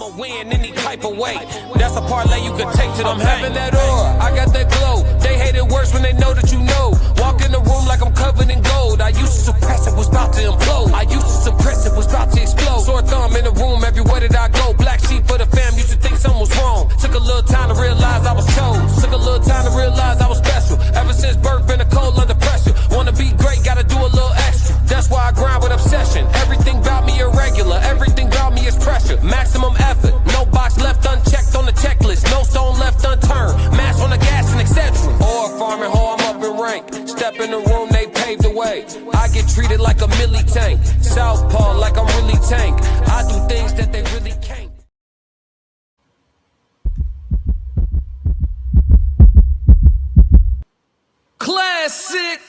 I'ma win any type of way. That's a parlay you can take to them. I'm having that aura, I got that glow. They hate it worse when they know that you know. Walk in the room like I'm covered in gold. I used to suppress it, was about to implode. I used to suppress it, was about to explode. Sore thumb in the room, everywhere that I go. Black sheep for the fam, used to think something was wrong. Took a little time to realize I was chose. Took a little time to realize I was special. Ever since birth, been a cold under pressure. Wanna be great, gotta do a little extra. That's why I grind with obsession. Everything about me irregular, everything about me is pressure. Maximum effort, no box left unchecked on the checklist. No stone left unturned, mash on the gas and etc. Or farming hoe, I'm up in rank. Step in the room, they paved the way. I get treated like a milli tank. Southpaw like I'm really tank. I do things that they really can't. Classic.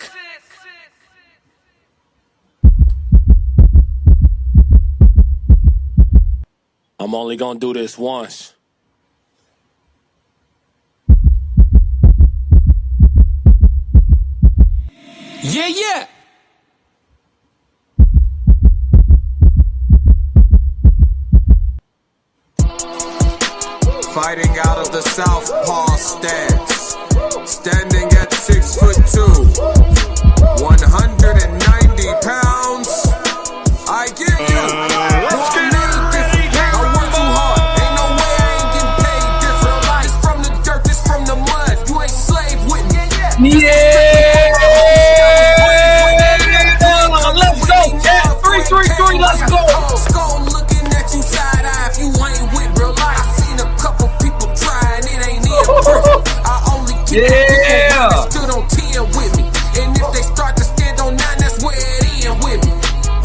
I'm only gonna do this once. Yeah. Fighting out of the southpaw stance, standing at 6'2", 190 pounds. I get you. I work too hard. Ain't no way I ain't getting paid different. It's from the dirt, it's from the mud. You ain't slave with me. Let's go, cat. 333, let's go. Skull looking at you side eye if you ain't with real life. I seen a couple people trying, it ain't in person. I only keep people that stood on 10 with me. And if they start to stand on 9, that's where it end with me.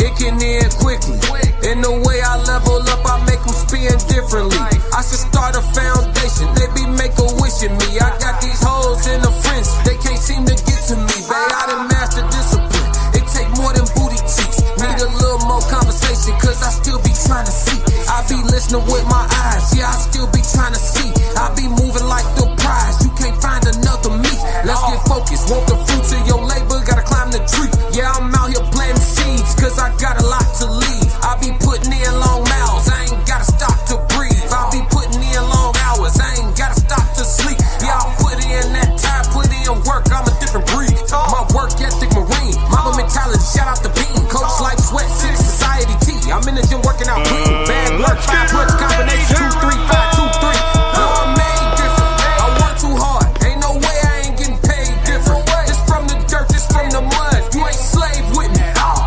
It can end quickly. In the way I level up, I make them spin differently. I should start a foundation, they be make-a-wishing me. I got these hoes in the fringe, they can't seem to get to me. Babe, I done mastered discipline. It take more than booty cheeks. Need a little more conversation, cause I still be trying to see. I be listening with my eyes, yeah, I still be trying to see. I be moving like the prize, you can't find another me. Let's get focused, want the fruits of your labor, gotta climb the tree. Yeah, I'm out here planting seeds, cause I got a lot to leave. I be putting in long miles, I ain't gotta stop to breathe. I be putting in long hours, I ain't gotta stop to sleep. Yeah, I put in that time, put in work, I'm a different breed. My work ethic marine, mama mentality, shout out to Bean. Coach like sweat, city society T. I'm in the gym working out clean. Bad work, 5 punch combination, 2, 3, 5, 2, 3. No, I'm made different. I work too hard. Ain't no way I ain't getting paid different. It's from the dirt, it's from the mud. You ain't slave with me.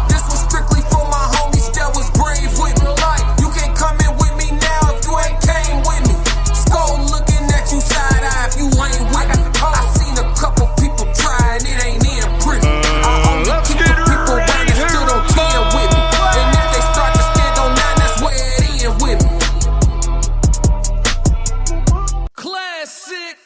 This was strictly for my homies that was brave with me. You can't come in with me now if you ain't came with me. Skull looking at you side eye if you ain't with me. I seen a couple people trying, it ain't in prison. I only keep the people around that stood on 10 with me. And if they start to stand on 9, that's where it end with me. Classic.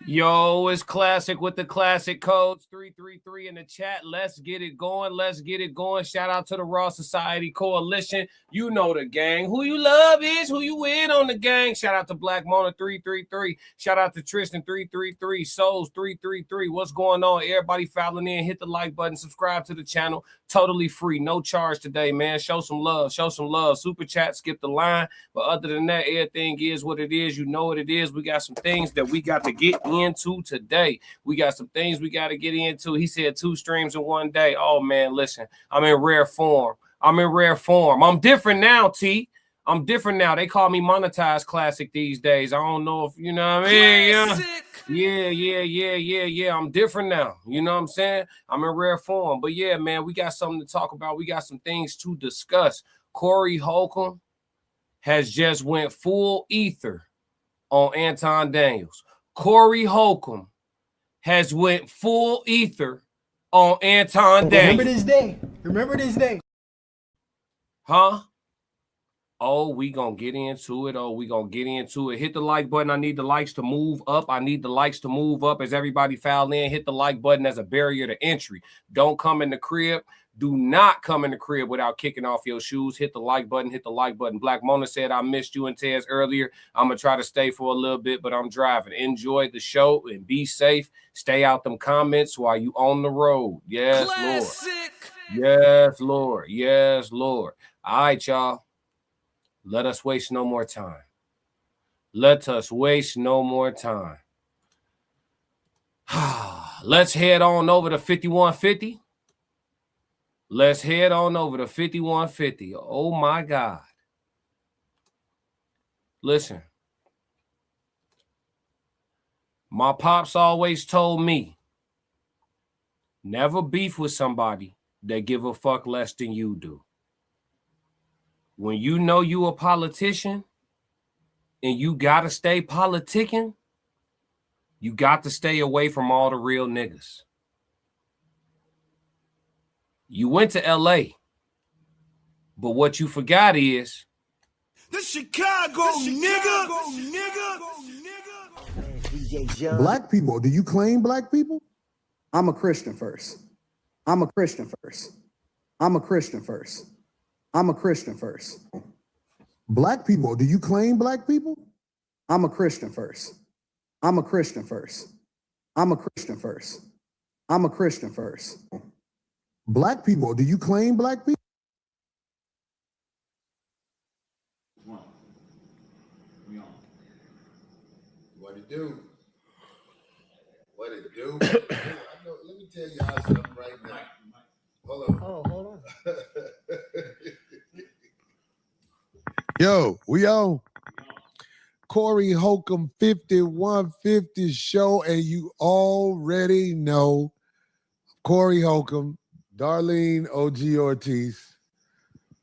Yo, it's Classic with the classic codes. 333 in the chat. Let's get it going. Let's get it going. Shout out to the Raw Society Coalition. You know the gang. Who you love is who you with on the gang. Shout out to Black Mona 333. Shout out to Tristan 333. Souls 333. What's going on? Everybody fouling in. Hit the like button. Subscribe to the channel. Totally free. No charge today, man. Show some love. Show some love. Super chat. Skip the line. But other than that, everything is what it is. You know what it is. We got some things that we got to get into today. We got some things we got to get into. He said 2 streams in one day. Oh, man, listen. I'm in rare form. I'm different now, T. I'm different now. They call me monetized classic these days. I don't know if you know what I mean. Yeah. I'm different now. You know what I'm saying? I'm in rare form. But yeah, man, we got something to talk about. We got some things to discuss. Corey Holcomb has just went full ether on Anton Daniels. Corey Holcomb has went full ether on Anton Daniels. Remember this day. Huh? Oh, we gonna get into it. Hit the like button. I need the likes to move up. As everybody file in. Hit the like button as a barrier to entry. Don't come in the crib. Do not come in the crib without kicking off your shoes. Hit the like button. Black Mona said, I missed you and Tez earlier. I'm going to try to stay for a little bit, but I'm driving. Enjoy the show and be safe. Stay out them comments while you on the road. Yes, Classic. Lord. Yes, Lord. All right, y'all. Let us waste no more time. Let us waste no more time. Let's head on over to 5150. Let's head on over to 5150. Oh, my God. Listen. My pops always told me, never beef with somebody that give a fuck less than you do. When you know you a politician and you got to stay politicking, you got to stay away from all the real niggas. You went to LA, but what you forgot is the Chicago nigga. Black people, do you claim black people? I'm a Christian first. I'm a Christian first. I'm a Christian first. I'm a Christian first. Black people, do you claim black people? I'm a Christian first. I'm a Christian first. I'm a Christian first. I'm a Christian first. Black people, do you claim black people? What it do? What it do? I know, let me tell y'all something right now. Hold on. Oh, hold on. Yo, we on Corey Holcomb 5150 show, and you already know Corey Holcomb, Darlene OG Ortiz,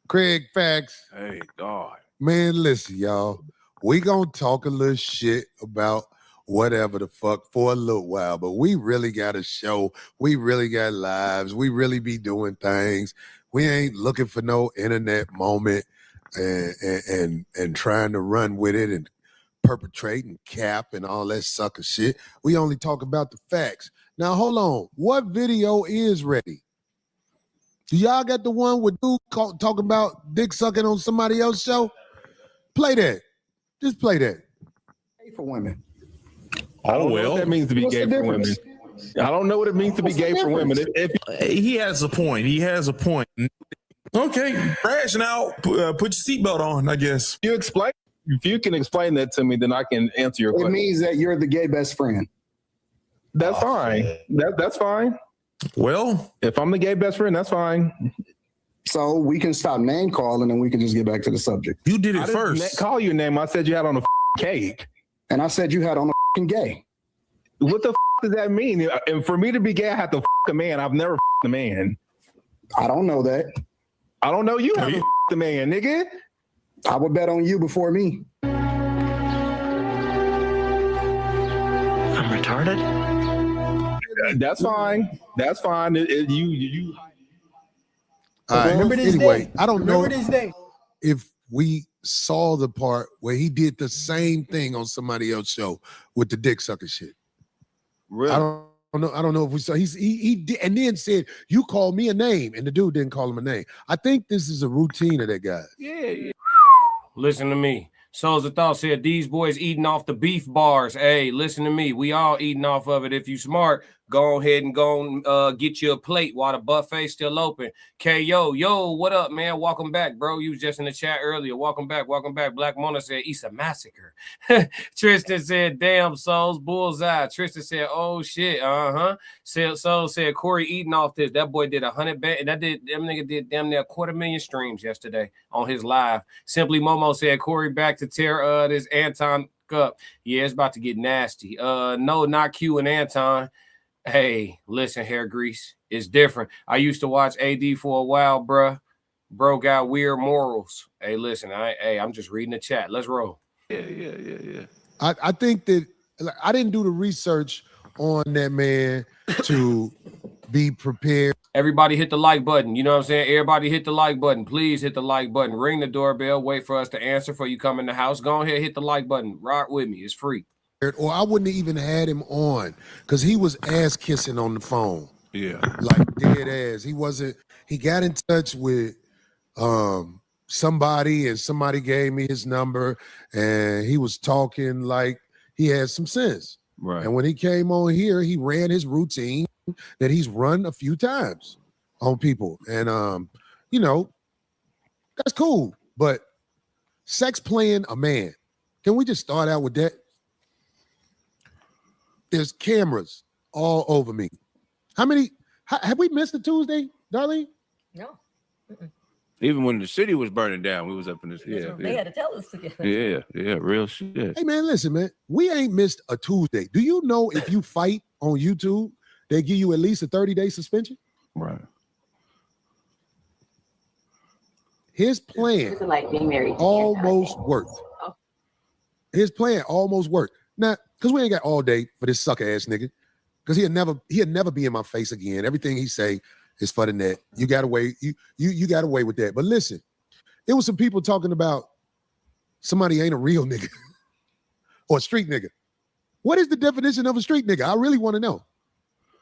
Craig Fax. Hey, God. Man, listen, y'all. We gonna talk a little shit about whatever the fuck for a little while, but we really got a show. We really got lives. We really be doing things. We ain't looking for no internet moment and trying to run with it and perpetrate and cap and all that sucker shit. We only talk about the facts. Now, hold on. What video is ready? Do y'all got the one with dude talking about dick sucking on somebody else's show? Play that. Just play that. Gay for women. I don't know what that means to be gay for women. I don't know what it means to be gay for women. If he has a point. He has a point. Okay, crashing out. Put your seatbelt on, I guess. if you can explain that to me, then I can answer your question. It means that you're the gay best friend. That's fine. That's fine. Well, if I'm the gay best friend, that's fine. So we can stop name calling and we can just get back to the subject. You did it I first. didn't call you a name. I said you had on a cake. And I said you had on a gay. What the does that mean? And for me to be gay, I have to a man. I've never a man. I don't know that. I don't know you haven't a man, nigga. I would bet on you before me. I'm retarded? That's fine. That's fine. You. All right. Remember this Anyway, day. I don't know Remember this day. if we saw the part where he did the same thing on somebody else's show with the dick sucker shit. Really? I don't know if we saw. He did, and then said you called me a name, and the dude didn't call him a name. I think this is a routine of that guy. Yeah. Listen to me. Souls of Thought said these boys eating off the beef bars. Hey, listen to me. We all eating off of it. If you smart, go ahead and go get you a plate while the buffet's still open. Yo, what up, man? Welcome back, bro. You was just in the chat earlier. Welcome back. Black Mona said, it's a massacre. Tristan said, damn, Souls, bullseye. Tristan said, oh, shit, Soul said, Corey eating off this. That boy did 100 band. Them nigga did damn near 250,000 streams yesterday on his live. Simply Momo said, Corey back to tear this Anton up. Yeah, it's about to get nasty. No, not Q and Anton. Hey, listen, hair grease. It's different. I used to watch AD for a while, bruh. Bro got weird morals. Hey, listen, I'm just reading the chat. Let's roll. Yeah. I think that I didn't do the research on that man to be prepared. Everybody hit the like button. You know what I'm saying? Everybody hit the like button. Please hit the like button. Ring the doorbell. Wait for us to answer before you come in the house. Go ahead, hit the like button. Rock with me. It's free. Or I wouldn't have even had him on because he was ass kissing on the phone. Yeah. Like dead ass. He got in touch with somebody and somebody gave me his number and he was talking like he had some sense. Right. And when he came on here, he ran his routine that he's run a few times on people. And that's cool. But sex playing a man. Can we just start out with that? There's cameras all over me. Have we missed a Tuesday, Darlene? No. Mm-mm. Even when the city was burning down, we was up in this. Yeah, they had to tell us to get that. Yeah, real shit. Hey man, listen, man. We ain't missed a Tuesday. Do you know if you fight on YouTube, they give you at least a 30-day suspension? Right. His plan like being married almost worked. His plan almost worked. Now, because we ain't got all day for this sucker ass nigga. Because he'll never be in my face again. Everything he say is for the net. You got away. You got away with that. But listen, there was some people talking about somebody ain't a real nigga or a street nigga. What is the definition of a street nigga? I really want to know.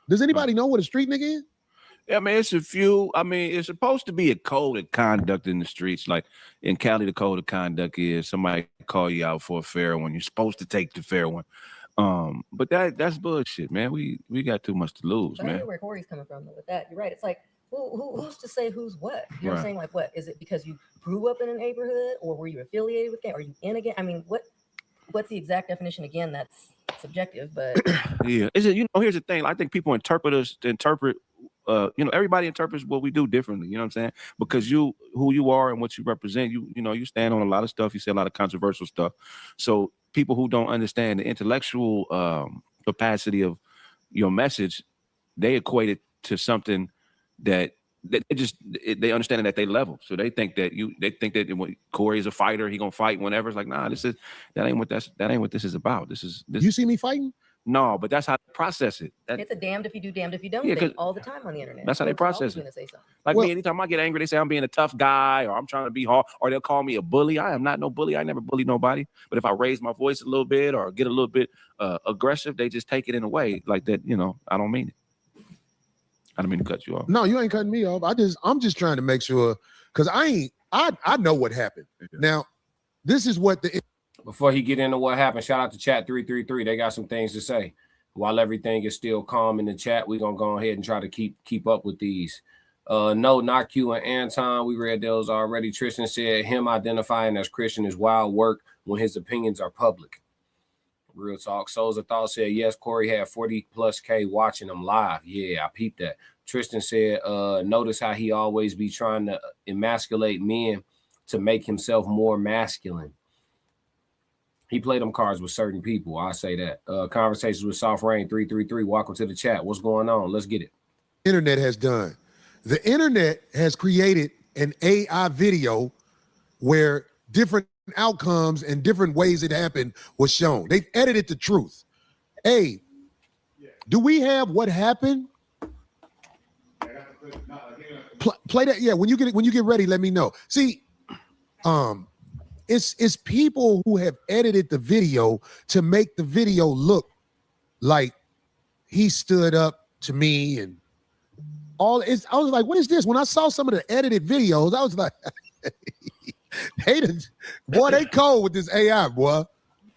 Does anybody know what a street nigga is? Yeah, man, it's a few. I mean, it's supposed to be a code of conduct in the streets. Like in Cali, the code of conduct is somebody call you out for a fair one. You're supposed to take the fair one. But that's bullshit, man. We got too much to lose, but man. I hear where Corey's coming from with that. You're right. It's like who's to say who's what? You know what I'm saying? Like, what is it because you grew up in a neighborhood, or were you affiliated with gang? Are you in a gang? I mean, what's the exact definition again? That's subjective, but yeah. Is it? Here's the thing. I think people interpret. Everybody interprets what we do differently. You know what I'm saying? Because who you are and what you represent, you stand on a lot of stuff. You say a lot of controversial stuff. So people who don't understand the intellectual capacity of your message, they equate it to something that they understand it at their level. So they think that when Corey is a fighter, he gonna fight whenever. It's like, nah, that ain't what this is about. This. You see me fighting? No, but that's how they process it. It's a damned if you do, damned if you don't thing all the time on the internet. That's how they process it. Say something. Like me, anytime I get angry, they say I'm being a tough guy or I'm trying to be hard, or they'll call me a bully. I am not no bully. I never bully nobody. But if I raise my voice a little bit or get a little bit aggressive, they just take it in a way like that. I don't mean it. I don't mean to cut you off. No, you ain't cutting me off. I'm just trying to make sure, because I know what happened. Now, this is what Before he get into what happened, shout out to Chat 333. They got some things to say. While everything is still calm in the chat, we're gonna go ahead and try to keep up with these. No, not Q and Anton. We read those already. Tristan said him identifying as Christian is wild work when his opinions are public. Real talk. Souls of Thought said yes, Corey had 40+K watching him live. Yeah, I peeped that. Tristan said, notice how he always be trying to emasculate men to make himself more masculine. He played them cards with certain people. I say that. Conversations with Soft Rain 333. Welcome to the chat. What's going on? Let's get it. Internet has done. The internet has created an AI video where different outcomes and different ways it happened was shown. They've edited the truth. Hey, do we have what happened? Play that. Yeah, when you get ready, let me know. See, it's people who have edited the video to make the video look like he stood up to me and all. I was like, what is this? When I saw some of the edited videos, I was like, they cold with this AI, boy.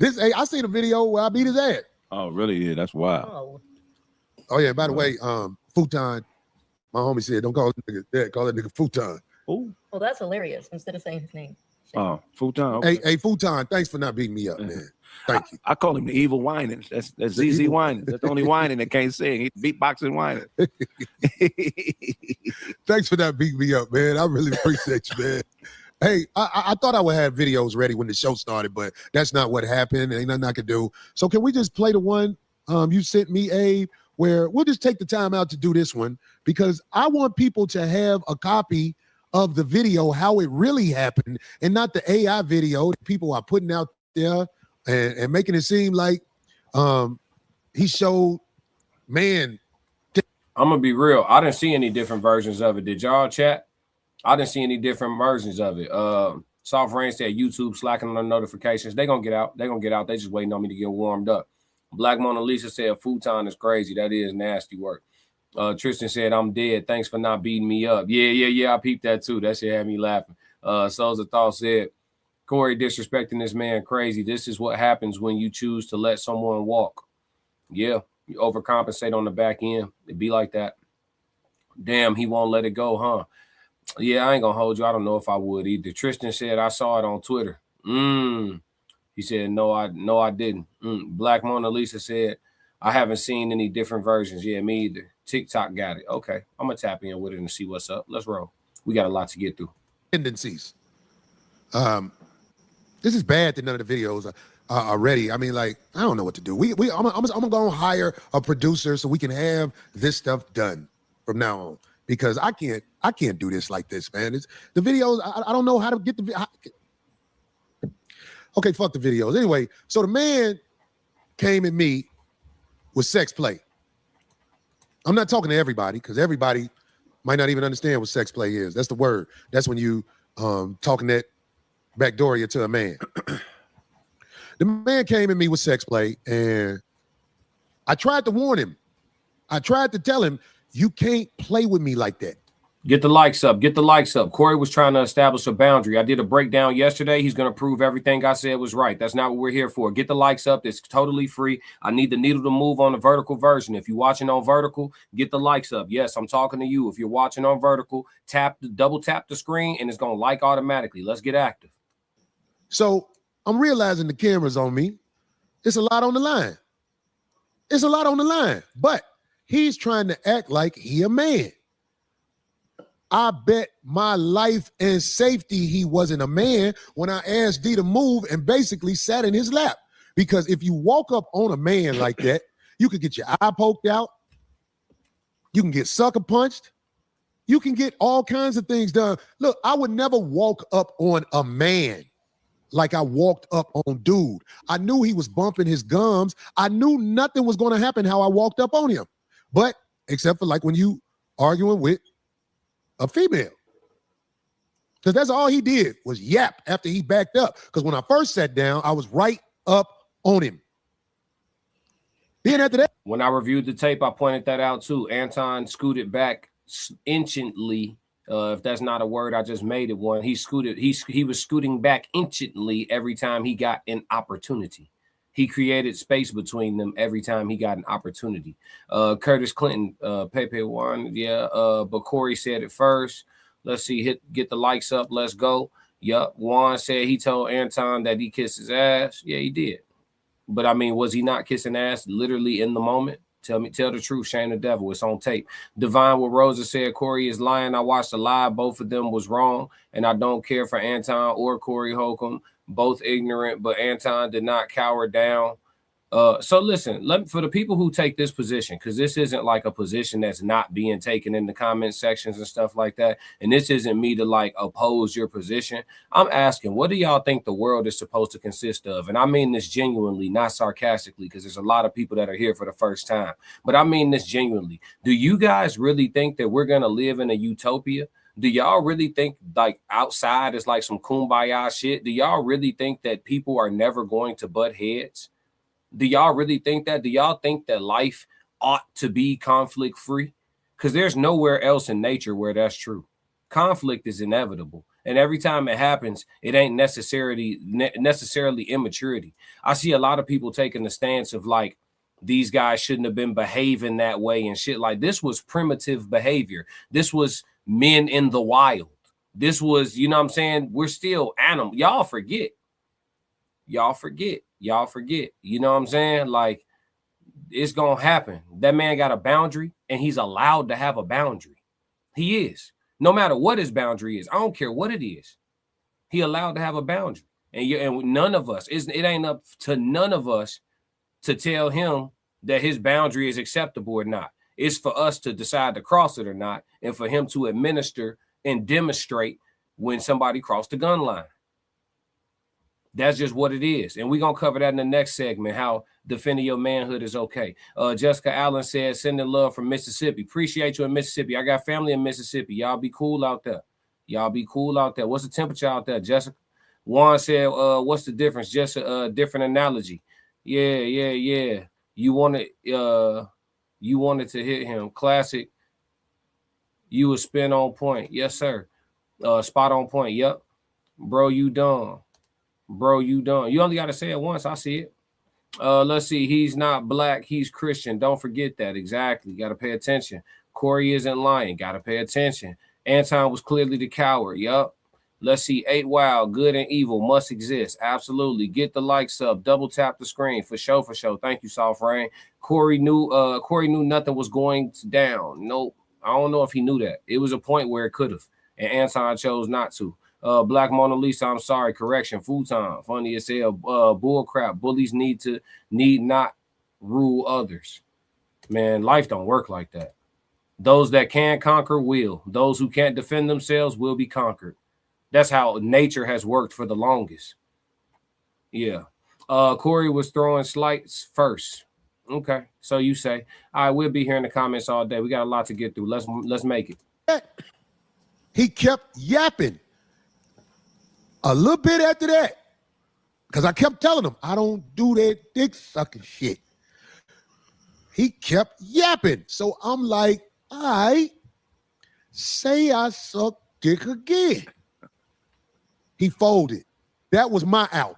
I seen a video where I beat his ass. Oh, really? Yeah, that's wild. Oh yeah. By the way, Futon, my homie said, don't call that nigga that. Call that nigga Futon. Oh, well, that's hilarious. Instead of saying his name. Oh, Futon. Okay. Hey, Futon, thanks for not beating me up, man. Thank you. I call him the evil whining. That's ZZ whining. That's the only whining that can't sing. He's beatboxing whining. Thanks for not beating me up, man. I really appreciate you, man. Hey, I thought I would have videos ready when the show started, but that's not what happened. Ain't nothing I could do. So can we just play the one you sent me, Abe, where we'll just take the time out to do this one because I want people to have a copy of the video, how it really happened, and not the AI video that people are putting out there and making it seem like he showed, man. I'm going to be real. I didn't see any different versions of it. Did y'all, chat? I didn't see any different versions of it. Soft Rain said YouTube slacking on their notifications. They're going to get out. They're going to get out. They just waiting on me to get warmed up. Black Mona Lisa said futon is crazy. That is nasty work. Tristan said, I'm dead. Thanks for not beating me up. Yeah. I peeped that too. That shit had me laughing. Souls of Thought said, Corey disrespecting this man crazy. This is what happens when you choose to let someone walk. Yeah, you overcompensate on the back end. It be like that. Damn, he won't let it go, huh? Yeah, I ain't gonna hold you. I don't know if I would either. Tristan said, I saw it on Twitter. He said, no, I didn't. Black Mona Lisa said, I haven't seen any different versions. Yeah, me either. TikTok got it. Okay, I'm gonna tap in with it and see what's up. Let's roll. We got a lot to get through. Tendencies. This is bad that none of the videos are ready. I mean, like, I don't know what to do. I'm gonna go and hire a producer so we can have this stuff done from now on, because I can't do this like this, man. It's the videos. I don't know how to get the. Okay, fuck the videos. Anyway, so the man came at me with sex play. I'm not talking to everybody, because everybody might not even understand what sex play is. That's the word. That's when you talking that backdoor you to a man. The man came at me with sex play, and I tried to warn him. I tried to tell him, you can't play with me like that. Get the likes up. Get the likes up. Corey was trying to establish a boundary. I did a breakdown yesterday. He's going to prove everything I said was right. That's not what we're here for. Get the likes up. It's totally free. I need the needle to move on the vertical version. If you're watching on vertical, get the likes up. Yes, I'm talking to you. If you're watching on vertical, double tap the screen, and it's going to like automatically. Let's get active. So I'm realizing the camera's on me. It's a lot on the line. It's a lot on the line. But he's trying to act like he a man. I bet my life and safety he wasn't a man when I asked D to move and basically sat in his lap. Because if you walk up on a man like that, you could get your eye poked out. You can get sucker punched. You can get all kinds of things done. Look, I would never walk up on a man like I walked up on dude. I knew he was bumping his gums. I knew nothing was going to happen how I walked up on him. But except for like when you arguing with a female. Because that's all he did was yap after he backed up. Because when I first sat down, I was right up on him. Then after that, when I reviewed the tape, I pointed that out too. Anton scooted back inchantly. If that's not a word, I just made it one. He was scooting back inchantly every time he got an opportunity. He created space between them every time he got an opportunity. Curtis Clinton, Pepe won, yeah. But Corey said it first. Let's see, get the likes up. Let's go. Yup. Juan said he told Anton that he kissed his ass. Yeah, he did. But I mean, was he not kissing ass literally in the moment? Tell the truth, shame the devil. It's on tape. Divine with Rosa said Corey is lying. I watched the live. Both of them was wrong, and I don't care for Anton or Corey Holcomb. Both ignorant, but Anton did not cower down. So listen, for the people who take this position, because this isn't like a position that's not being taken in the comment sections and stuff like that, and this isn't me to like oppose your position. I'm asking, what do y'all think the world is supposed to consist of? And I mean this genuinely, not sarcastically, because there's a lot of people that are here for the first time. But I mean this genuinely. Do you guys really think that we're going to live in a utopia? Do y'all really think like outside is like some kumbaya shit? Do y'all really think that people are never going to butt heads? Do y'all really think that? Do y'all think that life ought to be conflict free? Because there's nowhere else in nature where that's true. Conflict is inevitable. And every time it happens, it ain't necessarily immaturity. I see a lot of people taking the stance of like, these guys shouldn't have been behaving that way and shit. Like this was primitive behavior. This was men in the wild. This was, you know what I'm saying? We're still animal. Y'all forget. You know what I'm saying? Like it's going to happen. That man got a boundary and he's allowed to have a boundary. He is. No matter what his boundary is. I don't care what it is. He allowed to have a boundary. And none of us, it ain't up to none of us to tell him that his boundary is acceptable or not. It's for us to decide to cross it or not, and for him to administer and demonstrate when somebody crossed the gun line. That's just what it is. And we're going to cover that in the next segment, how defending your manhood is okay. Jessica Allen said, sending love from Mississippi. Appreciate you in Mississippi. I got family in Mississippi. Y'all be cool out there. What's the temperature out there, Jessica? Juan said, what's the difference? Just a different analogy. Yeah. You wanted to hit him. Classic. You was spin on point. Yes, sir. Spot on point. Yep. Bro, you dumb. You only got to say it once. I see it. Let's see. He's not black. He's Christian. Don't forget that. Exactly. Got to pay attention. Corey isn't lying. Got to pay attention. Anton was clearly the coward. Yup. Let's see. 8 Wow, good and evil must exist. Absolutely. Get the likes up. Double tap the screen for sure. For sure. Thank you, Soft Rain. Corey knew nothing was going down. Nope. I don't know if he knew that. It was a point where it could have, and Anton chose not to. Black Mona Lisa, I'm sorry. Correction. Futon. Funny as hell. Bull crap. Bullies need not rule others. Man, life don't work like that. Those that can conquer will. Those who can't defend themselves will be conquered. That's how nature has worked for the longest. Yeah. Corey was throwing slights first. Okay. So you say. All right, we'll be here in the comments all day. We got a lot to get through. Let's make it. He kept yapping a little bit after that. Because I kept telling him, I don't do that dick sucking shit. He kept yapping. So I'm like, all right, say I suck dick again. He folded. That was my out.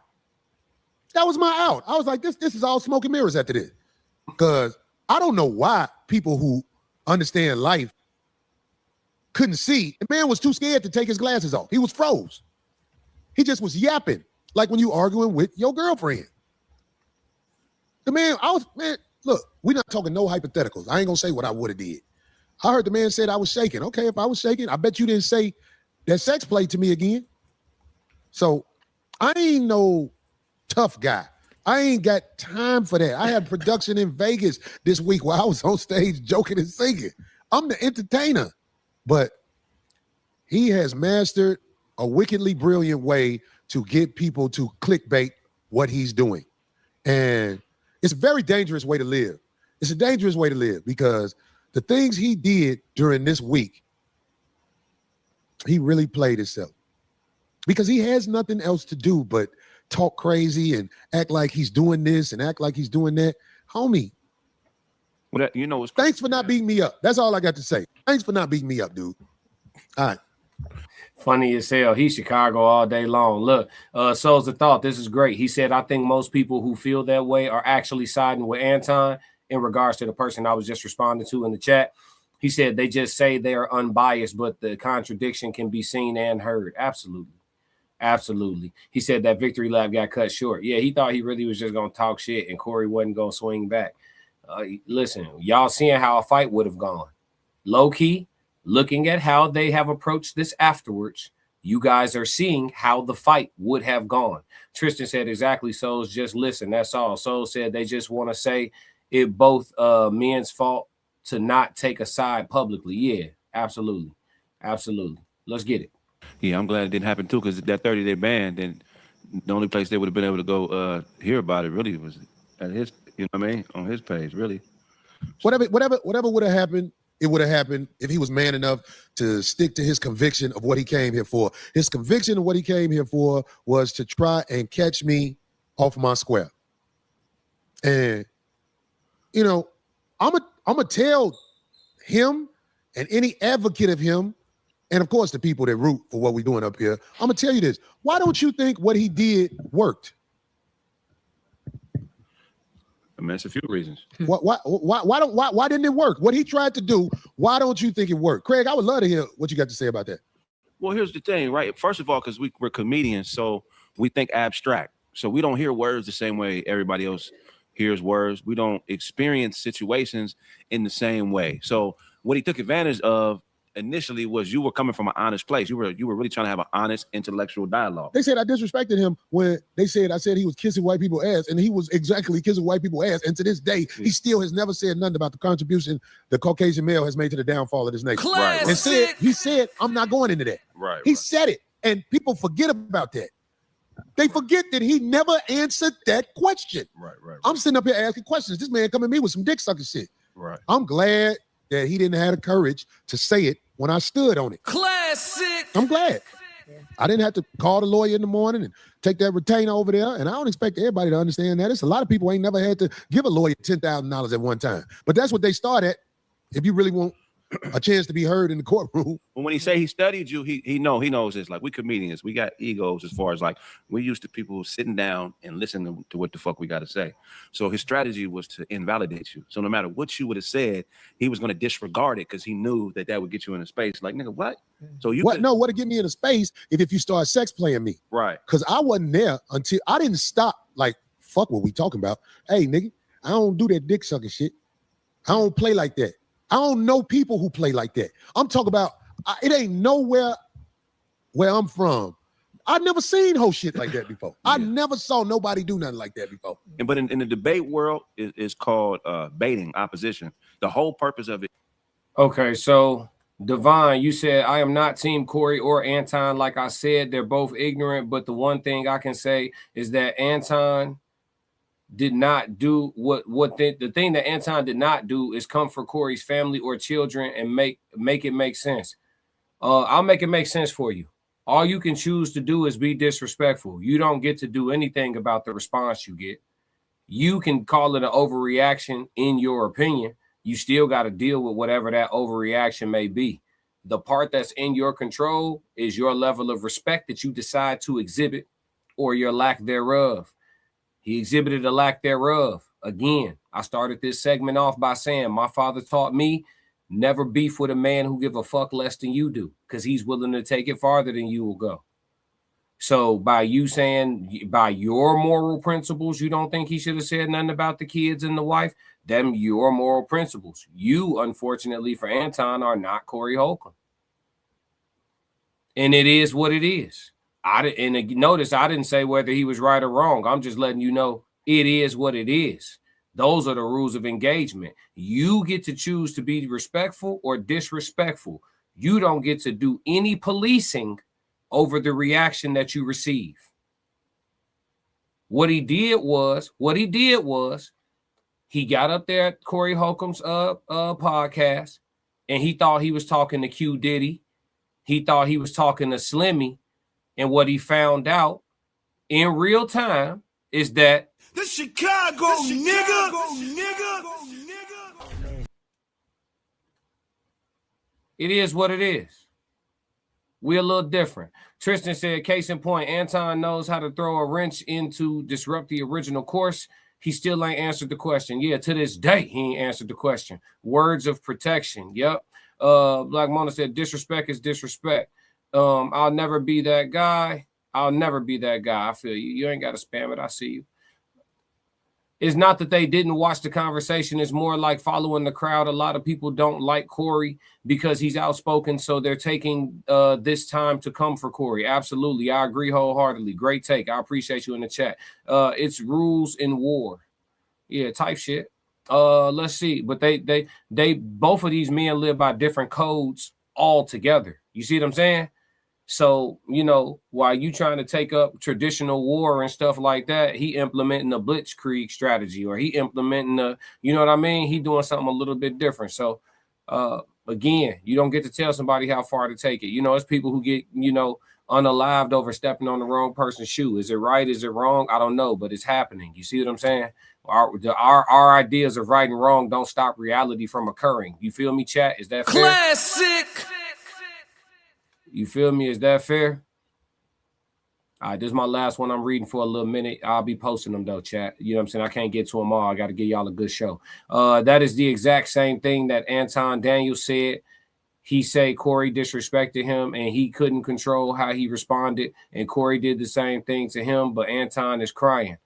That was my out. I was like, this is all smoke and mirrors after this. Because I don't know why people who understand life couldn't see. The man was too scared to take his glasses off. He was froze. He just was yapping, like when you arguing with your girlfriend. The man, look, we're not talking no hypotheticals. I ain't gonna say what I would have did. I heard the man said I was shaking. Okay, if I was shaking, I bet you didn't say that sex play to me again. So I ain't no tough guy. I ain't got time for that. I had production in Vegas this week while I was on stage joking and singing. I'm the entertainer. But he has mastered a wickedly brilliant way to get people to clickbait what he's doing. And it's a very dangerous way to live. It's a dangerous way to live because the things he did during this week, he really played himself. Because he has nothing else to do but talk crazy and act like he's doing this and act like he's doing that. Homie, well, thanks for not beating me up. That's all I got to say. Thanks for not beating me up, dude. All right. Funny as hell. He's Chicago all day long. Look, Souls of Thought, this is great. He said, I think most people who feel that way are actually siding with Anton in regards to the person I was just responding to in the chat. He said they just say they are unbiased, but the contradiction can be seen and heard. Absolutely. Absolutely. He said that victory lap got cut short. Yeah, he thought he really was just going to talk shit and Corey wasn't going to swing back. Listen, y'all seeing how a fight would have gone. Low key, looking at how they have approached this afterwards, you guys are seeing how the fight would have gone. Tristan said exactly, Souls, just listen. That's all. Souls said they just want to say it both men's fault to not take a side publicly. Yeah, absolutely. Absolutely. Let's get it. Yeah, I'm glad it didn't happen too, because that 30-day ban, then the only place they would have been able to go hear about it really was at his, you know what I mean, on his page, really. Whatever would have happened, it would have happened if he was man enough to stick to his conviction of what he came here for. His conviction of what he came here for was to try and catch me off my square. And, you know, I'm a tell him and any advocate of him, and of course the people that root for what we're doing up here, I'm gonna tell you this. Why don't you think what he did worked? I mean, it's a few reasons. Why didn't it work? What he tried to do, why don't you think it worked? Craig, I would love to hear what you got to say about that. Well, here's the thing, right? First of all, because we're comedians, so we think abstract. So we don't hear words the same way everybody else hears words. We don't experience situations in the same way. So what he took advantage of initially was you were coming from an honest place. You were really trying to have an honest intellectual dialogue. They said I disrespected him when I said he was kissing white people's ass, and he was exactly kissing white people's ass. And to this day, he still has never said nothing about the contribution the Caucasian male has made to the downfall of this nation. Right. And he said, I'm not going into that. Right. He said it, and people forget about that. They forget that he never answered that question. Right. I'm sitting up here asking questions. This man coming at me with some dick sucking shit. Right. I'm glad that he didn't have the courage to say it when I stood on it. Classic. I'm glad. I didn't have to call the lawyer in the morning and take that retainer over there. And I don't expect everybody to understand that. It's a lot of people ain't never had to give a lawyer $10,000 at one time. But that's what they start at. If you really want a chance to be heard in the courtroom. Well, when he say he studied you, he knows this. Like, we comedians, we got egos as far as like we used to people sitting down and listening to what the fuck we got to say. So his strategy was to invalidate you. So no matter what you would have said, he was going to disregard it because he knew that would get you in a space. Like, nigga, what? So you what? No, what'd get me in a space if you start sex playing me? Right. Because I wasn't there until I didn't stop. Like, fuck what we talking about. Hey, nigga, I don't do that dick sucking shit. I don't play like that. I don't know people who play like that. I'm talking about, it ain't nowhere where I'm from. I've never seen whole shit like that before. I never saw nobody do nothing like that before. But in the debate world, it's called baiting opposition. The whole purpose of it. Okay, so Divine, you said, I am not Team Corey or Anton. Like I said, they're both ignorant. But the one thing I can say is that Anton did not do the thing that Anton did not do is come for Corey's family or children and make it make sense. I'll make it make sense for you. All you can choose to do is be disrespectful. You don't get to do anything about the response you get. You can call it an overreaction in your opinion. You still got to deal with whatever that overreaction may be. The part that's in your control is your level of respect that you decide to exhibit or your lack thereof. He exhibited a lack thereof. Again, I started this segment off by saying my father taught me never beef with a man who give a fuck less than you do because he's willing to take it farther than you will go. So by you saying by your moral principles, you don't think he should have said nothing about the kids and the wife, them your moral principles. You, unfortunately for Anton, are not Corey Holcomb. And it is what it is. Notice I didn't say whether he was right or wrong. I'm just letting you know it is what it is. Those are the rules of engagement. You get to choose to be respectful or disrespectful. You don't get to do any policing over the reaction that you receive. What he did was he got up there at Corey Holcomb's podcast and he thought he was talking to Q Diddy. He thought he was talking to Slimmy. And what he found out in real time is that the Chicago nigga. It is what it is. We're a little different. Tristan said, case in point, Anton knows how to throw a wrench in to disrupt the original course. He still ain't answered the question. Yeah, to this day, he ain't answered the question. Words of protection. Yep. Black Mona said, disrespect is disrespect. I'll never be that guy. I'll never be that guy. I feel you. You ain't got to spam it. I see you. It's not that they didn't watch the conversation. It's more like following the crowd. A lot of people don't like Corey because he's outspoken. So they're taking this time to come for Corey. Absolutely. I agree wholeheartedly. Great take. I appreciate you in the chat. It's rules in war. Yeah, type shit. Let's see. But they both of these men live by different codes altogether. You see what I'm saying? So, you know, while you trying to take up traditional war and stuff like that, he implementing a blitzkrieg strategy, or he implementing a, you know what I mean? He doing something a little bit different. So, again, you don't get to tell somebody how far to take it. You know, it's people who get, you know, unalived over stepping on the wrong person's shoe. Is it right? Is it wrong? I don't know, but it's happening. You see what I'm saying? Our ideas of right and wrong don't stop reality from occurring. You feel me, chat? Is that fair? Classic. You feel me? Is that fair? All right, this is my last one I'm reading for a little minute. I'll be posting them though, chat. You know what I'm saying? I can't get to them all. I got to give y'all a good show. That is the exact same thing that Anton Daniels said. He said Corey disrespected him and he couldn't control how he responded. And Corey did the same thing to him, but Anton is crying.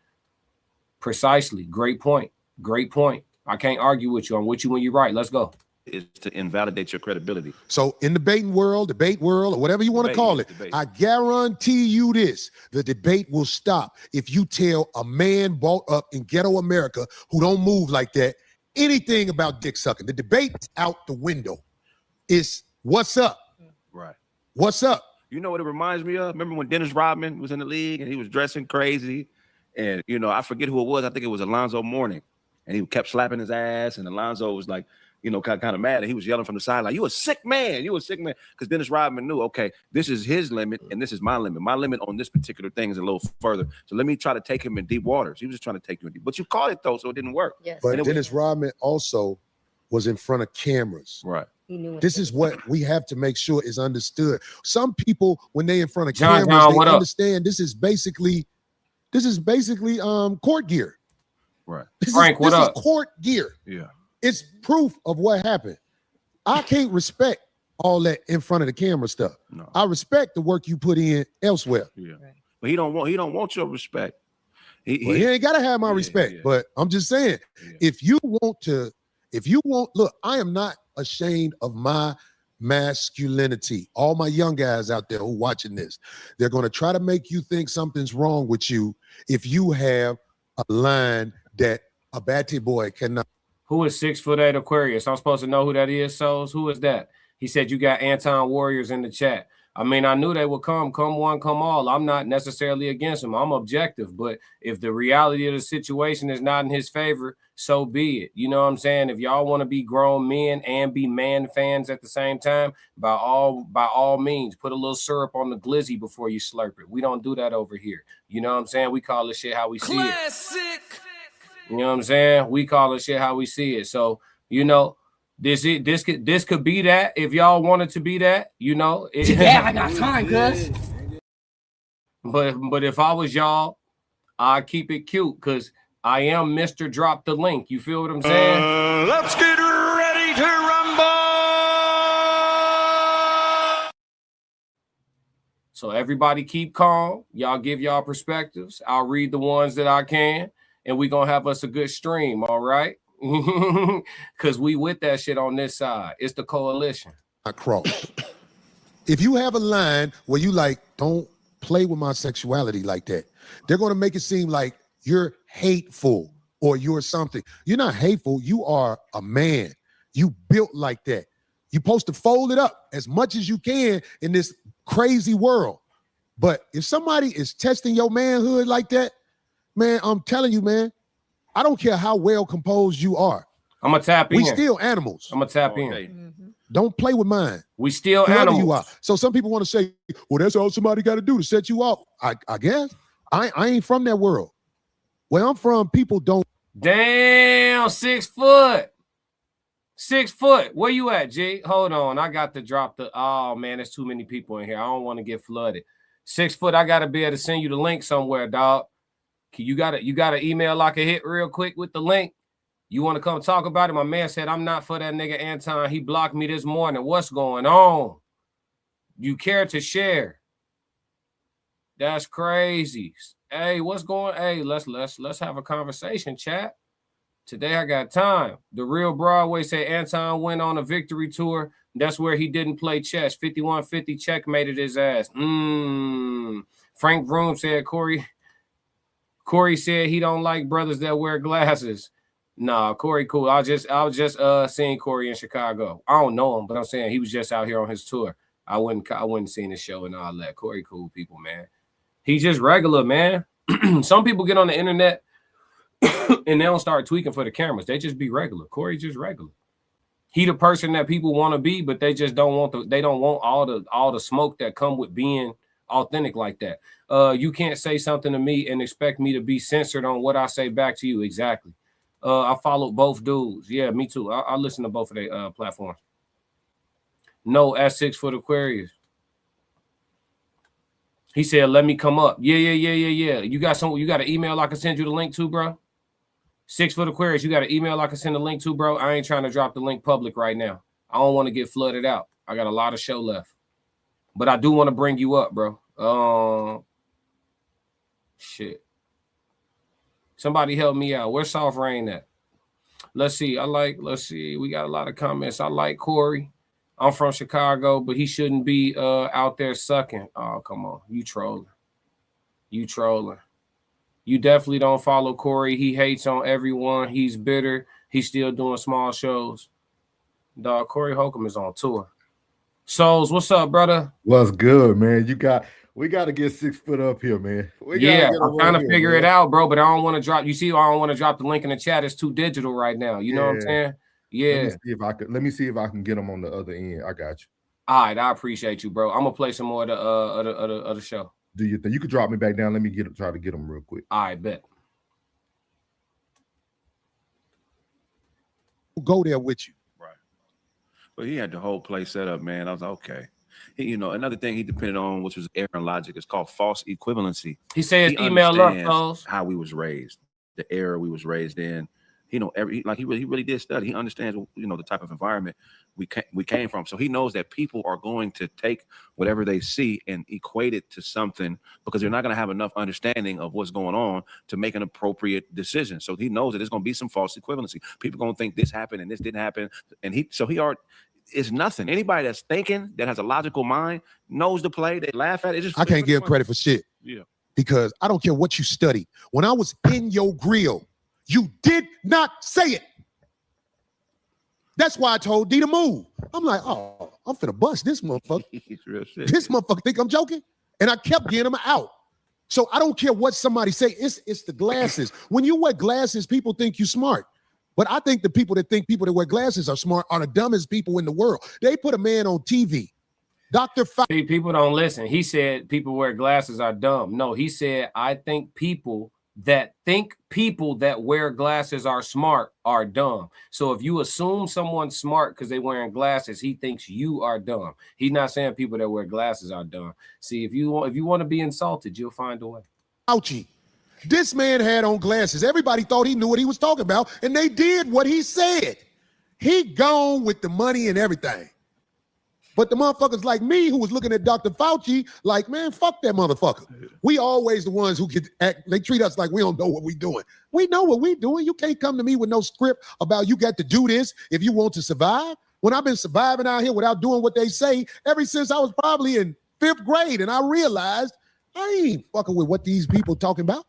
Precisely. Great point. Great point. I can't argue with you. I'm with you when you're right. Let's go. Is to invalidate your credibility. So in debate world, or whatever you want to call it, I guarantee you this, the debate will stop if you tell a man brought up in ghetto America who don't move like that anything about dick sucking. The debate's out the window. It's what's up? Right. What's up? You know what it reminds me of? Remember when Dennis Rodman was in the league and he was dressing crazy? And, you know, I forget who it was. I think it was Alonzo Mourning. And he kept slapping his ass. And Alonzo was like, you know, kind of mad. And he was yelling from the side, like, you a sick man. You a sick man. Because Dennis Rodman knew, okay, this is his limit and this is my limit. My limit on this particular thing is a little further. So let me try to take him in deep waters. He was just trying to take you in deep. But you caught it, though, so it didn't work. Yes. But Dennis Rodman also was in front of cameras. Right. He knew This is what we have to make sure is understood. Some people, when they in front of John, cameras, what they up? understand this is basically court gear. Right. Frank, what up? Is court gear. Yeah. It's proof of what happened. I can't respect all that in front of the camera stuff. No. I respect the work you put in elsewhere. Yeah. But he don't want your respect. He ain't gotta have my respect. But I'm just saying, if you want, look, I am not ashamed of my masculinity. All my young guys out there who watching this, they're gonna try to make you think something's wrong with you if you have a line that a batty boy cannot. Who is 6'8" Aquarius? I'm supposed to know who that is. So who is that? He said you got Anton warriors in the chat. I mean, I knew they would come one, come all. I'm not necessarily against him. I'm objective. But if the reality of the situation is not in his favor, so be it. You know what I'm saying? If y'all want to be grown men and be man fans at the same time, by all means, put a little syrup on the glizzy before you slurp it. We don't do that over here. You know what I'm saying? We call this shit how we see it. Classic. You know what I'm saying? We call it shit how we see it. So, you know, this could be that if y'all wanted to be that, you know. Yeah, I got time, cuz. But if I was y'all, I'd keep it cute because I am Mr. Drop the Link. You feel what I'm saying? Let's get ready to rumble. So everybody keep calm. Y'all give y'all perspectives. I'll read the ones that I can, and we're going to have us a good stream, all right? Because we with that shit on this side. It's the coalition. I cross. If you have a line where you like, don't play with my sexuality like that, they're going to make it seem like you're hateful or you're something. You're not hateful. You are a man. You built like that. You're supposed to fold it up as much as you can in this crazy world. But if somebody is testing your manhood like that, man, I'm telling you, man, I don't care how well composed you are. I'm going to tap in. We still animals. I'm going to tap in. Don't play with mine. We still Whoever animals. you are. So some people want to say, well, that's all somebody got to do to set you off. I guess. I ain't from that world. Where I'm from, people don't. Damn, 6 foot. 6 foot. Where you at, G? Hold on. I got to drop the. Oh, man, there's too many people in here. I don't want to get flooded. 6 foot. I got to be able to send you the link somewhere, dog. You got an email I can hit real quick with the link? You want to come talk about it? My man said, I'm not for that nigga Anton. He blocked me this morning. What's going on? You care to share? That's crazy. Hey, what's going? Hey, let's have a conversation, chat. Today I got time. The Real Broadway said Anton went on a victory tour. That's where he didn't play chess. 51-50 checkmated his ass. Frank Vroom said Corey said he don't like brothers that wear glasses. Nah, Corey cool. I was just seeing Corey in Chicago. I don't know him, but I'm saying he was just out here on his tour. I wouldn't seen his show and all that. Corey cool people, man. He's just regular, man. Some people get on the internet and they don't start tweaking for the cameras. They just be regular. Corey's just regular. He the person that people want to be, but they just don't want all the smoke that come with being authentic like that. You can't say something to me and expect me to be censored on what I say back to you. Exactly. I followed both dudes. Yeah, me too. I listen to both of their platforms. No, at 6 foot Aquarius. He said, let me come up. Yeah. You got an email I can send you the link to, bro? 6 foot Aquarius, you got an email I can send a link to, bro? I ain't trying to drop the link public right now. I don't want to get flooded out. I got a lot of show left. But I do want to bring you up, bro. Shit. Somebody help me out. Where's Soft Rain at? Let's see. We got a lot of comments. I like Corey. I'm from Chicago, but he shouldn't be out there sucking. Oh, come on. You trolling. You definitely don't follow Corey. He hates on everyone. He's bitter. He's still doing small shows. Dog, Corey Holcomb is on tour. Souls, what's up, brother? What's good, man? We got to get 6 foot up here, man. I'm trying to figure it out, bro, but I don't want to drop. You see, I don't want to drop the link in the chat. It's too digital right now. You know what I'm saying? Yeah. Let me see if I can get them on the other end. I got you. All right, I appreciate you, bro. I'm gonna play some more of the show. Do you think you could drop me back down? Let me try to get them real quick. All right, bet. Go there with you. Right. But he had the whole place set up, man. I was like, okay. You know, another thing he depended on, which was error and logic, is called false equivalency. He says email up, how we was raised, the era we was raised in. You know, he really did study. He understands, you know, the type of environment we came from. So he knows that people are going to take whatever they see and equate it to something because they're not going to have enough understanding of what's going on to make an appropriate decision. So he knows that there's going to be some false equivalency. People are going to think this happened and this didn't happen. And it's nothing. Anybody that's thinking, that has a logical mind, knows the play. They laugh at it. I can't give credit for shit. Yeah. Because I don't care what you studied. When I was in your grill, you did not say it. That's why I told D to move. I'm like, oh, I'm finna bust this motherfucker. Real shit. This motherfucker think I'm joking. And I kept getting him out. So I don't care what somebody say. It's the glasses. When you wear glasses, people think you smart. But I think the people that think people that wear glasses are smart are the dumbest people in the world. They put a man on TV. Dr. See, people don't listen. He said people wear glasses are dumb. No, he said, I think people that wear glasses are smart are dumb. So if you assume someone's smart because they're wearing glasses, he thinks you are dumb. He's not saying people that wear glasses are dumb. See, if you want to be insulted, you'll find a way. Ouchie. This man had on glasses. Everybody thought he knew what he was talking about, and they did what he said. He gone with the money and everything. But the motherfuckers like me who was looking at Dr. Fauci like, man, fuck that motherfucker. We always the ones who they treat us like we don't know what we doing. We know what we doing. You can't come to me with no script about you got to do this if you want to survive. When I've been surviving out here without doing what they say ever since I was probably in 5th grade, and I realized I ain't fucking with what these people talking about.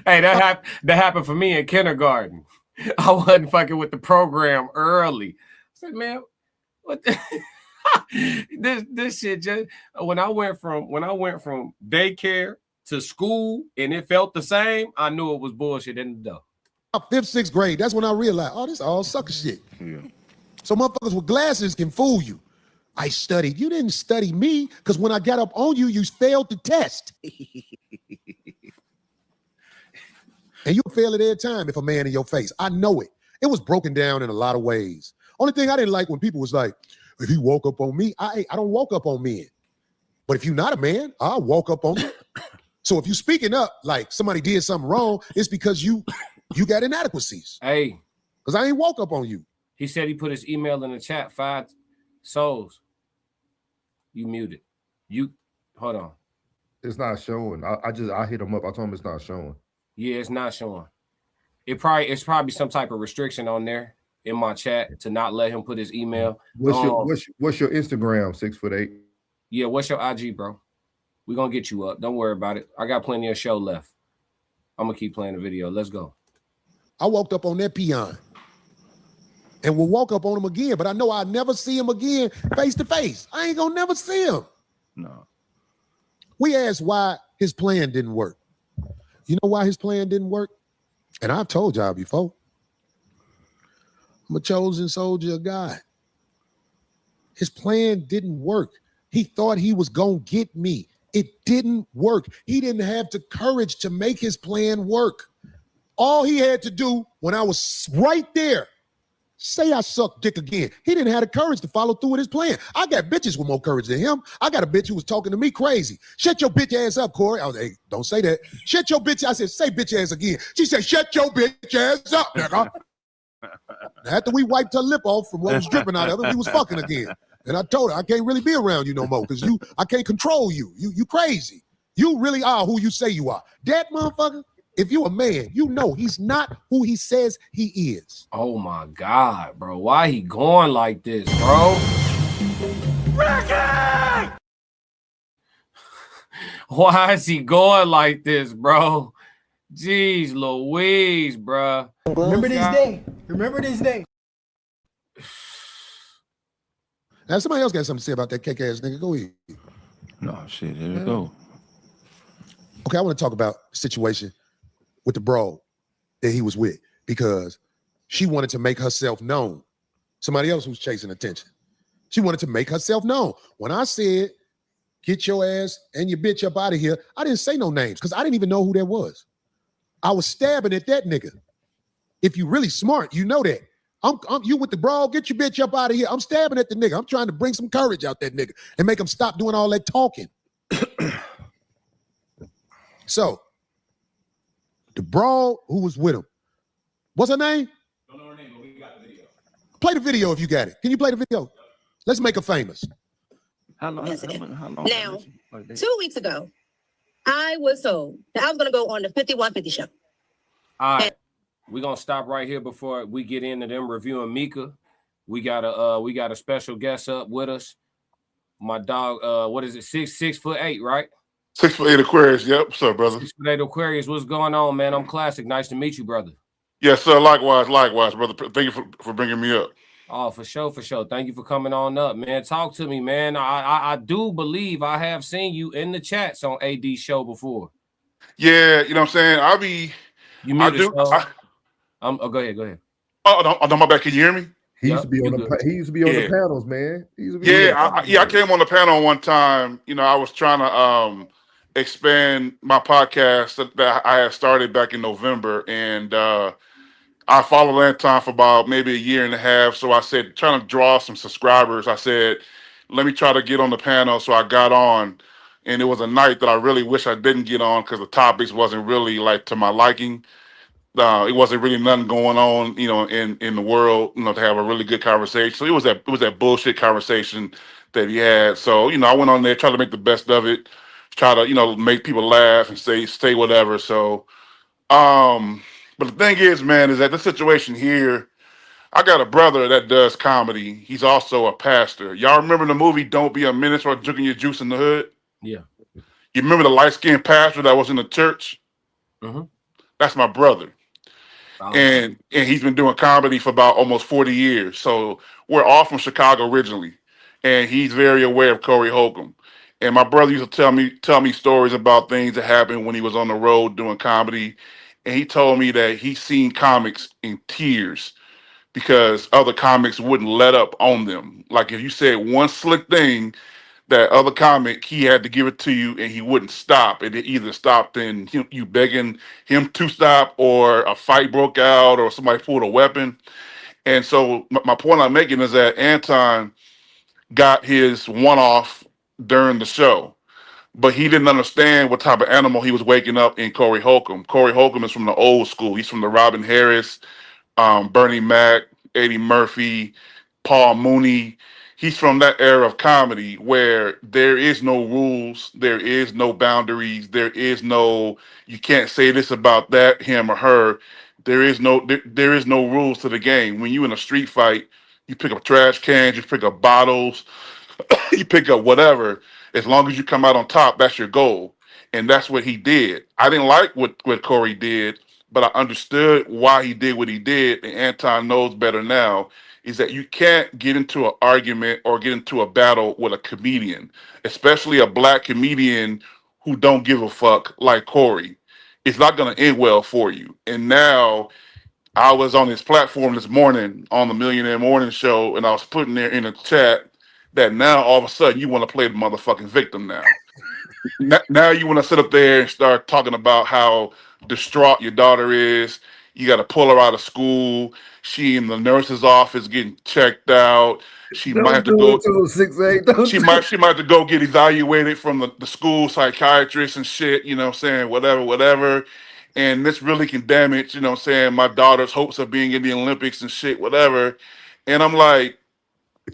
Hey, that happened for me in kindergarten. I wasn't fucking with the program early. I said, man, what this shit just when I went from daycare to school and it felt the same, I knew it was bullshit in the door. 5th, 6th grade, that's when I realized, oh, this all sucker shit. Yeah. So motherfuckers with glasses can fool you. I studied. You didn't study me because when I got up on you, you failed the test. And you'll fail it every time if a man in your face. I know it. It was broken down in a lot of ways. Only thing I didn't like when people was like, if he woke up on me, I don't walk up on men. But if you're not a man, I'll walk up on you. So if you speaking up like somebody did something wrong, it's because you got inadequacies. Hey. Because I ain't walk up on you. He said he put his email in the chat, 5 souls. You muted. Hold on. It's not showing. I hit him up. I told him it's not showing. Yeah, it's not showing. It's probably some type of restriction on there in my chat to not let him put his email. What's your Instagram, 6'8"? Yeah, what's your IG, bro? We're gonna get you up. Don't worry about it. I got plenty of show left. I'm gonna keep playing the video. Let's go. I walked up on that peon. And we'll walk up on him again, but I know I'll never see him again face to face. I ain't gonna never see him. No. We asked why his plan didn't work. You know why his plan didn't work? And I've told y'all before. I'm a chosen soldier of God. His plan didn't work. He thought he was gonna get me. It didn't work. He didn't have the courage to make his plan work. All he had to do when I was right there, say I sucked dick again. He didn't have the courage to follow through with his plan. I got bitches with more courage than him. I got a bitch who was talking to me crazy. Shut your bitch ass up, Corey. I was like, hey, don't say that. Shut your bitch. I said, say bitch ass again. She said, shut your bitch ass up, nigga. After we wiped her lip off from what was dripping out of it, we was fucking again. And I told her, I can't really be around you no more because I can't control you. You crazy. You really are who you say you are. That motherfucker, if you a man, you know he's not who he says he is. Oh my God, bro. Why he going like this, bro? Ricky! Why is he going like this, bro? Jeez Louise, bro. Remember this day. Remember this day. Now, somebody else got something to say about that cake ass nigga. Go ahead. No, shit. Here we go. Okay, I want to talk about the situation with the bro that he was with because she wanted to make herself known. Somebody else who's chasing attention. She wanted to make herself known. When I said, get your ass and your bitch up out of here, I didn't say no names because I didn't even know who that was. I was stabbing at that nigga. If you really smart, you know that. You with the brawl, get your bitch up out of here. I'm stabbing at the nigga. I'm trying to bring some courage out that nigga and make him stop doing all that talking. So, the brawl, who was with him? What's her name? Don't know her name, but we got the video. Play the video if you got it. Can you play the video? Let's make her famous. How long? Now, 2 weeks ago, I was told that I was going to go on the 5150 show. All right. We're gonna stop right here before we get into them reviewing Mika. We got a special guest up with us. My dog, what is it? 6'8", right? 6'8" Aquarius. Yep. What's up, brother? 6'8" Aquarius. What's going on, man? I'm Classic. Nice to meet you, brother. Yes, sir. Likewise, brother. Thank you for bringing me up. Oh, for sure. Thank you for coming on up, man. Talk to me, man. I do believe I have seen you in the chats on AD show before. Yeah, you know what I'm saying? Go ahead. Oh, no, my bad. Can you hear me? He used to be on the panels, man. I came on the panel one time. You know, I was trying to expand my podcast that I had started back in November, and I followed Anton for about maybe a year and a half. So I said, trying to draw some subscribers, I said, let me try to get on the panel. So I got on, and it was a night that I really wish I didn't get on because the topics wasn't really like to my liking. It wasn't really nothing going on, you know, in the world, you know, to have a really good conversation. So it was that bullshit conversation that he had. So, you know, I went on there, tried to make the best of it, try to, you know, make people laugh and stay whatever. So, but the thing is, man, is that the situation here, I got a brother that does comedy. He's also a pastor. Y'all remember the movie Don't Be a Menace or Drinking Your Juice in the Hood? Yeah. You remember the light-skinned pastor that was in the church? Mm-hmm. That's my brother. And he's been doing comedy for about almost 40 years. So we're all from Chicago originally. And he's very aware of Corey Holcomb. And my brother used to tell me stories about things that happened when he was on the road doing comedy. And he told me that he's seen comics in tears because other comics wouldn't let up on them. Like if you said one slick thing, that other comic, he had to give it to you and he wouldn't stop. It either stopped in you begging him to stop, or a fight broke out, or somebody pulled a weapon. And so my point I'm making is that Anton got his one-off during the show, but he didn't understand what type of animal he was waking up in Corey Holcomb. Corey Holcomb is from the old school. He's from the Robin Harris, Bernie Mac, Eddie Murphy, Paul Mooney. He's from that era of comedy where there is no rules, there is no boundaries, there is no, you can't say this about that, him or her. There is no rules to the game. When you in a street fight, you pick up trash cans, you pick up bottles, you pick up whatever. As long as you come out on top, that's your goal. And that's what he did. I didn't like what Corey did, but I understood why he did what he did. And Anton knows better now, is that you can't get into an argument or get into a battle with a comedian, especially a black comedian who don't give a fuck like Corey. It's not going to end well for you. And now I was on his platform this morning on the Millionaire Morning Show, and I was putting there in the chat that now all of a sudden you want to play the motherfucking victim now. Now you want to sit up there and start talking about how distraught your daughter is. You got to pull her out of school. She in the nurse's office getting checked out. She might have to go. She might have to go get evaluated from the school psychiatrist and shit. You know what I'm saying? Whatever. And this really can damage, you know what I'm saying, my daughter's hopes of being in the Olympics and shit, whatever. And I'm like,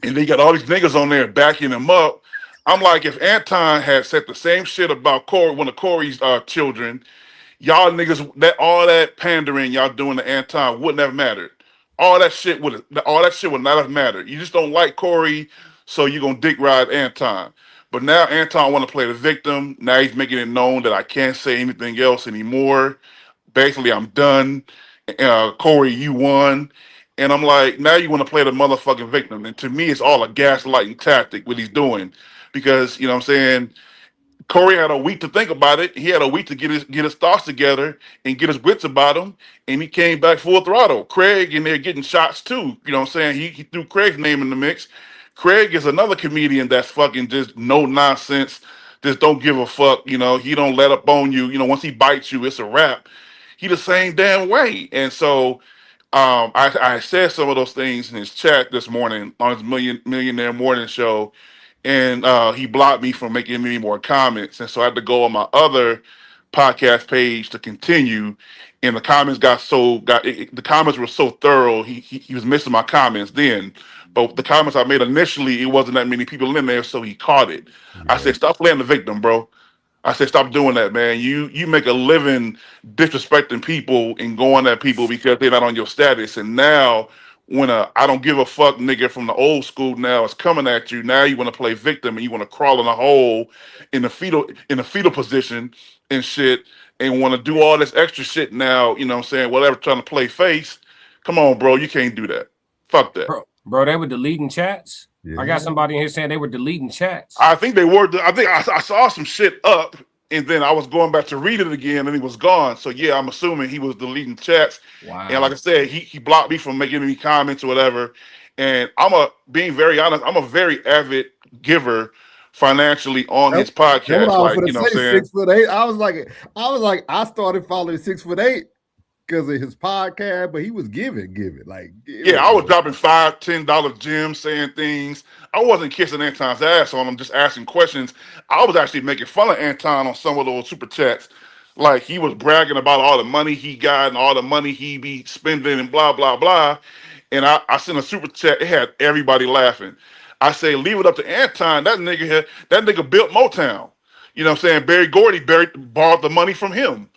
and they got all these niggas on there backing him up. I'm like, if Anton had said the same shit about Corey, one of Corey's children, y'all niggas, all that pandering y'all doing to Anton wouldn't have mattered. All that shit would not have mattered. You just don't like Corey, so you're gonna dick ride Anton. But now Anton want to play the victim. Now he's making it known that I can't say anything else anymore. Basically, I'm done. Corey, you won. And I'm like, now you want to play the motherfucking victim. And to me, it's all a gaslighting tactic, what he's doing. Because, you know what I'm saying, Corey had a week to think about it. He had a week to get his thoughts together and get his wits about him. And he came back full throttle. Craig in there getting shots too. You know what I'm saying? He threw Craig's name in the mix. Craig is another comedian that's fucking just no nonsense. Just don't give a fuck. You know, he don't let up on you. You know, once he bites you, it's a wrap. He the same damn way. And so I said some of those things in his chat this morning on his Millionaire Morning Show, and he blocked me from making any more comments, and so I had to go on my other podcast page to continue. And the comments the comments were so thorough. He was missing my comments then, but the comments I made initially, it wasn't that many people in there, so he caught it. I said, "Stop playing the victim, bro." I said, "Stop doing that, man. You make a living disrespecting people and going at people because they're not on your status. And now, when I don't give a fuck nigga from the old school now is coming at you, now you want to play victim and you want to crawl in a hole in the fetal position and shit, and want to do all this extra shit now. You know what I'm saying? Whatever, trying to play face. Come on, bro. You can't do that. Fuck that, bro. They were deleting chats. I got somebody in here saying they were deleting chats. I think they were. I think I saw some shit up, and then I was going back to read it again, and it was gone. So yeah, I'm assuming he was deleting chats. Wow. And like I said, he blocked me from making any comments or whatever. And being very honest, I'm a very avid giver financially on his podcast. Like, you know what I'm saying? 6'8". I was like, I started following 6'8" because of his podcast, but he was giving. Yeah, I was dropping $5-10 gems, saying things. I wasn't kissing Anton's ass on him, just asking questions. I was actually making fun of Anton on some of those super chats. Like, he was bragging about all the money he got and all the money he be spending and blah, blah, blah. And I sent a super chat. It had everybody laughing. I say, leave it up to Anton. That nigga built Motown. You know what I'm saying? Barry Gordy borrowed the money from him.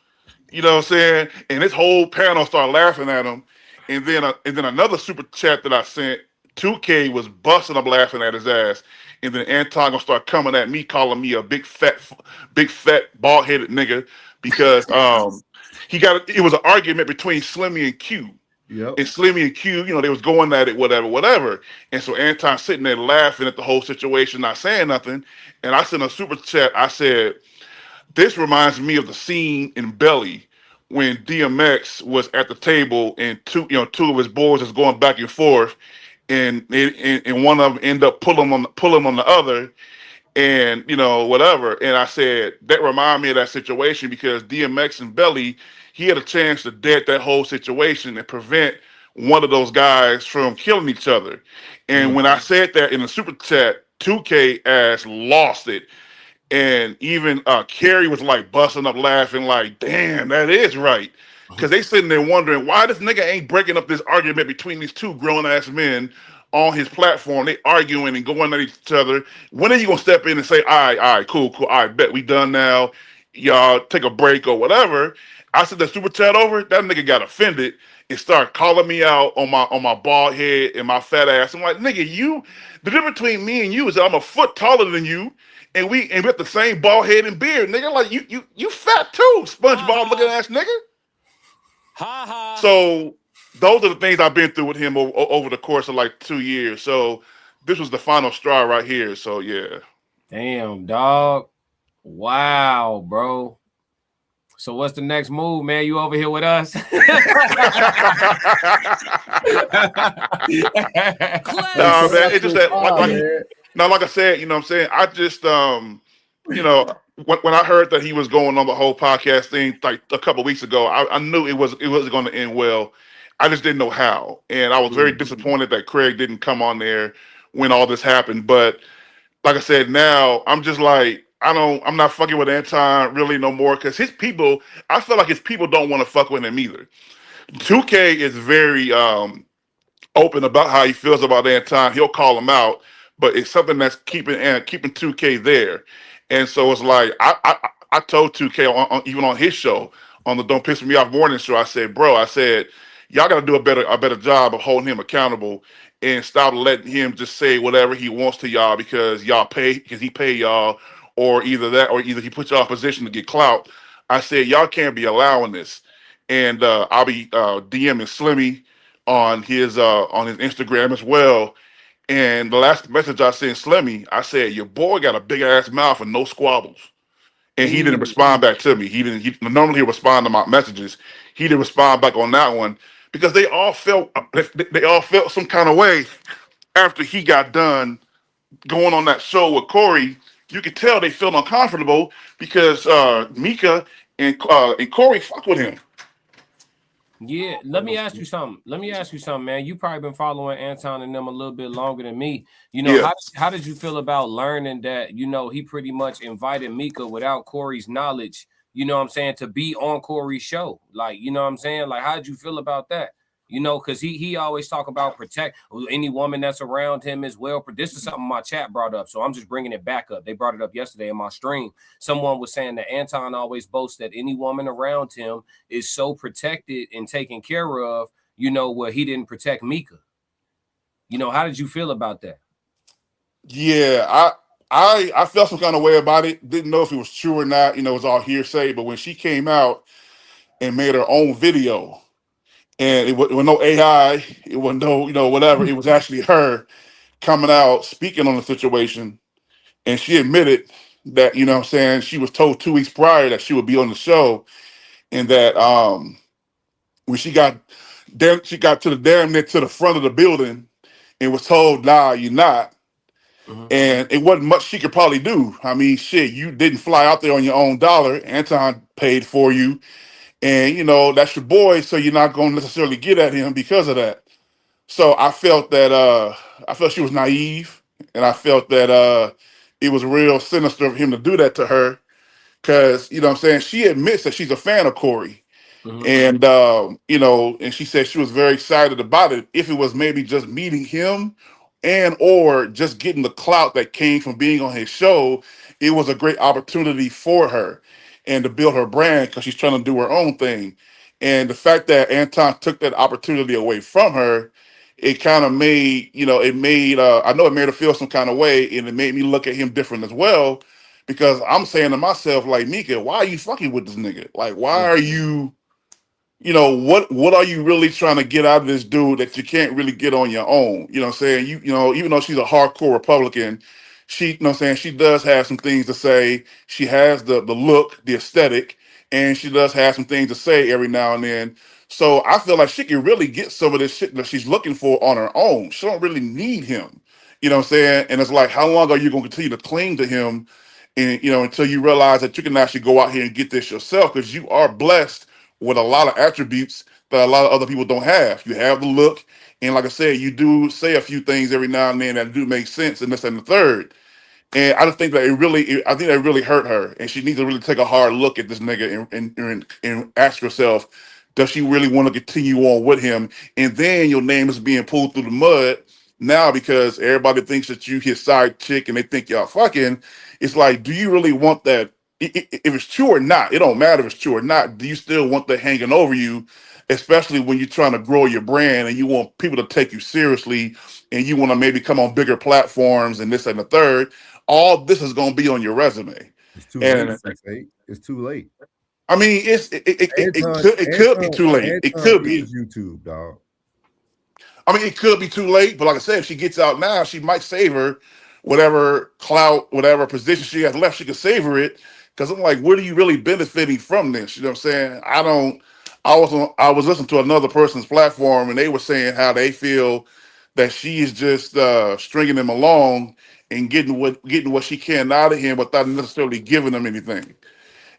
You know what I'm saying? And this whole panel started laughing at him. And then another super chat that I sent, 2K was busting up laughing at his ass. And then Anton gonna start coming at me, calling me a big fat bald-headed nigga because it was an argument between Slimmy and Q. Yep. And Slimmy and Q, you know, they was going at it, whatever. And so Anton sitting there laughing at the whole situation, not saying nothing. And I sent a super chat. I said, this reminds me of the scene in Belly when DMX was at the table and two of his boys was going back and forth, and one of them ended up pulling on the other, and you know whatever. And I said that reminded me of that situation because DMX and Belly, he had a chance to dead that whole situation and prevent one of those guys from killing each other. And when I said that in the super chat, 2K ass lost it. And even Carrie was like busting up laughing, like, damn, that is right. Because they sitting there wondering why this nigga ain't breaking up this argument between these two grown-ass men on his platform. They arguing and going at each other. When are you going to step in and say, all right, cool, all right, bet we done now. Y'all take a break or whatever. I said the super chat over, that nigga got offended and started calling me out on my bald head and my fat ass. I'm like, nigga, the difference between me and you is that I'm a foot taller than you. And we got the same bald head and beard, nigga. Like you fat too, SpongeBob looking ass nigga. So those are the things I've been through with him over the course of like 2 years. So this was the final straw right here. So yeah. Damn, dog. Wow, bro. So what's the next move, man? You over here with us? Nah, man. It's just that like I said, you know what I'm saying? I just you know, when I heard that he was going on the whole podcast thing like a couple of weeks ago, I knew it wasn't going to end well. I just didn't know how. And I was very disappointed that Craig didn't come on there when all this happened. But like I said, now I'm just like, I'm not fucking with Anton really no more because his people, I feel like his people don't want to fuck with him either. 2K is very open about how he feels about Anton. He'll call him out, but it's something that's keeping 2K there. And so it's like I told 2K even on his show, on the Don't Piss Me Off morning show, I said, y'all got to do a better job of holding him accountable and stop letting him just say whatever he wants to y'all because he pay y'all, or either he puts y'all in position to get clout. I said y'all can't be allowing this, and I'll be DMing Slimmy on his Instagram as well. And the last message I sent Slimmy, I said your boy got a big ass mouth and no squabbles. And he didn't respond back to me. Normally he'll respond to my messages. He didn't respond back on that one because they all felt some kind of way after he got done going on that show with Corey. You could tell they felt uncomfortable because Mika and Corey fuck with him. Yeah, let me ask you something. Man. You probably been following Anton and them a little bit longer than me. You know, Yeah. how did you feel about learning that, you know, he pretty much invited Mika without Corey's knowledge, you know what I'm saying, to be on Corey's show? Like, you know what I'm saying? Like, how did you feel about that? You know, because he always talk about protect any woman that's around him as well. This is something my chat brought up, so I'm just bringing it back up. They brought it up yesterday in my stream. Someone was saying that Anton always boasts that any woman around him is so protected and taken care of, you know, where he didn't protect Mika. You know, how did you feel about that? Yeah, I felt some kind of way about it. Didn't know if it was true or not. You know, it was all hearsay. But when she came out and made her own video, and it was no AI, it was no, you know, whatever. It was actually her coming out speaking on the situation, and she admitted that, you know what I'm saying, she was told 2 weeks prior that she would be on the show, and that when she got to the damn near to the front of the building and was told, nah, you're not. And it wasn't much she could probably do. I mean, shit, you didn't fly out there on your own dollar. Anton paid for you. And, you know, that's your boy, so you're not going to necessarily get at him because of that. So I felt that she was naive, and I felt that it was real sinister of him to do that to her, because, you know what I'm saying, she admits that she's a fan of Corey. And you know, and she said she was very excited about it if it was maybe just meeting him and or just getting the clout that came from being on his show. It was a great opportunity for her and to build her brand, because she's trying to do her own thing. And the fact that Anton took that opportunity away from her, it kind of made, you know, it made I know it made her feel some kind of way, and it made me look at him different as well, because I'm saying to myself, like, Mika, why are you fucking with this nigga? Like, why are you, you know, what are you really trying to get out of this dude that you can't really get on your own? You know what I'm saying? You know, even though she's a hardcore Republican, she, you know what I'm saying, she does have some things to say. She has the look, the aesthetic, and she does have some things to say every now and then. So I feel like she can really get some of this shit that she's looking for on her own. She don't really need him. You know what I'm saying? And it's like, how long are you going to continue to cling to him, and, you know, until you realize that you can actually go out here and get this yourself, because you are blessed with a lot of attributes that a lot of other people don't have. You have the look, and like I said, you do say a few things every now and then that do make sense, and this and the third. And I just think that I think that really hurt her, and she needs to really take a hard look at this nigga and ask herself, does she really want to continue on with him? And then your name is being pulled through the mud now because everybody thinks that you his side chick and they think y'all fucking. It's like, do you really want that? If it's true or not, it don't matter if it's true or not. Do you still want that hanging over you, especially when you're trying to grow your brand and you want people to take you seriously, and you want to maybe come on bigger platforms and this and the third? All this is going to be on your resume. It's too And late. It's too late. I mean, it could be too late. It could be YouTube, dog. I mean, it could be too late, but like I said, if she gets out now, she might savor whatever clout, whatever position she has left. She could savor it, because I'm like, what are you really benefiting from this? You know what I'm saying? I was listening to another person's platform, and they were saying how they feel that she is just stringing him along and getting what she can out of him without necessarily giving him anything.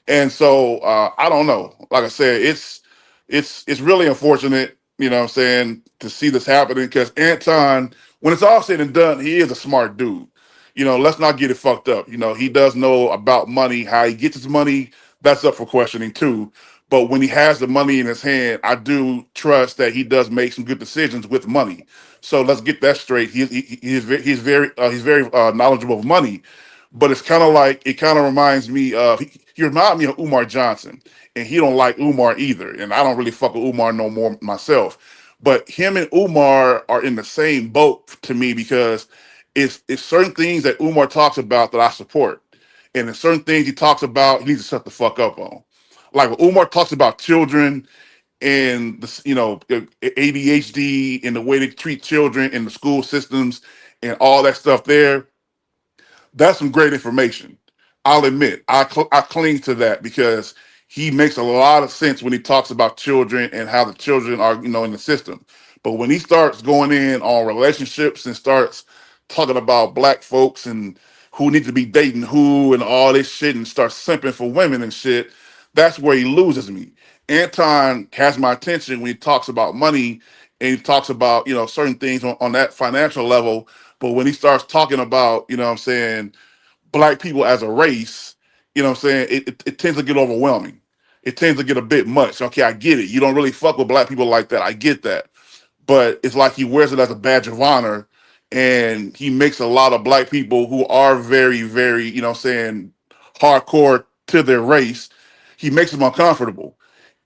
And so I don't know. Like I said, it's really unfortunate, you know what I'm saying, to see this happening, because Anton, when it's all said and done, he is a smart dude. You know, let's not get it fucked up. You know, he does know about money, how he gets his money, that's up for questioning too. But when he has the money in his hand, I do trust that he does make some good decisions with money. So let's get that straight. He's very knowledgeable of money. But it's kind of like, it kind of reminds me of, he reminded me of Umar Johnson, and he don't like Umar either. And I don't really fuck with Umar no more myself. But him and Umar are in the same boat to me, because it's certain things that Umar talks about that I support. And there's certain things he talks about, he needs to shut the fuck up on. Like when Umar talks about children and the, you know, ADHD and the way they treat children in the school systems and all that stuff there, that's some great information. I'll admit, I cling to that, because he makes a lot of sense when he talks about children and how the children are, you know, in the system. But when he starts going in on relationships and starts talking about black folks and who need to be dating who and all this shit, and starts simping for women and shit, that's where he loses me. Anton has my attention when he talks about money and he talks about, certain things on that financial level. But when he starts talking about, black people as a race, it tends to get overwhelming. It tends to get a bit much. Okay, I get it. You don't really fuck with black people like that. I get that. But it's like he wears it as a badge of honor, and he makes a lot of black people who are very, very, hardcore to their race. He makes them uncomfortable.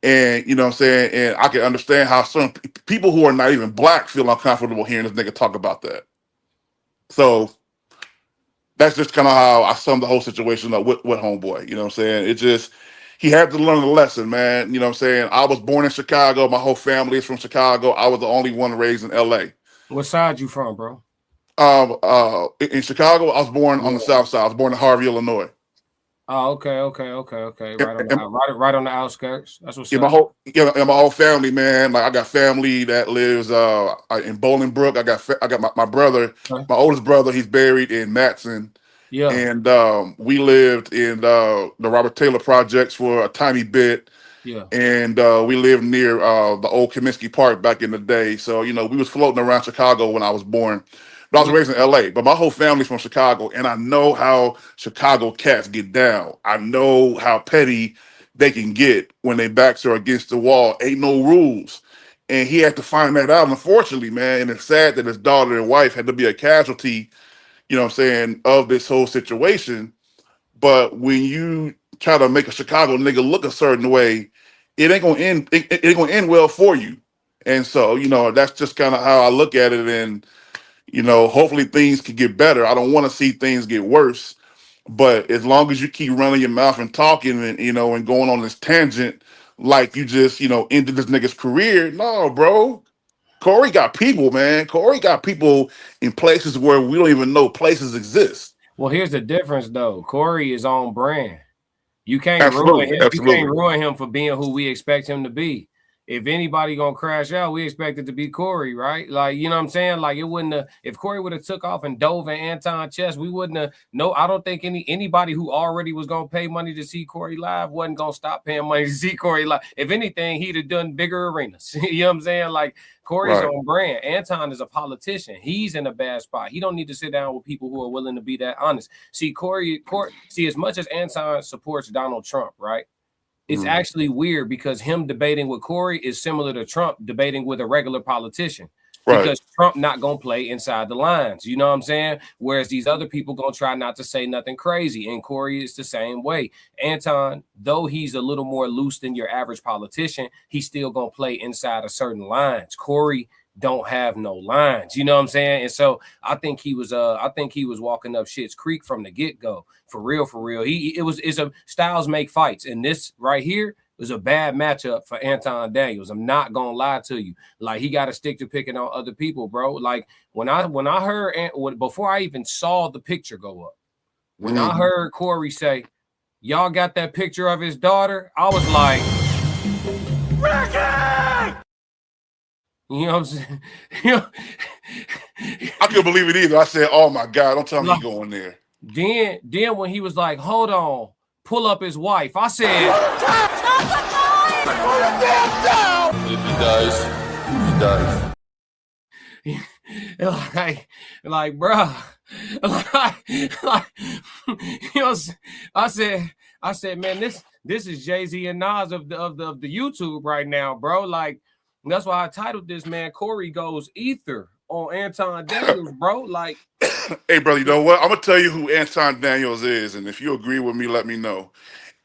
And and I can understand how some people who are not even black feel uncomfortable hearing this nigga talk about that. So that's just kind of how I sum the whole situation up with Homeboy. It just, he had to learn the lesson, man. I was born in Chicago. My whole family is from Chicago. I was the only one raised in LA. What side you from, bro? In Chicago, I was born on the south side. I was born in Harvey, Illinois. Oh, okay. Right on the outskirts. That's what's up. My whole family, man. Like, I got family that lives in Bolingbrook. I got my brother, my oldest brother. He's buried in Matson. Yeah. And we lived in the Robert Taylor projects for a tiny bit. Yeah. And we lived near the old Comiskey Park back in the day. So we was floating around Chicago when I was born. But I was raised in LA, but my whole family's from Chicago, and I know how Chicago cats get down. I know how petty they can get when their backs are against the wall. Ain't no rules. And he had to find that out, unfortunately, man. And it's sad that his daughter and wife had to be a casualty, of this whole situation. But when you try to make a Chicago nigga look a certain way, it ain't gonna end. It ain't gonna end well for you. And so, that's just kind of how I look at it. And hopefully things can get better. I don't want to see things get worse, but as long as you keep running your mouth and talking and and going on this tangent, like you just ended this nigga's career. No, bro. Corey got people, man. Corey got people in places where we don't even know places exist. Well, here's the difference, though. Corey is on brand. You can't ruin him. You can't ruin him for being who we expect him to be. If anybody gonna crash out, we expect it to be Corey, right? Like, you know what I'm saying? Like, it wouldn't have, if Corey would have took off and dove in Anton's chest, we wouldn't have. No, I don't think anybody who already was gonna pay money to see Corey live wasn't gonna stop paying money to see Corey live. If anything, he'd have done bigger arenas. You know what I'm saying? Like, Corey's on brand. Anton is a politician. He's in a bad spot. He don't need to sit down with people who are willing to be that honest. See, Corey, as much as Anton supports Donald Trump, right? It's actually weird because him debating with Corey is similar to Trump debating with a regular politician. Right. Because Trump not going to play inside the lines. You know what I'm saying? Whereas these other people going to try not to say nothing crazy. And Corey is the same way. Anton, though he's a little more loose than your average politician, he's still going to play inside of certain lines. Corey don't have no lines. You know what I'm saying? And so I think he was walking up Schitt's Creek from the get-go. For real. It's a styles make fights. And this right here was a bad matchup for Anton Daniels. I'm not gonna lie to you. Like, he got to stick to picking on other people, bro. Like, when I heard, before I even saw the picture go up, when I heard Corey say, "Y'all got that picture of his daughter," I was like, Ricky! You know what I'm saying? I couldn't believe it either. I said, "Oh my God, don't tell me you going there." Then when he was like, "Hold on, pull up his wife," I said, If he dies, like, bro, you know, I said, man, this is Jay-Z and Nas of the YouTube right now, bro. Like, that's why I titled this, man, Corey Goes Ether on Anton Daniels, bro. Like, hey, brother, you know what? I'm gonna tell you who Anton Daniels is, and if you agree with me, let me know.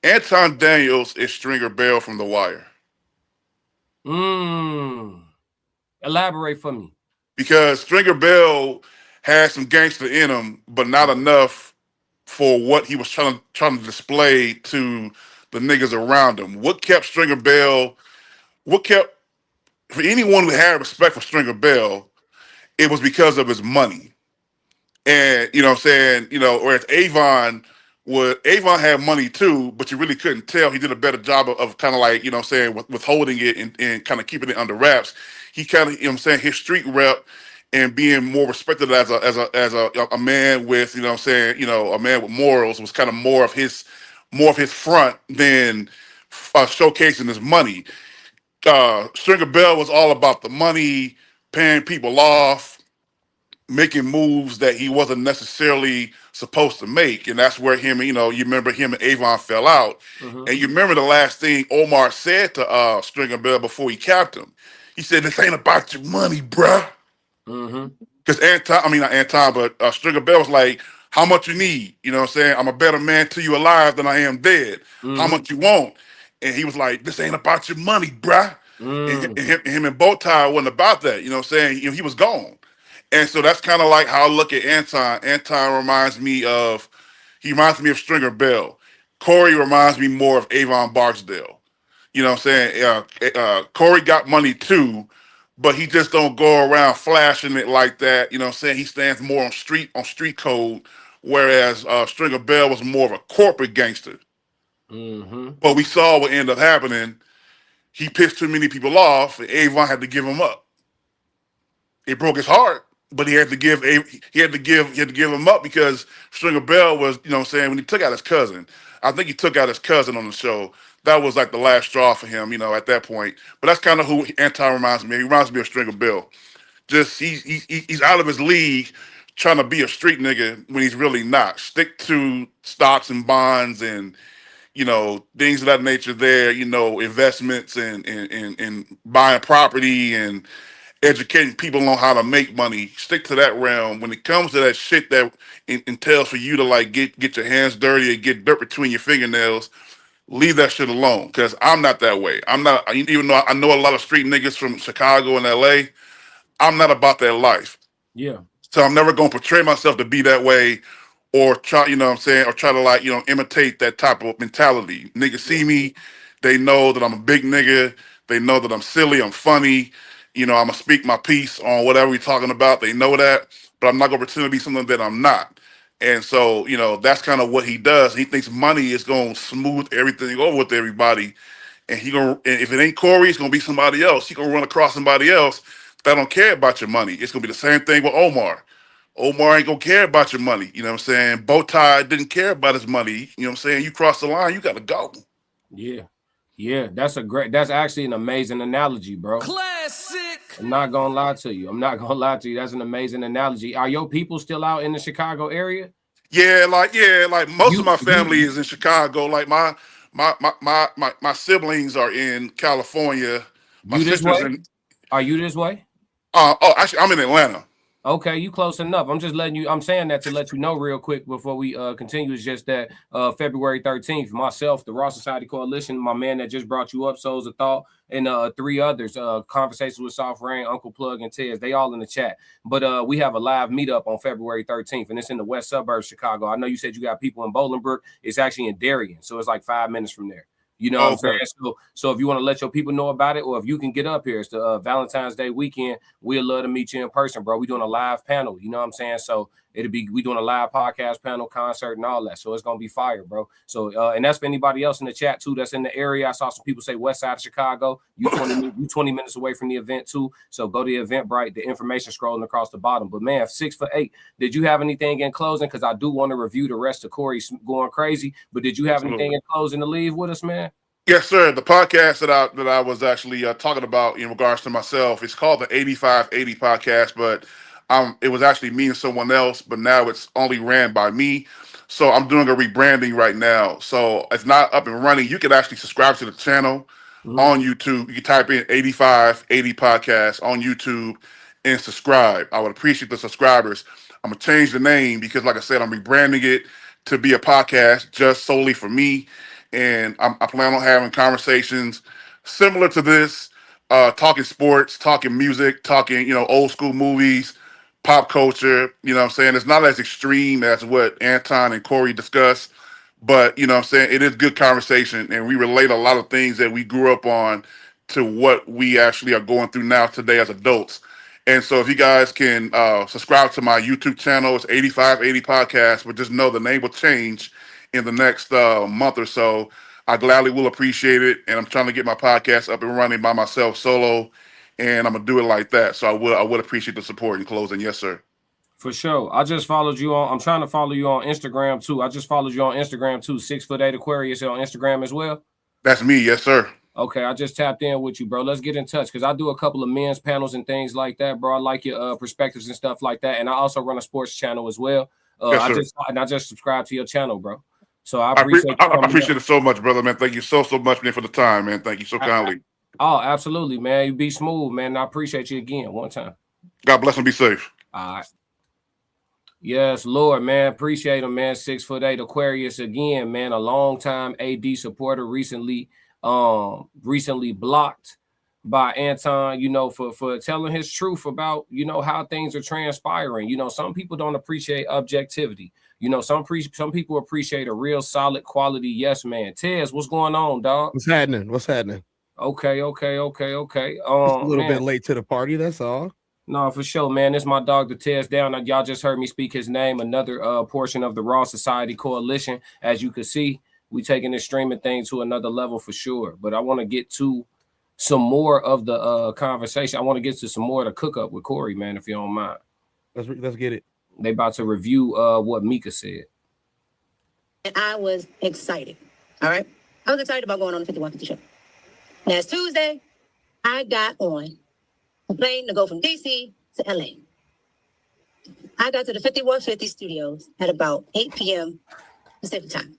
Anton Daniels is Stringer Bell from The Wire. Elaborate for me. Because Stringer Bell had some gangster in him, but not enough for what he was trying to display to the niggas around him. What kept Stringer Bell? For anyone who had respect for Stringer Bell, it was because of his money. And you know what I'm saying, whereas Avon had money too, but you really couldn't tell. He did a better job of kind of like, withholding it and kind of keeping it under wraps. He kind of, his street rep and being more respected as a man with, a man with morals was kind of more of his front than showcasing his money. Stringer Bell was all about the money, paying people off, making moves that he wasn't necessarily supposed to make. And that's where him, you remember him and Avon fell out. Mm-hmm. And you remember the last thing Omar said to Stringer Bell before he capped him. He said, "This ain't about your money, bruh." Mm-hmm. Because not Anton, but Stringer Bell was like, "How much you need?" You know what I'm saying? "I'm a better man to you alive than I am dead. Mm-hmm. How much you want?" And he was like, "This ain't about your money, bruh." Mm. And him and Bowtie wasn't about that. You know what I'm saying? He was gone. And so that's kind of like how I look at Anton. Anton reminds me of Stringer Bell. Corey reminds me more of Avon Barksdale. You know what I'm saying? Corey got money too, but he just don't go around flashing it like that. You know what I'm saying? He stands more on street code, whereas Stringer Bell was more of a corporate gangster. Mm-hmm. But we saw what ended up happening. He pissed too many people off, and Avon had to give him up. It broke his heart, but he had to give him up because Stringer Bell was, you know what I'm saying, when he took out his cousin. I think he took out his cousin on the show. That was like the last straw for him, at that point. But that's kind of who Anton reminds me. He reminds me of Stringer Bell. Just he's out of his league trying to be a street nigga when he's really not. Stick to stocks and bonds and things of that nature there, investments and buying property and educating people on how to make money. Stick to that realm. When it comes to that shit that entails for you to like get your hands dirty and get dirt between your fingernails, leave that shit alone. Because I'm not that way. I'm not, even though I know a lot of street niggas from Chicago and LA, I'm not about that life. Yeah. So I'm never gonna portray myself to be that way or try, you know what I'm saying, or try to like, imitate that type of mentality. Niggas see me, they know that I'm a big nigga, they know that I'm silly, I'm funny, I'm gonna speak my piece on whatever we're talking about. They know that, but I'm not gonna pretend to be something that I'm not. And so, that's kind of what he does. He thinks money is gonna smooth everything over with everybody. And if it ain't Corey, it's gonna be somebody else. He gonna run across somebody else that don't care about your money. It's gonna be the same thing with Omar. Omar ain't gonna care about your money. You know what I'm saying? Bowtie didn't care about his money. You know what I'm saying? You cross the line, you gotta go. Yeah. Yeah, that's actually an amazing analogy, bro. Classic. I'm not gonna lie to you. That's an amazing analogy. Are your people still out in the Chicago area? Yeah, like most of my family is in Chicago. Like my siblings are in California. My sister's in. Are you this way? Actually, I'm in Atlanta. Okay, you close enough. I'm saying that to let you know real quick before we continue. It's just that February 13th, myself, the Raw Society Coalition, my man that just brought you up, Souls of Thought, and 3 others, Conversations with Soft Rain, Uncle Plug, and Tez, they all in the chat. But we have a live meetup on February 13th, and it's in the west suburbs of Chicago. I know you said you got people in Bolingbrook. It's actually in Darien, so it's like 5 minutes from there. You know what I'm saying? So if you want to let your people know about it, or if you can get up here, it's the Valentine's Day weekend. We'd love to meet you in person, bro. We're doing a live panel. You know what I'm saying? So we doing a live podcast panel, concert, and all that. So it's gonna be fire, bro. So and that's for anybody else in the chat too that's in the area. I saw some people say west side of Chicago. You 20 minutes away from the event too. So go to Eventbrite. The information scrolling across the bottom. But man, 6 for 8. Did you have anything in closing? Because I do want to review the rest of Corey's going crazy. But did you have anything in closing to leave with us, man? Yes, sir. The podcast that I was actually talking about in regards to myself, it's called the 8580 podcast, but it was actually me and someone else, but now it's only ran by me. So I'm doing a rebranding right now. So it's not up and running. You can actually subscribe to the channel on YouTube. You can type in 8580 podcast on YouTube and subscribe. I would appreciate the subscribers. I'm going to change the name because, like I said, I'm rebranding it to be a podcast just solely for me. And I plan on having conversations similar to this, talking sports, talking music, talking, old school movies, pop culture. You know what I'm saying? It's not as extreme as what Anton and Corey discuss, but, you know what I'm saying? It is good conversation, and we relate a lot of things that we grew up on to what we actually are going through now today as adults. And so if you guys can subscribe to my YouTube channel, it's 8580 Podcast, but just know the name will change in the next month or so. I gladly will appreciate it, and I'm trying to get my podcast up and running by myself solo, and I'm gonna do it like that. So I would appreciate the support in closing. Yes, sir. For sure. I just followed you on. I'm trying to follow you on Instagram too. I just followed you on Instagram too. 6 foot 8 Aquarius on Instagram as well. That's me, yes, sir. Okay, I just tapped in with you, bro. Let's get in touch because I do a couple of men's panels and things like that, bro. I like your perspectives and stuff like that, and I also run a sports channel as well. Yes, sir. I just subscribed to your channel, bro. So I appreciate it so much, brother, man. Thank you so much, man, for the time, man. Thank you so kindly. Oh, absolutely, man. You be smooth, man. I appreciate you again one time. God bless and be safe. All right. Yes, Lord, man. Appreciate him, man. 6'8" Aquarius again, man. A long time AD supporter, recently blocked by Anton, you know, for telling his truth about, you know, how things are transpiring. You know, some people don't appreciate objectivity. You know, some people appreciate a real solid quality yes man. Tez, what's going on, dog? What's happening? Okay. Just a little bit late to the party, that's all. No, for sure, man. This is my dog, the Tez Down. Y'all just heard me speak his name. Another portion of the Raw Society Coalition. As you can see, we taking this streaming thing to another level for sure. But I want to get to some more of the conversation. I want to get to some more of the cook up with Corey, man, if you don't mind. Let's get it. They about to review what Mika said. And I was excited. All right. I was excited about going on the 5150 show. Last Tuesday, I got on a plane to go from DC to LA. I got to the 5150 studios at about 8 p.m. Pacific time.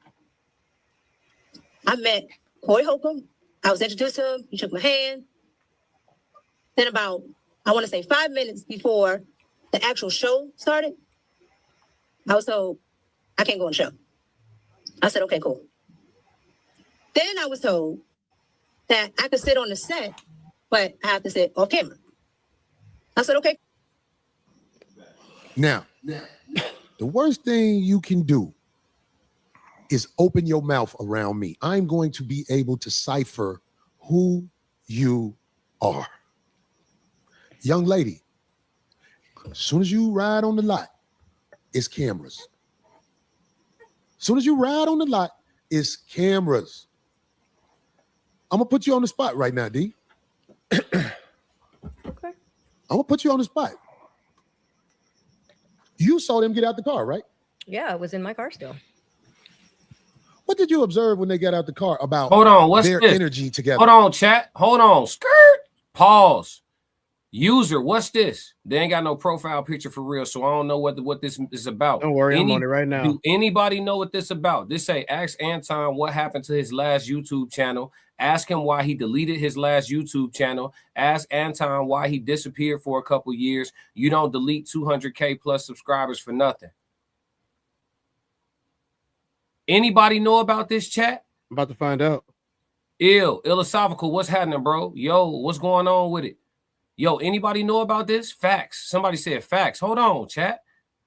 I met Corey Holcomb. I was introduced to him. He shook my hand. Then about, I want to say 5 minutes before the actual show started, I was told, I can't go on the show. I said, okay, cool. Then I was told that I could sit on the set, but I have to sit off camera. I said, okay. Now, the worst thing you can do is open your mouth around me. I'm going to be able to decipher who you are. Young lady, as soon as you ride on the lot, it's cameras. As soon as you ride on the lot, it's cameras. I'm gonna put you on the spot right now, D. Okay. I'm gonna put you on the spot. You saw them get out the car, right? Yeah, I was in my car still. What did you observe when they got out the car about What's their this? energy together? Hold on, chat. Hold on. Skirt. Pause. User, what's this? They ain't got no profile picture for real, so I don't know what this is about. Don't worry, I'm on it right now. Do anybody know what this about? This say, ask Anton what happened to his last YouTube channel. Ask him why he deleted his last YouTube channel. Ask Anton why he disappeared for a couple years. You don't delete 200K plus subscribers for nothing. Anybody know about this, chat? I'm about to find out. Philosophical, what's happening, bro? Yo, what's going on with it? Yo, anybody know about this? Facts. Somebody said facts. Hold on, chat.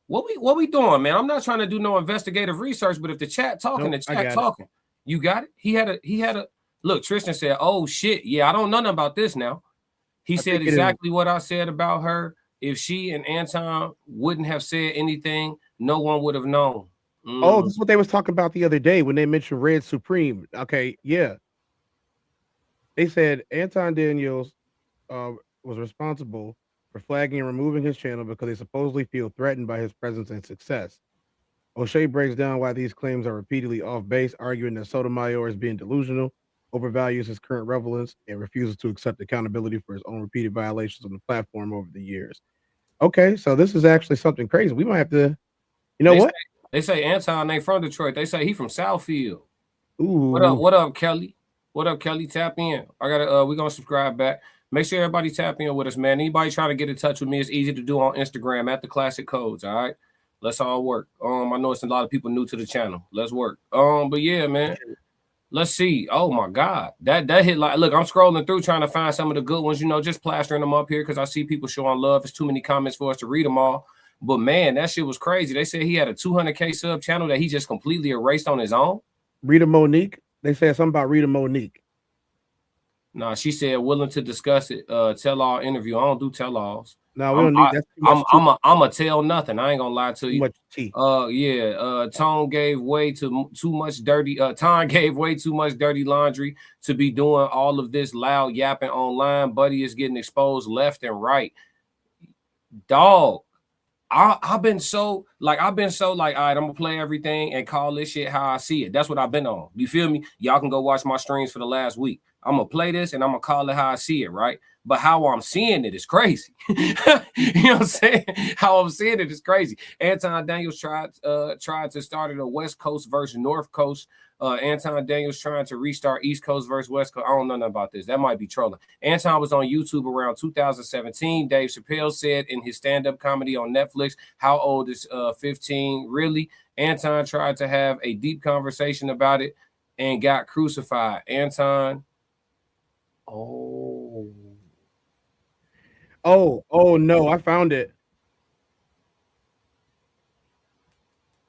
What we doing, man? I'm not trying to do no investigative research, but if the chat talking, the chat talking. You got it? He had a look, Tristan said, oh shit. Yeah, I don't know nothing about this now. He said exactly what I said about her. If she and Anton wouldn't have said anything, no one would have known. Oh, this is what they was talking about the other day when they mentioned Red Supreme. Okay, yeah. They said Anton Daniels was responsible for flagging and removing his channel because they supposedly feel threatened by his presence and success. O'Shea breaks down why these claims are repeatedly off base, arguing that Sotomayor is being delusional, overvalues his current relevance, and refuses to accept accountability for his own repeated violations on the platform over the years. Okay, so this is actually something crazy. We might have to, They say Anton ain't from Detroit. They say he from Southfield. Ooh. What up, Kelly? What up, Kelly? Tap in. We're gonna subscribe back. Make sure everybody tap in with us, man. Anybody trying to get in touch with me, it's easy to do on Instagram at the Classic Codes. All right. Let's all work. I know it's a lot of people new to the channel. Let's work. But yeah, man. Let's see. Oh my God. That hit like look, I'm scrolling through trying to find some of the good ones, just plastering them up here because I see people showing love. It's too many comments for us to read them all. But man, that shit was crazy. They said he had a 200K sub channel that he just completely erased on his own. Rita Monique. They said something about Rita Monique. No, she said willing to discuss it. Tell all interview. I don't do tell alls. No, we don't need that. I'm a tell nothing. I ain't gonna lie to you. Too much tea. Tone gave way to too much dirty. Ton gave way too much dirty laundry to be doing all of this loud yapping online. Buddy is getting exposed left and right. Dog. I've been so like, all right, I'm gonna play everything and call this shit how I see it. That's what I've been on. You feel me? Y'all can go watch my streams for the last week. I'm gonna play this and I'm gonna call it how I see it, right? But how I'm seeing it is crazy. You know what I'm saying? How I'm seeing it is crazy. Anton Daniels tried to start at a West Coast versus North Coast. Anton Daniels trying to restart East Coast versus West Coast. I don't know nothing about this. That might be trolling. Anton was on YouTube around 2017. Dave Chappelle said in his stand-up comedy on Netflix, "How old is 15? Really?" Anton tried to have a deep conversation about it and got crucified. Anton. Oh no, I found it.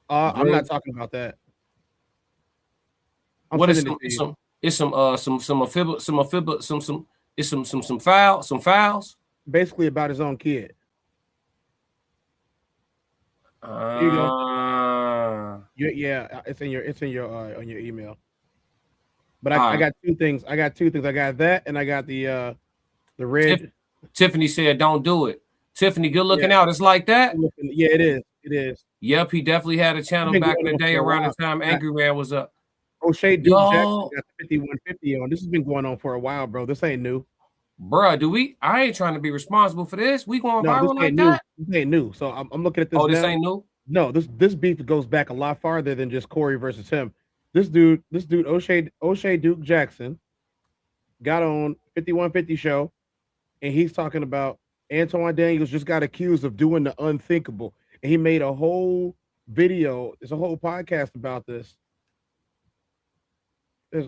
I'm not talking about that. What is some files? Basically about his own kid. Here you go. Yeah, it's in your on your email. But I got two things. I got that, and I got the red. Tiffany said, "Don't do it." Tiffany, good looking out. It's like that. Yeah, it is. It is. Yep, he definitely had a channel back in the day around the time Angry Man was up. O'Shea Duke Jackson got the 5150 on. This has been going on for a while, bro. This ain't new. Bruh, I ain't trying to be responsible for this. We going viral like new. that? This ain't new. So I'm looking at this. Oh, this now. ain't new? No, this beef goes back a lot farther than just Corey versus him. This dude, O'Shea Duke Jackson got on 5150 show, and he's talking about Anton Daniels just got accused of doing the unthinkable. And he made a whole video, there's a whole podcast about this. He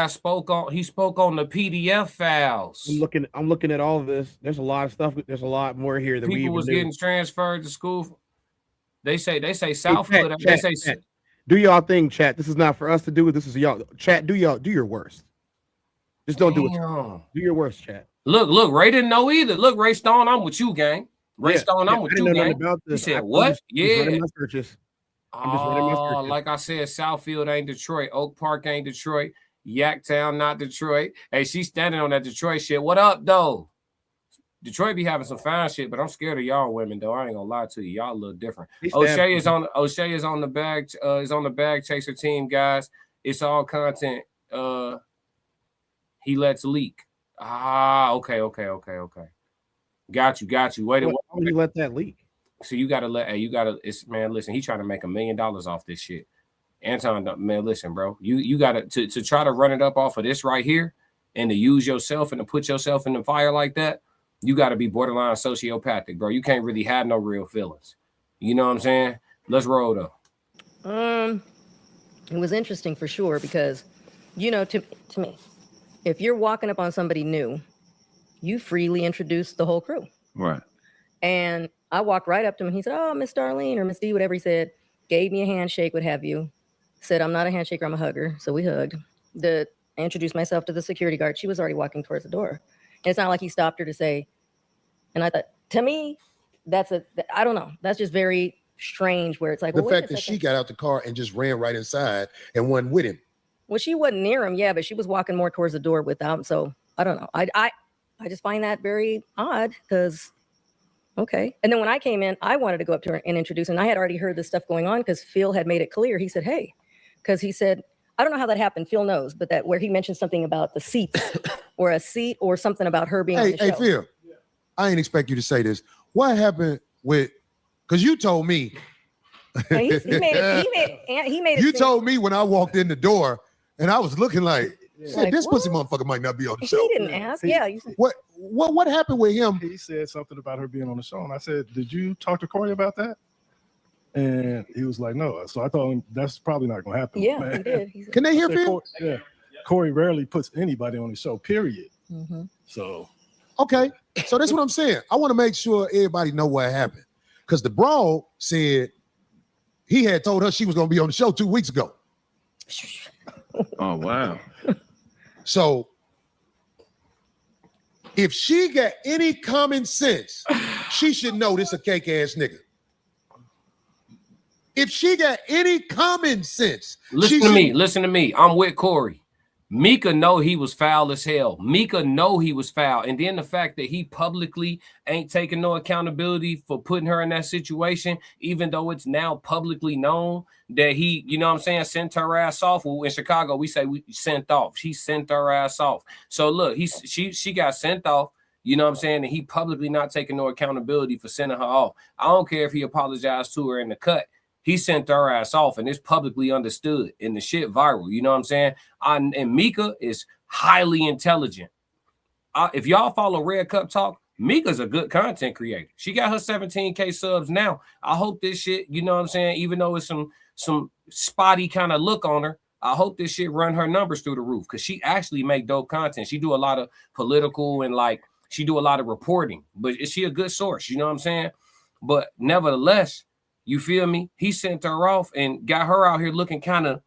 spoke on the PDF files. I'm looking at all of this. There's a lot of stuff. There's a lot more here than people was knew. Getting transferred to school. They say Southfield. Chat. Do y'all thing, chat. This is not for us to do. This is y'all. Chat, do your worst. Just don't do it. Do your worst, chat. Look, Ray didn't know either. Look, Ray Stone, I'm with you, gang. Ray Stone, I'm with you, gang. About this. He said, what? I'm just running my searches. Like I said, Southfield ain't Detroit. Oak Park ain't Detroit. Yaktown, not Detroit. Hey, she's standing on that Detroit shit. What up, though? Detroit be having some fine shit, but I'm scared of y'all women, though. I ain't gonna lie to you. Y'all a little different. O'Shea is on the bag chaser team, guys. It's all content. He lets leak. Okay. Got you. Wait. Why would you let that leak? So you gotta listen, he's trying to make $1 million off this shit. Anton, man, listen, bro. You gotta to try to run it up off of this right here and to use yourself and to put yourself in the fire like that, you gotta be borderline sociopathic, bro. You can't really have no real feelings. You know what I'm saying? Let's roll though. It was interesting for sure because, to me, if you're walking up on somebody new, you freely introduce the whole crew. Right. And I walked right up to him and he said, "Oh, Miss Darlene," or Miss D, whatever he said, gave me a handshake, what have you. Said, "I'm not a handshaker, I'm a hugger." So we hugged. I introduced myself to the security guard. She was already walking towards the door. And it's not like he stopped her to say, and I thought, to me, I don't know. That's just very strange where it's like, the fact that she got out the car and just ran right inside and went with him. Well, she wasn't near him, yeah, but she was walking more towards the door without him. So I don't know. I just find that very odd because, okay. And then when I came in, I wanted to go up to her and introduce her. And I had already heard this stuff going on because Phil had made it clear. He said, "Hey," because he said, I don't know how that happened. Phil knows, but that where he mentioned something about the seats or a seat or something about her being on the show. Hey, Phil, I ain't expect you to say this. What happened with, because you told me. He made it. You told me when I walked in the door and I was looking like, this pussy motherfucker might not be on the show. He didn't ask. Yeah. You said, what happened with him? He said something about her being on the show. And I said, "Did you talk to Corey about that?" And he was like, "No." So I told him that's probably not going to happen. Yeah, man. he did. Can they hear Phil? Corey rarely puts anybody on the show, period. Mm-hmm. So. Okay. So that's what I'm saying. I want to make sure everybody know what happened. Because the broad said he had told her she was going to be on the show 2 weeks ago. Oh, wow. So if she got any common sense, she should know this a cake ass nigga. If she got any common sense, listen to me. I'm with Corey. Mika know he was foul as hell. Mika know he was foul. And then the fact that he publicly ain't taking no accountability for putting her in that situation, even though it's now publicly known that he, you know what I'm saying, sent her ass off. Well, in Chicago, we say we sent off. She sent her ass off. So look, she got sent off. You know what I'm saying? And he publicly not taking no accountability for sending her off. I don't care if he apologized to her in the cut. He sent her ass off, and it's publicly understood, and the shit viral. You know what I'm saying? And Mika is highly intelligent. If y'all follow Red Cup Talk, Mika's a good content creator. She got her 17K subs now. I hope this shit, you know what I'm saying, even though it's some spotty kind of look on her, I hope this shit run her numbers through the roof because she actually make dope content. She do a lot of political and like she do a lot of reporting, but is she a good source? You know what I'm saying? But nevertheless, you feel me? He sent her off and got her out here looking kind of,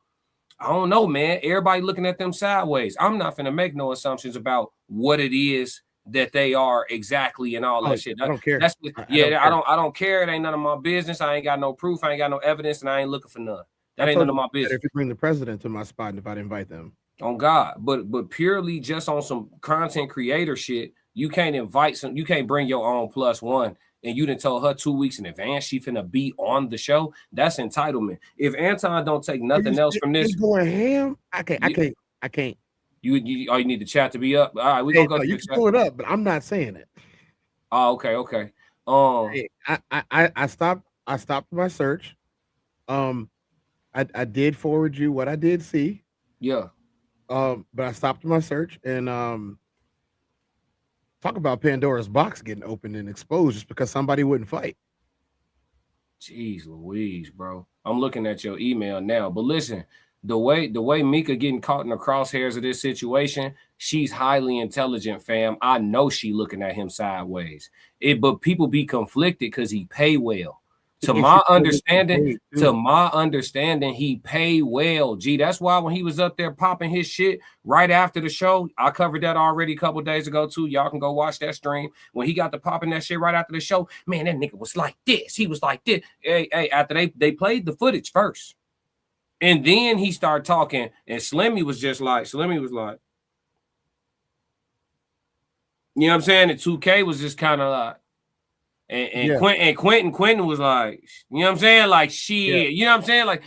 I don't know, man. Everybody looking at them sideways. I'm not finna make no assumptions about what it is that they are exactly and all that shit. I don't care. I don't care. It ain't none of my business. I ain't got no proof. I ain't got no evidence, and I ain't looking for none. That ain't none of my business. If you bring the president to my spot, and if I'd invite them. On God, but purely just on some content creator shit, you can't invite some. You can't bring your own +1. And you done told her 2 weeks in advance she finna be on the show. That's entitlement. If Anton don't take nothing else from this, going ham. I can't. You need the chat to be up. All right, we gonna go. You can pull it up, but I'm not saying it. Oh, okay. I stopped my search. I did forward you what I did see. Yeah. But I stopped my search and talk about Pandora's box getting opened and exposed just because somebody wouldn't fight. Jeez Louise, bro. I'm looking at your email now. But listen, the way Mika getting caught in the crosshairs of this situation, she's highly intelligent, fam. I know she looking at him sideways. But people be conflicted because he pay well. To my understanding, he pay well. Gee, that's why when he was up there popping his shit right after the show, I covered that already a couple days ago too. Y'all can go watch that stream. When he got to popping that shit right after the show, man, that nigga was like this. He was like this. Hey, after they played the footage first. And then he started talking, and Slimmy was like, you know what I'm saying? And 2K was just kind of like, Quentin was like, you know what I'm saying? Like, shit, you know what I'm saying? Like,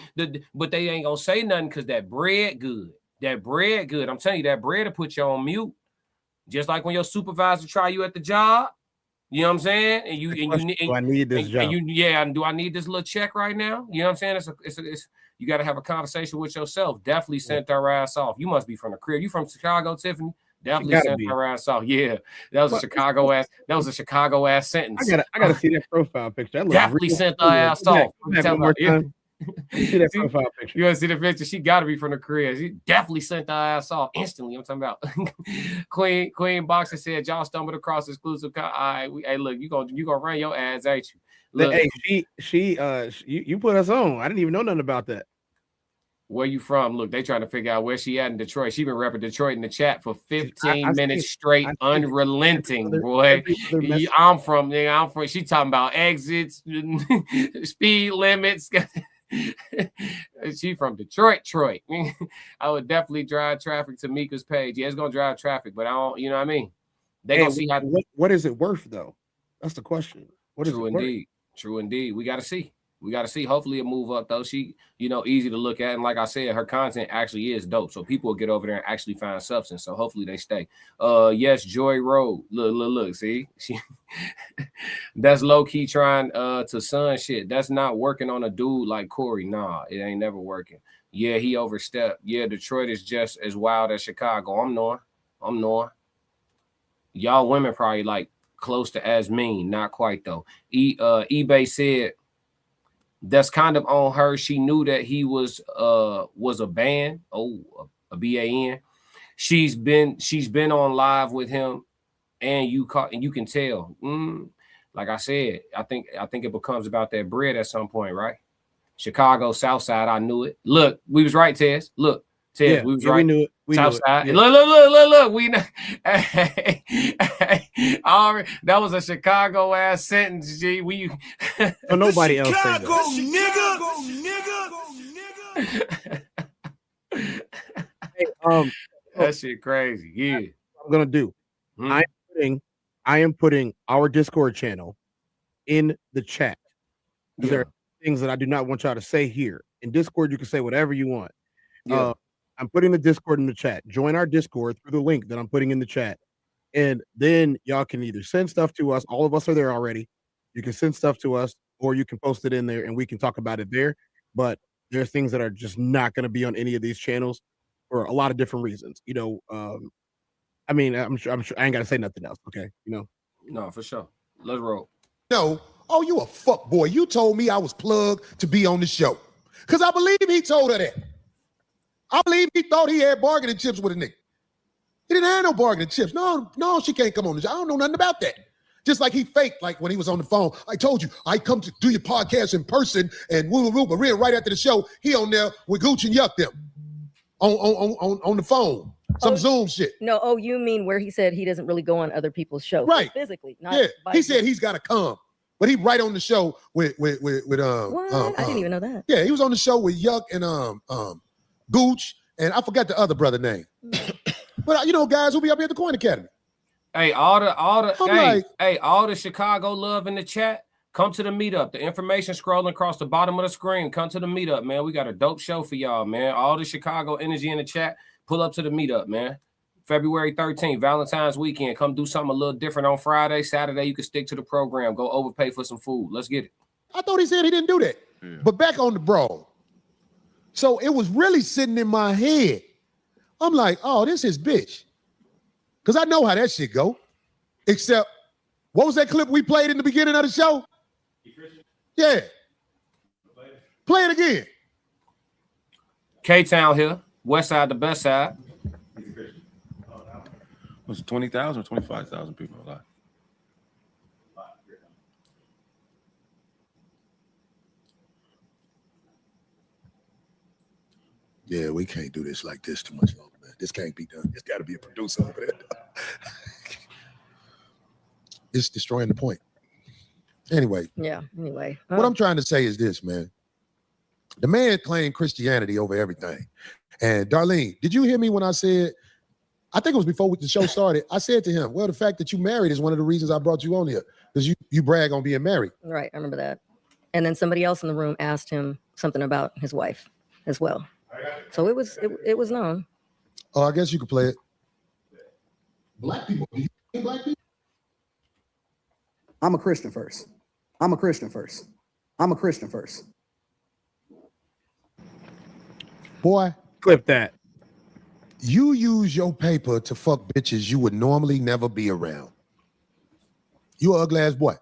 but they ain't gonna say nothing because that bread good. That bread good. I'm telling you, that bread will put you on mute. Just like when your supervisor try you at the job. You know what I'm saying? Do I need this job? Do I need this little check right now? You know what I'm saying? It's you got to have a conversation with yourself. Definitely sent her ass off. You must be from the crib. You from Chicago, Tiffany? Definitely sent her ass off. Yeah, that was a Chicago ass. That was a Chicago ass sentence. I gotta see that profile picture. Definitely sent her ass off. See that profile picture. You want to see the picture? She got to be from the crib. She definitely sent her ass off instantly. I'm talking about Queen Boxer said y'all stumbled across exclusive. All right, hey, look, you gonna run your ads, ain't you? Look, hey, you put us on. I didn't even know nothing about that. Where you from? Look, they trying to figure out where she at in Detroit. She been repping Detroit in the chat for 15 minutes straight, unrelenting, boy. I'm from. She talking about exits, speed limits. She from Detroit. I would definitely drive traffic to Mika's page. Yeah, it's gonna drive traffic, but I don't. You know what I mean? They gonna see how. What is it worth though? That's the question. What is True it indeed. Worth? True indeed. We gotta see. Hopefully it move up though. She, easy to look at. And like I said, her content actually is dope. So people will get over there and actually find substance. So hopefully they stay. Yes, Joy Road. Look. See? That's low-key trying to sun shit. That's not working on a dude like Corey. Nah, it ain't never working. Yeah, he overstepped. Yeah, Detroit is just as wild as Chicago. I'm knowing. Y'all women probably like close to as mean. Not quite though. eBay said that's kind of on her. She knew that he was a ban. A BAN. She's been on live with him, and you can tell. Like I said, I think it becomes about that bread at some point, right? Chicago South Side. I knew it. Look, we was right, Tez. Look, Tez, we was right. We knew it. South Side. Yeah. Look. We know. Hey, that was a Chicago ass sentence, G. So nobody else said Chicago nigga. Hey, That shit crazy. Yeah. What I'm gonna do. I am putting our Discord channel in the chat. Yeah. There are things that I do not want y'all to say here. In Discord, you can say whatever you want. Yeah. I'm putting the Discord in the chat. Join our Discord through the link that I'm putting in the chat. And then y'all can either send stuff to us. All of us are there already. You can send stuff to us, or you can post it in there and we can talk about it there. But there are things that are just not going to be on any of these channels for a lot of different reasons. You know, I mean, I'm sure I ain't got to say nothing else. Okay. You know, No, for sure. Let's roll. No. Oh, you a fuck boy. You told me I was plugged to be on the show. Because I believe he told her that. I believe he thought he had bargaining chips with a nigga. He didn't have no bargaining chips. No, she can't come on the show. I don't know nothing about that. Just like he faked, like when he was on the phone. I told you, I come to do your podcast in person and woo, but right after the show, he on there with Gooch and Yuck them on the phone. Some Zoom shit. No, oh, you mean where he said he doesn't really go on other people's shows, right? Physically, not He said he's got to come, but he right on the show with What? I didn't even know that. Yeah, he was on the show with Yuck and Gooch, and I forgot the other brother name. But you know, guys who be up here at the Coin Academy. Hey, all the Chicago love in the chat. Come to the meetup. The information scrolling across the bottom of the screen. Come to the meetup, man. We got a dope show for y'all, man. All the Chicago energy in the chat. Pull up to the meetup, man. February 13th, Valentine's weekend. Come do something a little different on Friday. Saturday, you can stick to the program. Go overpay for some food. Let's get it. I thought he said he didn't do that. Yeah. But back on the brawl. So it was really sitting in my head. I'm like, oh, this is bitch. Because I know how that shit go. Except, what was that clip we played in the beginning of the show? Yeah. Play it again. K-Town here. West side, the best side. Was it 20,000 or 25,000 people alive? Yeah, we can't do this like this too much longer, man. This can't be done. It's got to be a producer over there. It's destroying the point. Anyway. Yeah, anyway. What I'm trying to say is this, man. The man claimed Christianity over everything. And Darlene, did you hear me when I said, I think it was before the show started, I said to him, well, the fact that you married is one of the reasons I brought you on here. Because you brag on being married. Right, I remember that. And then somebody else in the room asked him something about his wife as well. So it was known. Oh, I guess you could play it. Black people. Do you hate black people? I'm a Christian first. I'm a Christian first. I'm a Christian first. Boy. Clip that. You use your paper to fuck bitches you would normally never be around. You an ugly ass boy.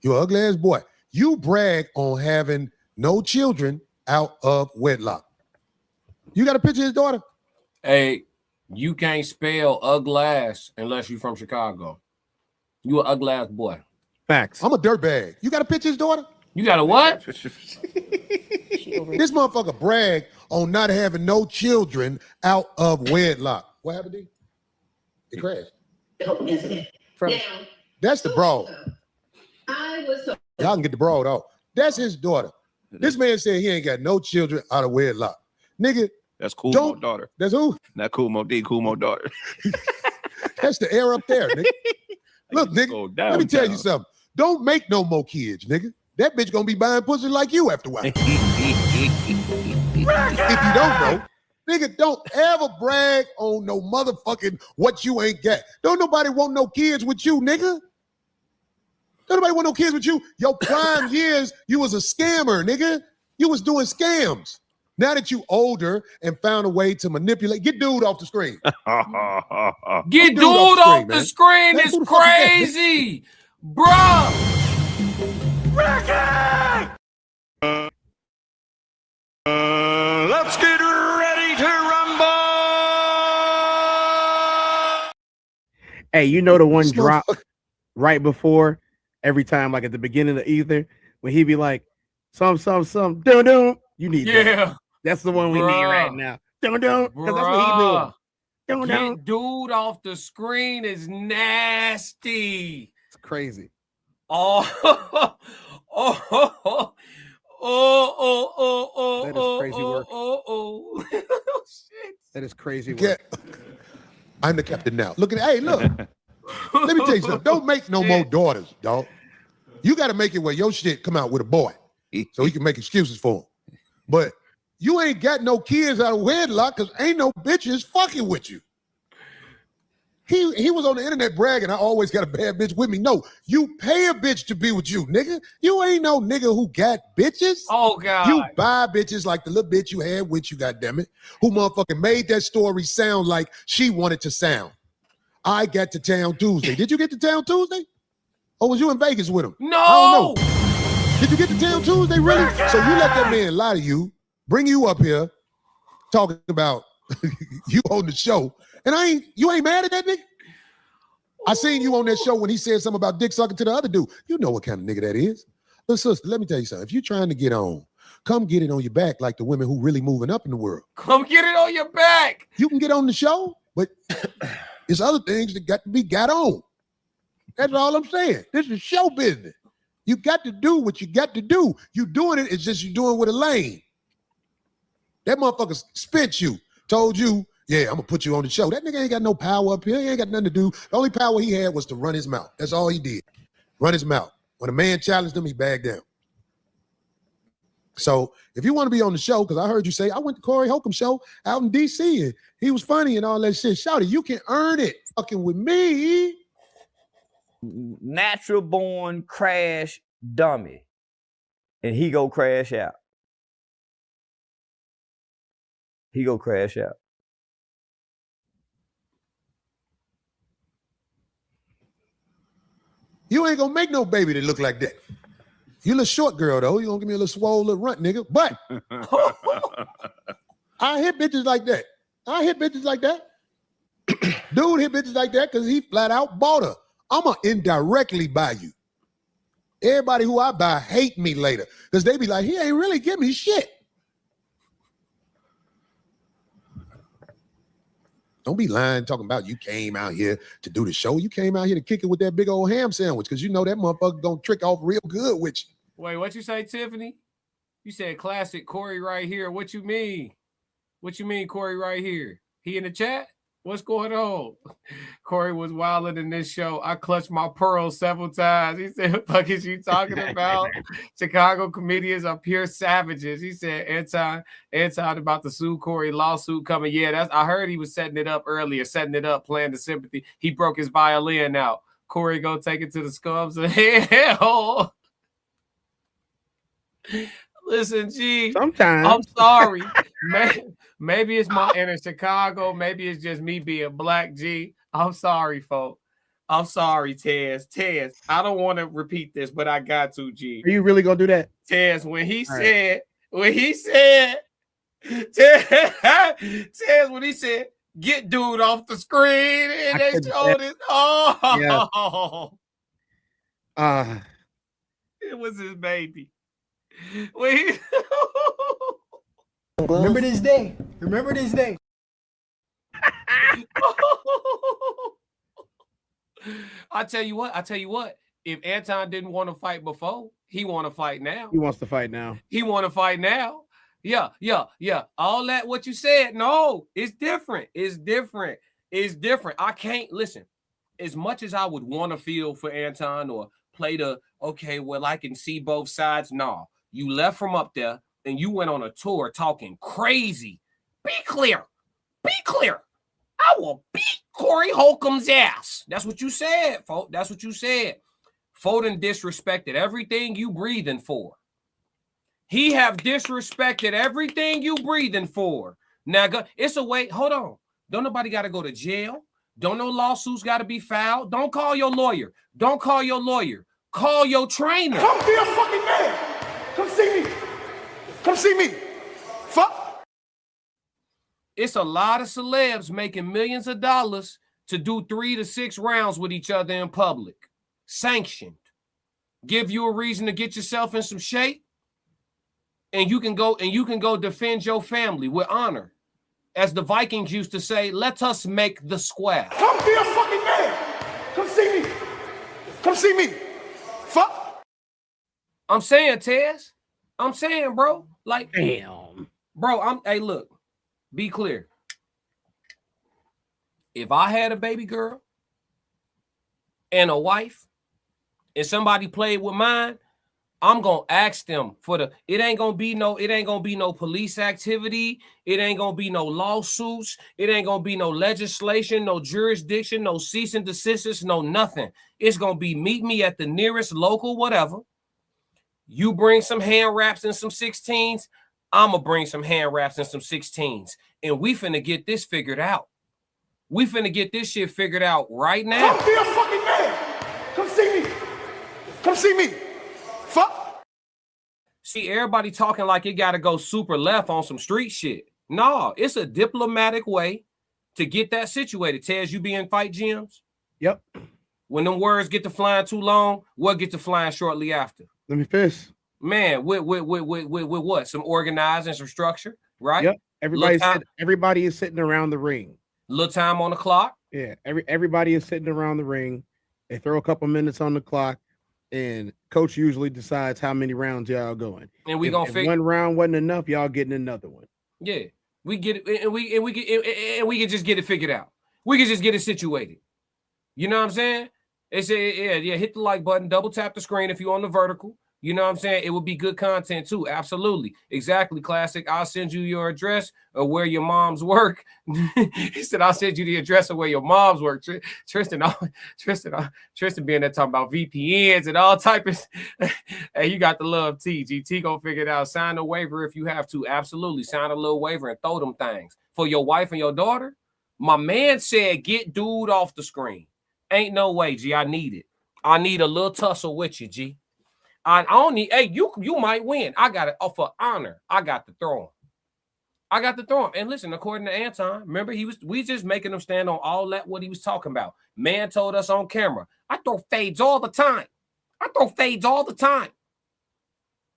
You an ugly ass boy. You brag on having no children out of wedlock. You got a picture of his daughter? Hey, you can't spell ugly ass unless you from Chicago. You an ugly ass boy. Facts. I'm a dirtbag. You got a picture of his daughter? You got a what? This motherfucker brag on not having no children out of wedlock. What happened to you? It crashed. That's the broad. Y'all can get the broad off. That's his daughter. This man said he ain't got no children out of wedlock. Nigga. That's Kumo's daughter. That's who? Not Kumo's daughter. That's the air up there, nigga. Look, nigga, let me tell you something. Don't make no more kids, nigga. That bitch gonna be buying pussy like you after a while. If you don't know, nigga, don't ever brag on no motherfucking what you ain't got. Don't nobody want no kids with you, nigga. Don't nobody want no kids with you. Your prime years, you was a scammer, nigga. You was doing scams. Now that you older and found a way to manipulate, get dude off the screen. Get dude off the screen is crazy, bruh. Let's get ready to rumble. Hey, you know the one drop right before every time, like at the beginning of either, when he be like, some, dun. You need that. That's the one we need right now. Dun. Because that's what he doing. Get dude off the screen is nasty. It's crazy. That is crazy work. shit. That is crazy Okay. work. I'm the captain now. Look at hey, look. Let me tell you something. Don't make no more daughters, dog. You got to make it where your shit come out with a boy, so he can make excuses for him. But you ain't got no kids out of wedlock because ain't no bitches fucking with you. He was on the internet bragging, I always got a bad bitch with me. No, you pay a bitch to be with you, nigga. You ain't no nigga who got bitches. Oh, God. You buy bitches like the little bitch you had with you, goddammit, who motherfucking made that story sound like she wanted to sound. I got to town Tuesday. Did you get to town Tuesday? Or was you in Vegas with him? No. I don't know. Did you get to town Tuesday, really? So you let that man lie to you, bring you up here, talking about you on the show, and you ain't mad at that nigga? I seen you on that show when he said something about dick sucking to the other dude. You know what kind of nigga that is. Look, sister, let me tell you something. If you're trying to get on, come get it on your back like the women who really moving up in the world. Come get it on your back. You can get on the show, but it's other things that got to be got on. That's all I'm saying. This is show business. You got to do what you got to do. You doing it, it's just you doing with a lane. That motherfucker spent you, told you, yeah, I'm gonna put you on the show. That nigga ain't got no power up here. He ain't got nothing to do. The only power he had was to run his mouth. That's all he did. Run his mouth. When a man challenged him, he bagged down. So if you want to be on the show, because I heard you say, I went to Corey Holcomb show out in DC and he was funny and all that shit. Shouty, you can earn it fucking with me. Natural born crash dummy. And he go crash out. He go crash out. You ain't gonna make no baby that look like that. You a little short girl though. You gonna give me a little swole little runt, nigga. But I hit bitches like that. I hit bitches like that. Dude hit bitches like that because he flat out bought her. I'ma indirectly buy you. Everybody who I buy hate me later because they be like, he ain't really give me shit. Don't be lying, talking about you came out here to do the show. You came out here to kick it with that big old ham sandwich because you know that motherfucker gonna trick off real good with you. Wait, what you say, Tiffany? You said classic Corey right here. What you mean? What you mean, Corey right here? He in the chat? What's going on? Corey was wilding in this show. I clutched my pearls several times. He said, what the fuck is you talking about? Chicago comedians are pure savages. He said, Anton about the sue Corey lawsuit coming. Yeah, I heard he was setting it up earlier, playing the sympathy. He broke his violin out. Corey go take it to the scums of hell. Listen, G. Sometimes. I'm sorry. Maybe it's my inner Chicago. Maybe it's just me being black, G. I'm sorry, folks. I'm sorry, Tez. I don't want to repeat this, but I got to, G. Are you really gonna do that? Tez, when he said, get dude off the screen, and they showed it. Oh, yeah. It was his baby. Remember this day. Remember this day. I tell you what. If Anton didn't want to fight before, he want to fight now. He wants to fight now. He want to fight now. Yeah. All that what you said. No, it's different. I can't listen. As much as I would want to feel for Anton or play the okay, well, I can see both sides. No, you left from up there and you went on a tour talking crazy. Be clear. I will beat Corey Holcomb's ass. That's what you said, folks. That's what you said. Foden disrespected everything you breathing for. He have disrespected everything you breathing for. Now, it's a way. Hold on. Don't nobody got to go to jail. Don't no lawsuits got to be filed. Don't call your lawyer. Call your trainer. Come be a fucking man. Come see me. Fuck. It's a lot of celebs making millions of dollars to do 3 to 6 rounds with each other in public. Sanctioned. Give you a reason to get yourself in some shape. And you can go defend your family with honor. As the Vikings used to say, let us make the square. Come be a fucking man. Come see me. Fuck. I'm saying, Tez. I'm saying, bro. Like, damn. Bro, hey, look. be clear. If I had a baby girl and a wife and somebody played with mine, I'm gonna ask them for the. It ain't gonna be no police activity. It ain't gonna be no lawsuits. It ain't gonna be no legislation, no jurisdiction, no cease and desist, no nothing. It's gonna be meet me at the nearest local whatever. You bring some hand wraps and some 16s. I'm gonna bring some hand wraps and some 16s, and we finna get this figured out. We finna get this shit figured out right now. Come be a fucking man. Come see me. Come see me. Fuck. See, everybody talking like it gotta go super left on some street shit. No, it's a diplomatic way to get that situated. Tez, you be in fight gyms? Yep. When them words get to flying too long, what get to flying shortly after? Let me finish. Man, with what? Some organizing, some structure, right? Yep. Everybody is sitting around the ring. Little time on the clock. Yeah. Everybody is sitting around the ring. They throw a couple minutes on the clock, and coach usually decides how many rounds y'all going. And we gonna if one round wasn't enough, y'all getting another one. Yeah, we get it, and we can just get it figured out. We can just get it situated. You know what I'm saying? It's yeah. Hit the like button, double tap the screen if you're on the vertical. You know what I'm saying? It would be good content too. Absolutely. Exactly, Classic. I'll send you your address or where your moms work. He said, I'll send you the address of where your moms work. Tristan being there talking about VPNs and all type of. Hey, you got the love, T. GT gonna figure it out. Sign a waiver if you have to. Absolutely. Sign a little waiver and throw them things. For your wife and your daughter, my man said, get dude off the screen. Ain't no way, G. I need it. I need a little tussle with you, G. I don't need, hey, you might win. I got it for honor. I got to throw him. And listen, according to Anton, remember we just making him stand on all that what he was talking about. Man told us on camera, I throw fades all the time.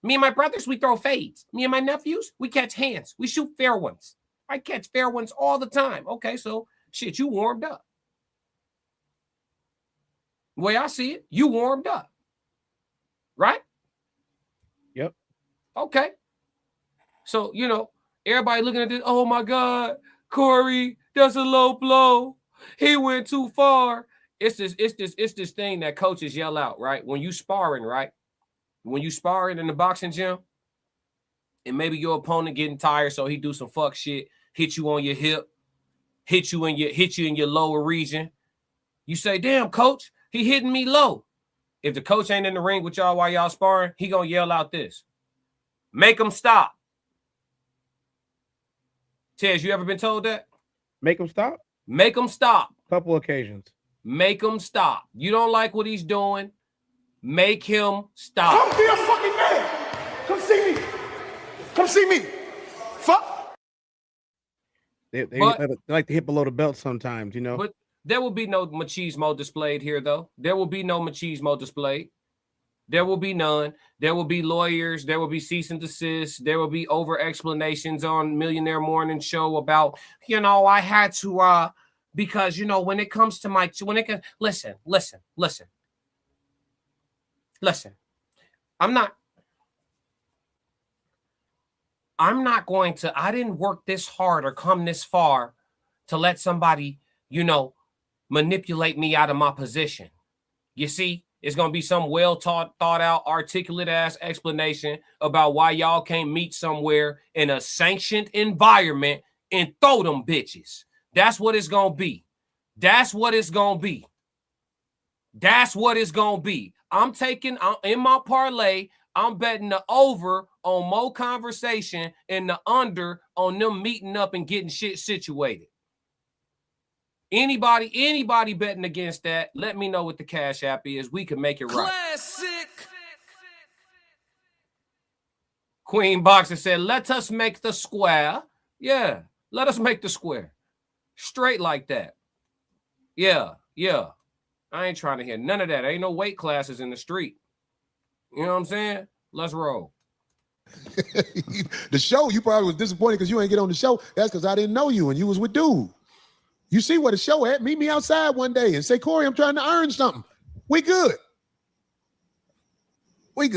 Me and my brothers, we throw fades. Me and my nephews, we catch hands. We shoot fair ones. I catch fair ones all the time. Okay, so shit, you warmed up. The way I see it, you warmed up. Right? Yep. Okay. So, everybody looking at this, oh my God, Corey, that's a low blow. He went too far. It's this thing that coaches yell out, right? When you sparring, right? When you sparring in the boxing gym, and maybe your opponent getting tired, so he do some fuck shit, hit you on your hip, hit you in your lower region. You say, damn, coach, he hitting me low. If the coach ain't in the ring with y'all while y'all sparring, he gonna yell out this. Make him stop. Tez, you ever been told that? Make him stop? Make him stop. Couple occasions. Make him stop. You don't like what he's doing, make him stop. Come be a fucking man. Come see me. Come see me. Fuck. They like to hit below the belt sometimes, But there will be no machismo displayed here, though. There will be no machismo displayed. There will be none. There will be lawyers. There will be cease and desist. There will be over explanations on Millionaire Morning Show about, I had to, because, when it comes to listen. I'm not going to, I didn't work this hard or come this far to let somebody, manipulate me out of my position. You see, it's going to be some well thought out, articulate ass explanation about why y'all can't meet somewhere in a sanctioned environment and throw them bitches. That's what it's going to be. I'm in my parlay, I'm betting the over on more conversation and the under on them meeting up and getting shit situated. Anybody betting against that, let me know what the Cash App is. We can make it right. Classic. Queen Boxer said, let us make the square. Yeah, let us make the square. Straight like that. Yeah. I ain't trying to hear none of that. Ain't no weight classes in the street. You know what I'm saying? Let's roll. The show, you probably was disappointed because you ain't get on the show. That's because I didn't know you and you was with dude. You see what the show at? Meet me outside one day and say, Corey, I'm trying to earn something. We good. You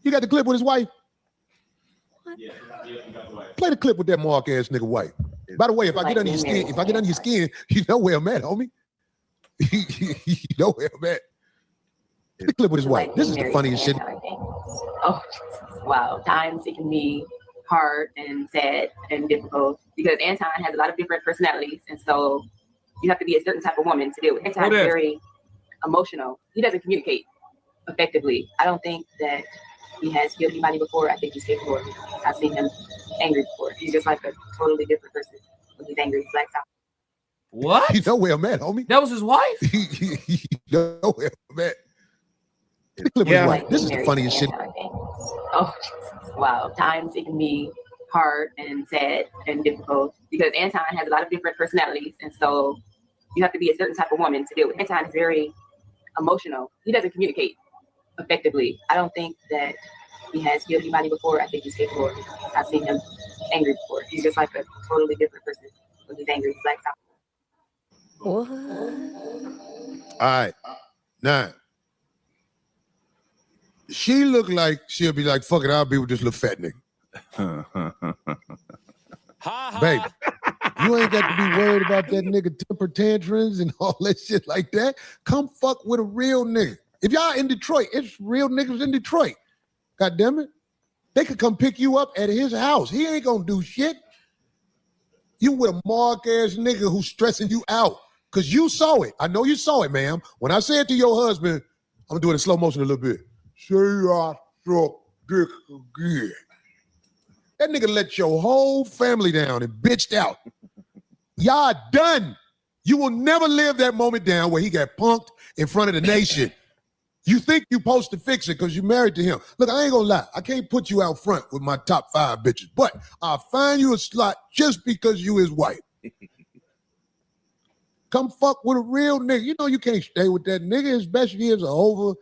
got the clip with his wife? Yeah. Play the clip with that mark ass nigga white. By the way, if I get under your skin, you know where I'm at, homie. You know where I'm at. Play the clip with his wife. This is the funniest shit. Oh, wow. Times it can be hard and sad and difficult because Anton has a lot of different personalities, and so you have to be a certain type of woman to deal with. Anton is very emotional. He doesn't communicate effectively. I don't think that he has killed anybody before. I think he's capable of it. I've seen him angry before. He's just like a totally different person when he's angry. He blacks out. What? You know where I'm at, homie. That was his wife? You know where I'm at. The clip with his wife. This is the funniest shit. Oh, wow. Times it can be hard and sad and difficult because Anton has a lot of different personalities, and so you have to be a certain type of woman to deal with. Anton is very emotional. He doesn't communicate effectively. I don't think that he has killed anybody before. I think he's capable of it. I've seen him angry before. He's just like a totally different person when he's angry. He blacks out. What? All right. Now, she look like she'll be like, fuck it, I'll be with this little fat nigga. Baby, you ain't got to be worried about that nigga temper tantrums and all that shit like that. Come fuck with a real nigga. If y'all in Detroit, it's real niggas in Detroit. God damn it. They could come pick you up at his house. He ain't gonna do shit. You with a mark ass nigga who's stressing you out. Cause you saw it. I know you saw it, ma'am. When I said to your husband, I'm doing it in slow motion a little bit. Say I struck dick again. That nigga let your whole family down and bitched out. Y'all done. You will never live that moment down where he got punked in front of the nation. You think you supposed to fix it because you married to him. Look, I ain't gonna lie. I can't put you out front with my top 5 bitches, but I'll find you a slot just because you his wife. Come fuck with a real nigga. You know you can't stay with that nigga. His best years are over.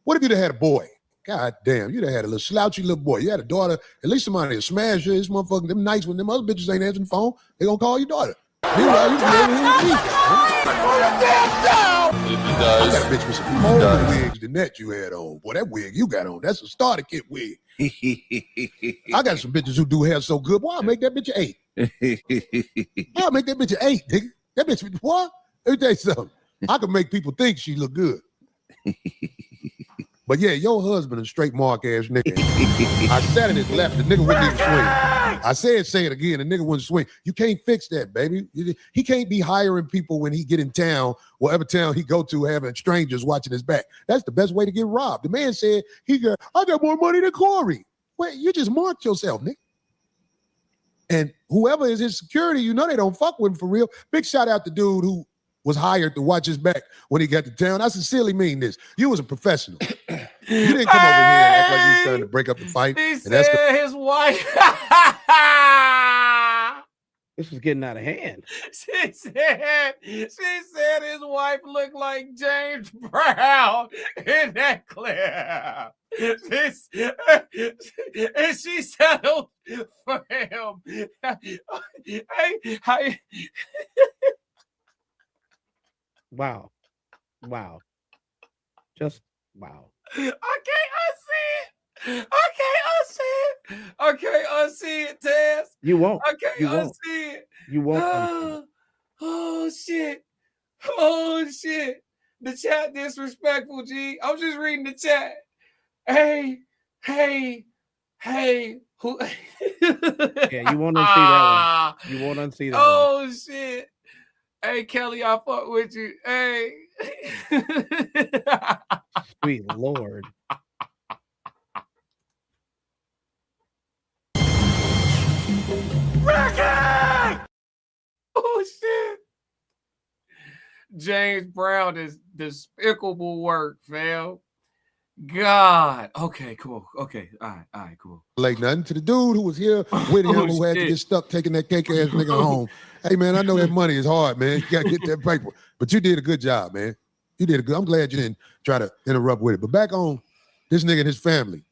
What if you'd have had a boy? God damn, you'd have had a little slouchy little boy. You had a daughter, at least somebody to smash her. This motherfucking, them nights when them other bitches ain't answering the phone, they gonna call your daughter. Meanwhile, you can over here and eat. I got a bitch with some more wigs than that you had on. Boy, that wig you got on, that's a starter kit wig. I got some bitches who do hair so good. Boy, I'll make that bitch an 8. I'll make that bitch an 8, nigga. That bitch, what? Let me tell you something. I can make people think she look good. But yeah, your husband a straight mark ass nigga. I sat in his lap, the nigga wouldn't even swing. I said, say it again, the nigga wouldn't swing. You can't fix that, baby. He can't be hiring people when he get in town, whatever town he go to, having strangers watching his back. That's the best way to get robbed. The man said, I got more money than Corey. Wait, you just marked yourself, nigga. And whoever is his security, you know they don't fuck with him for real. Big shout out to dude who was hired to watch his back when he got to town. I sincerely mean this. You was a professional. You didn't come over here and act like you was trying to break up the fight. He said his wife. This is getting out of hand. She said his wife looked like James Brown in that clip. And she settled for him. Hey. Wow. Just wow. I can't unsee it, Taz. You won't. I can't unsee it. You won't. Oh shit. The chat disrespectful, G. I'm just reading the chat. Hey. Who? Yeah, you won't unsee that one. You won't unsee that one. Shit. Hey, Kelly, I fuck with you. Hey. Sweet Lord. Ricky! Oh, shit. James Brown is despicable work, fam. God. Okay, cool. Okay, all right, cool. Like nothing to the dude who was here with him who had to get stuck taking that cake ass nigga home. Hey man, I know that money is hard, man. You gotta get that paper. But you did a good job, man. You did a good. I'm glad you didn't try to interrupt with it. But back on this nigga and his family.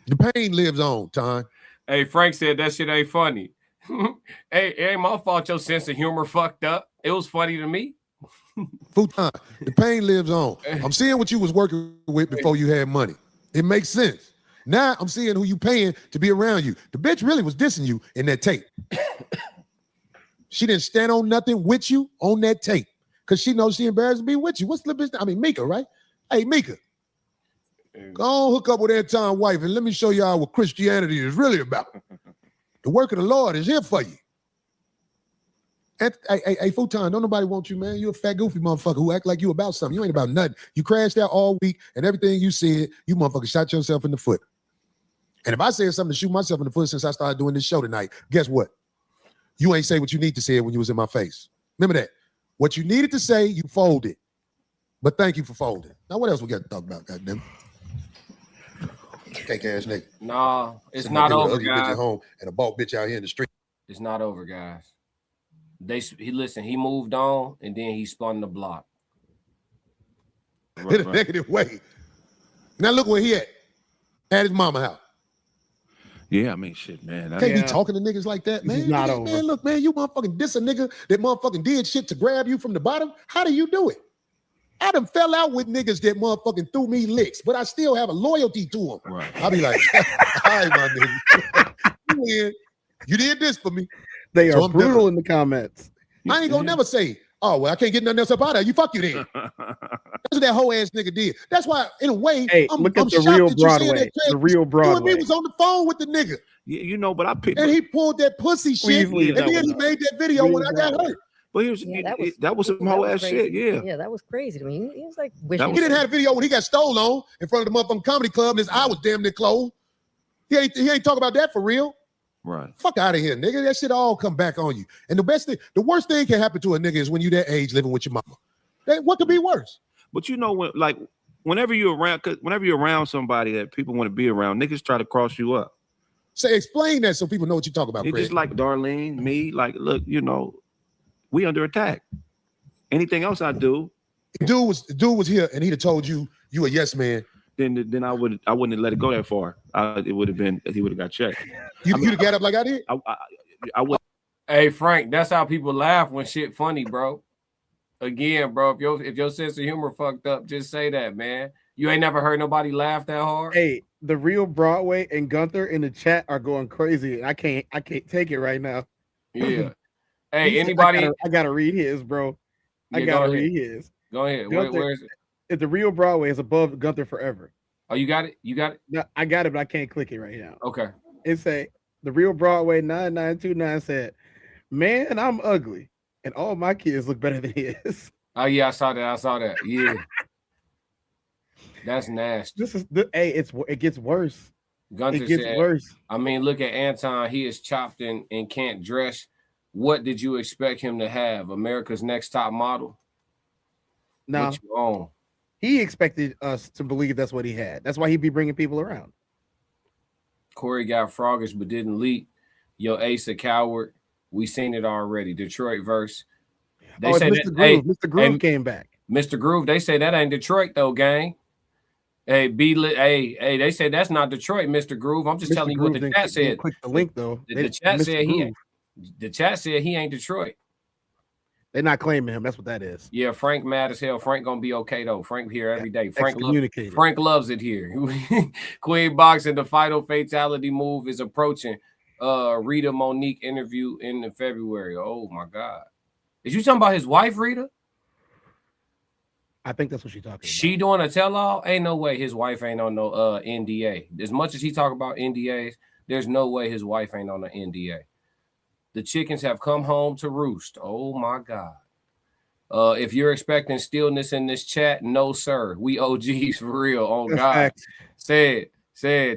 The pain lives on, Ton. Hey, Frank said that shit ain't funny. Hey, it ain't my fault your sense of humor fucked up. It was funny to me. Futon, the pain lives on. I'm seeing what you was working with before you had money. It makes sense. Now I'm seeing who you paying to be around you. The bitch really was dissing you in that tape. She didn't stand on nothing with you on that tape because she knows she embarrassed to be with you. What's the bitch? I mean, Mika, right? Hey, Mika, go on, hook up with Anton's wife and let me show y'all what Christianity is really about. The work of the Lord is here for you. Hey, Futon, don't nobody want you, man. You a fat, goofy motherfucker who act like you about something. You ain't about nothing. You crashed out all week, and everything you said, you motherfucker shot yourself in the foot. And if I said something to shoot myself in the foot since I started doing this show tonight, guess what? You ain't say what you need to say when you was in my face. Remember that. What you needed to say, you folded. But thank you for folding. Now, what else we got to talk about, goddamn? Cake ass nigga. Nah, it's not over, guys. Bitch at guys. home and a bald bitch out here in the street. It's not over, guys. He moved on and then he spun the block. In a negative way. Now look where he at his mama house. Yeah, I mean, shit, man. Can't be talking to niggas like that, man. not Man, over. Look, man, you motherfucking diss a nigga that motherfucking did shit to grab you from the bottom. How do you do it? I done fell out with niggas that motherfucking threw me licks, but I still have a loyalty to them. Right. I'll be like, all right, my nigga. You win. You did this for me. They So are I'm brutal different. in the comments. I ain't gonna never say, oh, well, I can't get nothing else up out of you. Fuck you then. That's what that whole ass nigga did. That's why, in a way, Hey, I'm look at the shocked real that you said Broadway. that The real You and Broadway. me was on the phone with the nigga. Yeah, you know, but I picked. And he pulled that pussy Please shit. leave And that then one he up. made that video Real when I got Broadway. hurt. But here's that was some whole ass shit. Yeah. Yeah, that was crazy to me. He was like He wishing. didn't have a video when he got stole on in front of the motherfucking comedy club and his eye was damn near closed. He ain't talking about that for real. Right. Fuck out of here, nigga. That shit all come back on you. And the worst thing can happen to a nigga is when you that age living with your mama. What could be worse? But you know, whenever you're around somebody that people want to be around, niggas try to cross you up. Say, explain that so people know what you talk about, It's Craig. just like Darlene, me, like, look, you know, we under attack. Anything else I do, Dude was here and he'd have told you a yes man. Then I wouldn't have let it go that far. It would have been he would have got checked. You'd have got up like I did. I would. Hey Frank, that's how people laugh when shit funny, bro. Again, bro, if your sense of humor fucked up, just say that, man. You ain't never heard nobody laugh that hard. Hey, the real Broadway and Gunther in the chat are going crazy. I can't take it right now. Yeah. Hey, He said, anybody? I gotta read his, bro. I Yeah, gotta go ahead. read his. Go ahead. Gunther, Where is it? If the real Broadway is above Gunther forever. Oh, you got it? You got it? No, I got it, but I can't click it right now. Okay. It say the real Broadway 9929 said, "Man, I'm ugly, and all my kids look better than his." Oh yeah, I saw that. Yeah. That's nasty. This is it gets worse. Gunther It gets said, worse. I mean, look at Anton. He is chopped and can't dress. What did you expect him to have? America's Next Top Model? No, What you own? he expected us to believe that's what he had. That's why he'd be bringing people around. Corey got froggish but didn't leak. Yo, Ace a coward. We seen it already. Detroit verse. They say Mr. that, Groove. Mr. Groove hey, came back. Mr. Groove, they say that ain't Detroit though, gang. Hey, they say that's not Detroit, Mr. Groove. I'm just Mr. telling you Groove what the didn't chat said. click the link though. The chat said the chat said he ain't Detroit. They're not claiming him. That's what that is. Yeah, Frank mad as hell. Frank gonna be okay though. Frank here every day. Frank loves it here. Queen Boxing, the final fatality move is approaching. Rita Monique interview in February. Oh my God. Is you talking about his wife, Rita? I think that's what she's talking about. She doing a tell-all? Ain't no way his wife ain't on no NDA. As much as he talk about NDAs, there's no way his wife ain't on the NDA. The chickens have come home to roost. Oh my God. If you're expecting stillness in this chat, no, sir. We OGs for real. Oh God. Said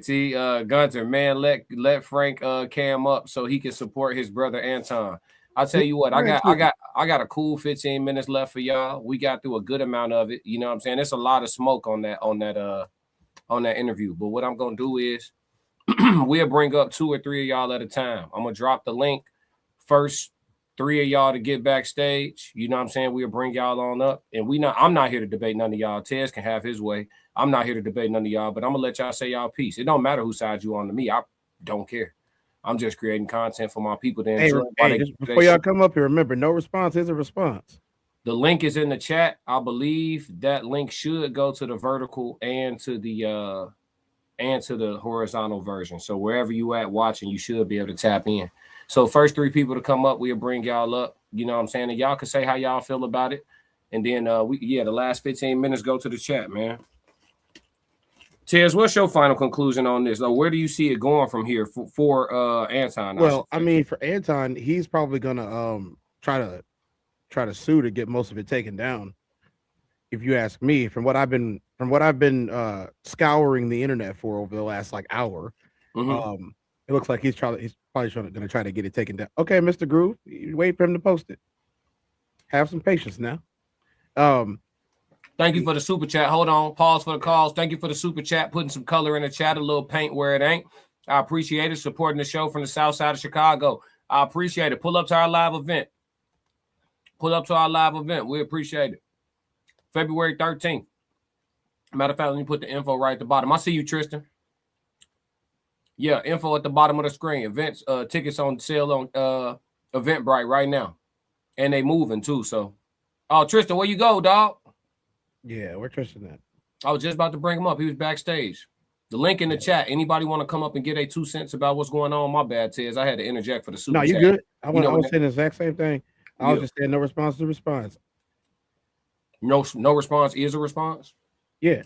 T Gunter, man, let Frank cam up so he can support his brother Anton. I'll tell you what, I got a cool 15 minutes left for y'all. We got through a good amount of it. You know what I'm saying? There's a lot of smoke on that interview. But what I'm gonna do is we'll bring up 2 or 3 of y'all at a time. I'm gonna drop the link. First 3 of y'all to get backstage. You know what I'm saying? We'll bring y'all on up. And I'm not here to debate none of y'all. Tez can have his way. I'm not here to debate none of y'all, but I'm gonna let y'all say y'all piece. It don't matter whose side you on to me. I don't care. I'm just creating content for my people to enjoy. Just before y'all come up here, remember, no response is a response. The link is in the chat. I believe that link should go to the vertical and to the and to the horizontal version. So wherever you at watching, you should be able to tap in. So first 3 people to come up, we'll bring y'all up. You know what I'm saying? And y'all can say how y'all feel about it. And then the last 15 minutes go to the chat, man. Tez, what's your final conclusion on this? Where do you see it going from here for Anton? Well, I mean, for Anton, he's probably gonna try to sue to get most of it taken down. If you ask me, from what I've been scouring the internet for over the last like hour, it looks like he's probably gonna try to get it taken down. Okay, Mr. Groove, you wait for him to post it. Have some patience now. Thank you for the super chat. Hold on. Pause for the calls. Thank you for the super chat. Putting some color in the chat, a little paint where it ain't. I appreciate it. Supporting the show from the south side of Chicago. I appreciate it. Pull up to our live event. We appreciate it. February 13th. Matter of fact, let me put the info right at the bottom. I see you, Tristan. Yeah, info at the bottom of the screen. Events, tickets on sale on Eventbrite right now. And they moving too, so. Oh, Tristan, where you go, dog? Yeah, where Tristan at? I was just about to bring him up. He was backstage. The link in the chat. Anybody want to come up and get a 2 cents about what's going on? My bad, Tez. I had to interject for the super chat. No, you good. I was saying the exact same thing. I was just saying no response to response. No response is a response? Yeah.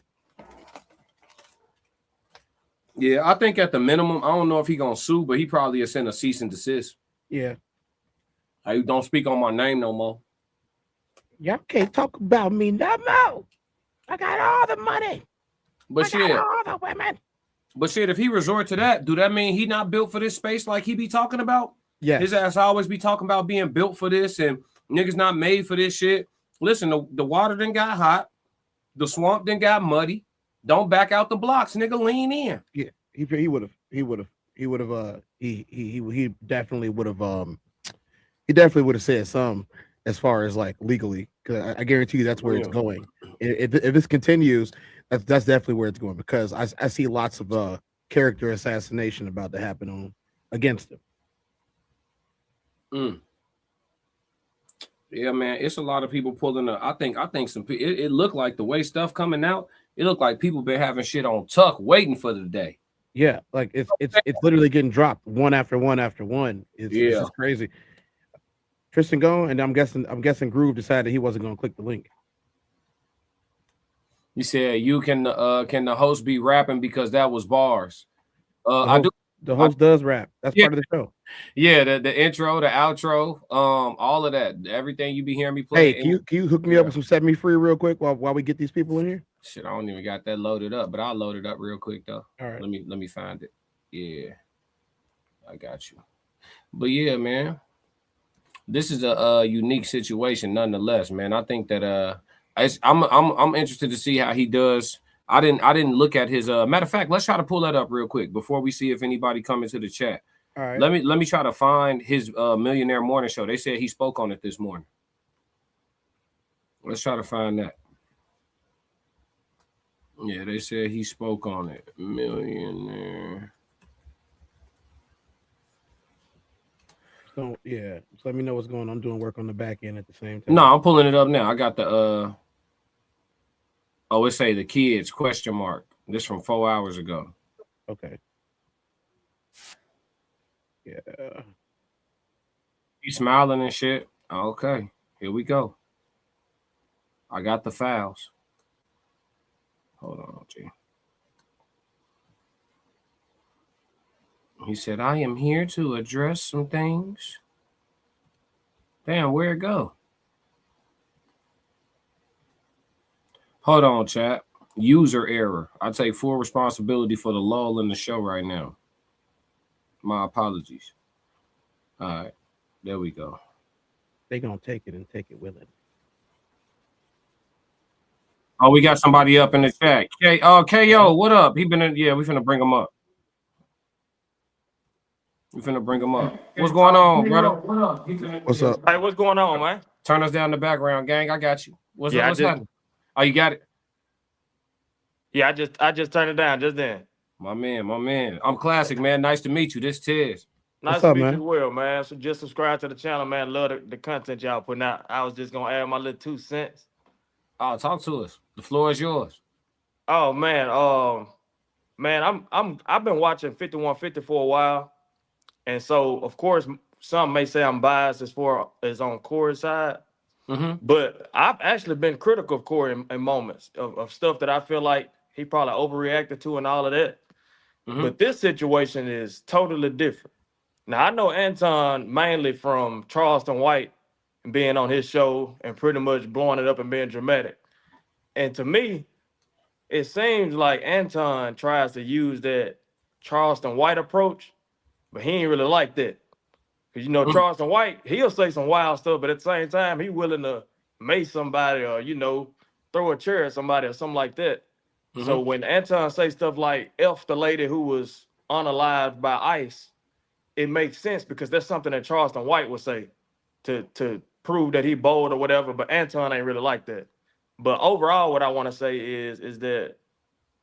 Yeah, I think at the minimum, I don't know if he gonna sue, but he probably is send a cease and desist. Yeah. I don't speak on my name no more. Y'all can't talk about me no more. I got all the money. But I got all the women. But shit, if he resort to that, do that mean he not built for this space like he be talking about? Yeah. His ass always be talking about being built for this and niggas not made for this shit. Listen, the water done got hot. The swamp done got muddy. Don't back out the blocks, nigga. Lean in. Yeah, he definitely would have said some as far as like legally, because I guarantee you that's where it's going. If this continues, that's definitely where it's going, because I see lots of character assassination about to happen against him. Yeah, man, it's a lot of people pulling up. I think some it looked like the way stuff coming out, it looked like people been having shit on tuck waiting for the day. Yeah, like it's literally getting dropped one after one after one. It's just crazy. Tristan going, and I'm guessing Groove decided he wasn't going to click the link. You said you can the host be rapping because that was bars. The host does rap. That's part of the show. Yeah, the intro, the outro, all of that, everything you be hearing me play. Hey, can you hook me up with some Set Me Free real quick while we get these people in here? Shit, I don't even got that loaded up, but I'll load it up real quick though. All right. Let me find it. Yeah, I got you. But yeah, man, this is a unique situation nonetheless, man. I think that I'm interested to see how he does. I didn't look at his matter of fact, let's try to pull that up real quick before we see if anybody come into the chat. All right. Let me try to find his Millionaire Morning Show. They said he spoke on it this morning. Let's try to find that. Yeah, they said he spoke on it. Millionaire. So yeah, just let me know what's going on. I'm doing work on the back end at the same time. No, I'm pulling it up now. I got the it say the kids ? This from 4 hours ago. Okay. Yeah. He's smiling and shit. Okay, here we go. I got the files. Hold on, G. He said, I am here to address some things. Damn, where'd it go? Hold on, chat. User error. I take full responsibility for the lull in the show right now. My apologies. All right, there we go. They gonna take it and take it with it. Oh, we got somebody up in the chat. KO, what up? We finna bring him up. What's going on, brother? What's up? Hey, what's going on, man? Turn us down the background, gang. I got you. What's happening? Oh, you got it? Yeah, I just turned it down just then. My man. I'm Classic, man. Nice to meet you. This Tiz. Nice to meet you as well, man. So just subscribe to the channel, man. Love the content y'all putting out. I was just gonna add my little 2 cents. Oh, talk to us. The floor is yours. Oh man, Man, I've been watching 5150 for a while, and so of course some may say I'm biased as far as on Corey's side, but I've actually been critical of Corey in moments of stuff that I feel like he probably overreacted to and all of that. But this situation is totally different. Now I know Anton mainly from Charleston White and being on his show and pretty much blowing it up and being dramatic. And to me, it seems like Anton tries to use that Charleston White approach, but he ain't really like that. Because, you know, Charleston White, he'll say some wild stuff, but at the same time, he willing to mace somebody or, you know, throw a chair at somebody or something like that. So when Anton say stuff like F the lady who was unalived by ICE, it makes sense because that's something that Charleston White would say to prove that he bold or whatever, but Anton ain't really like that. But overall, what I want to say is that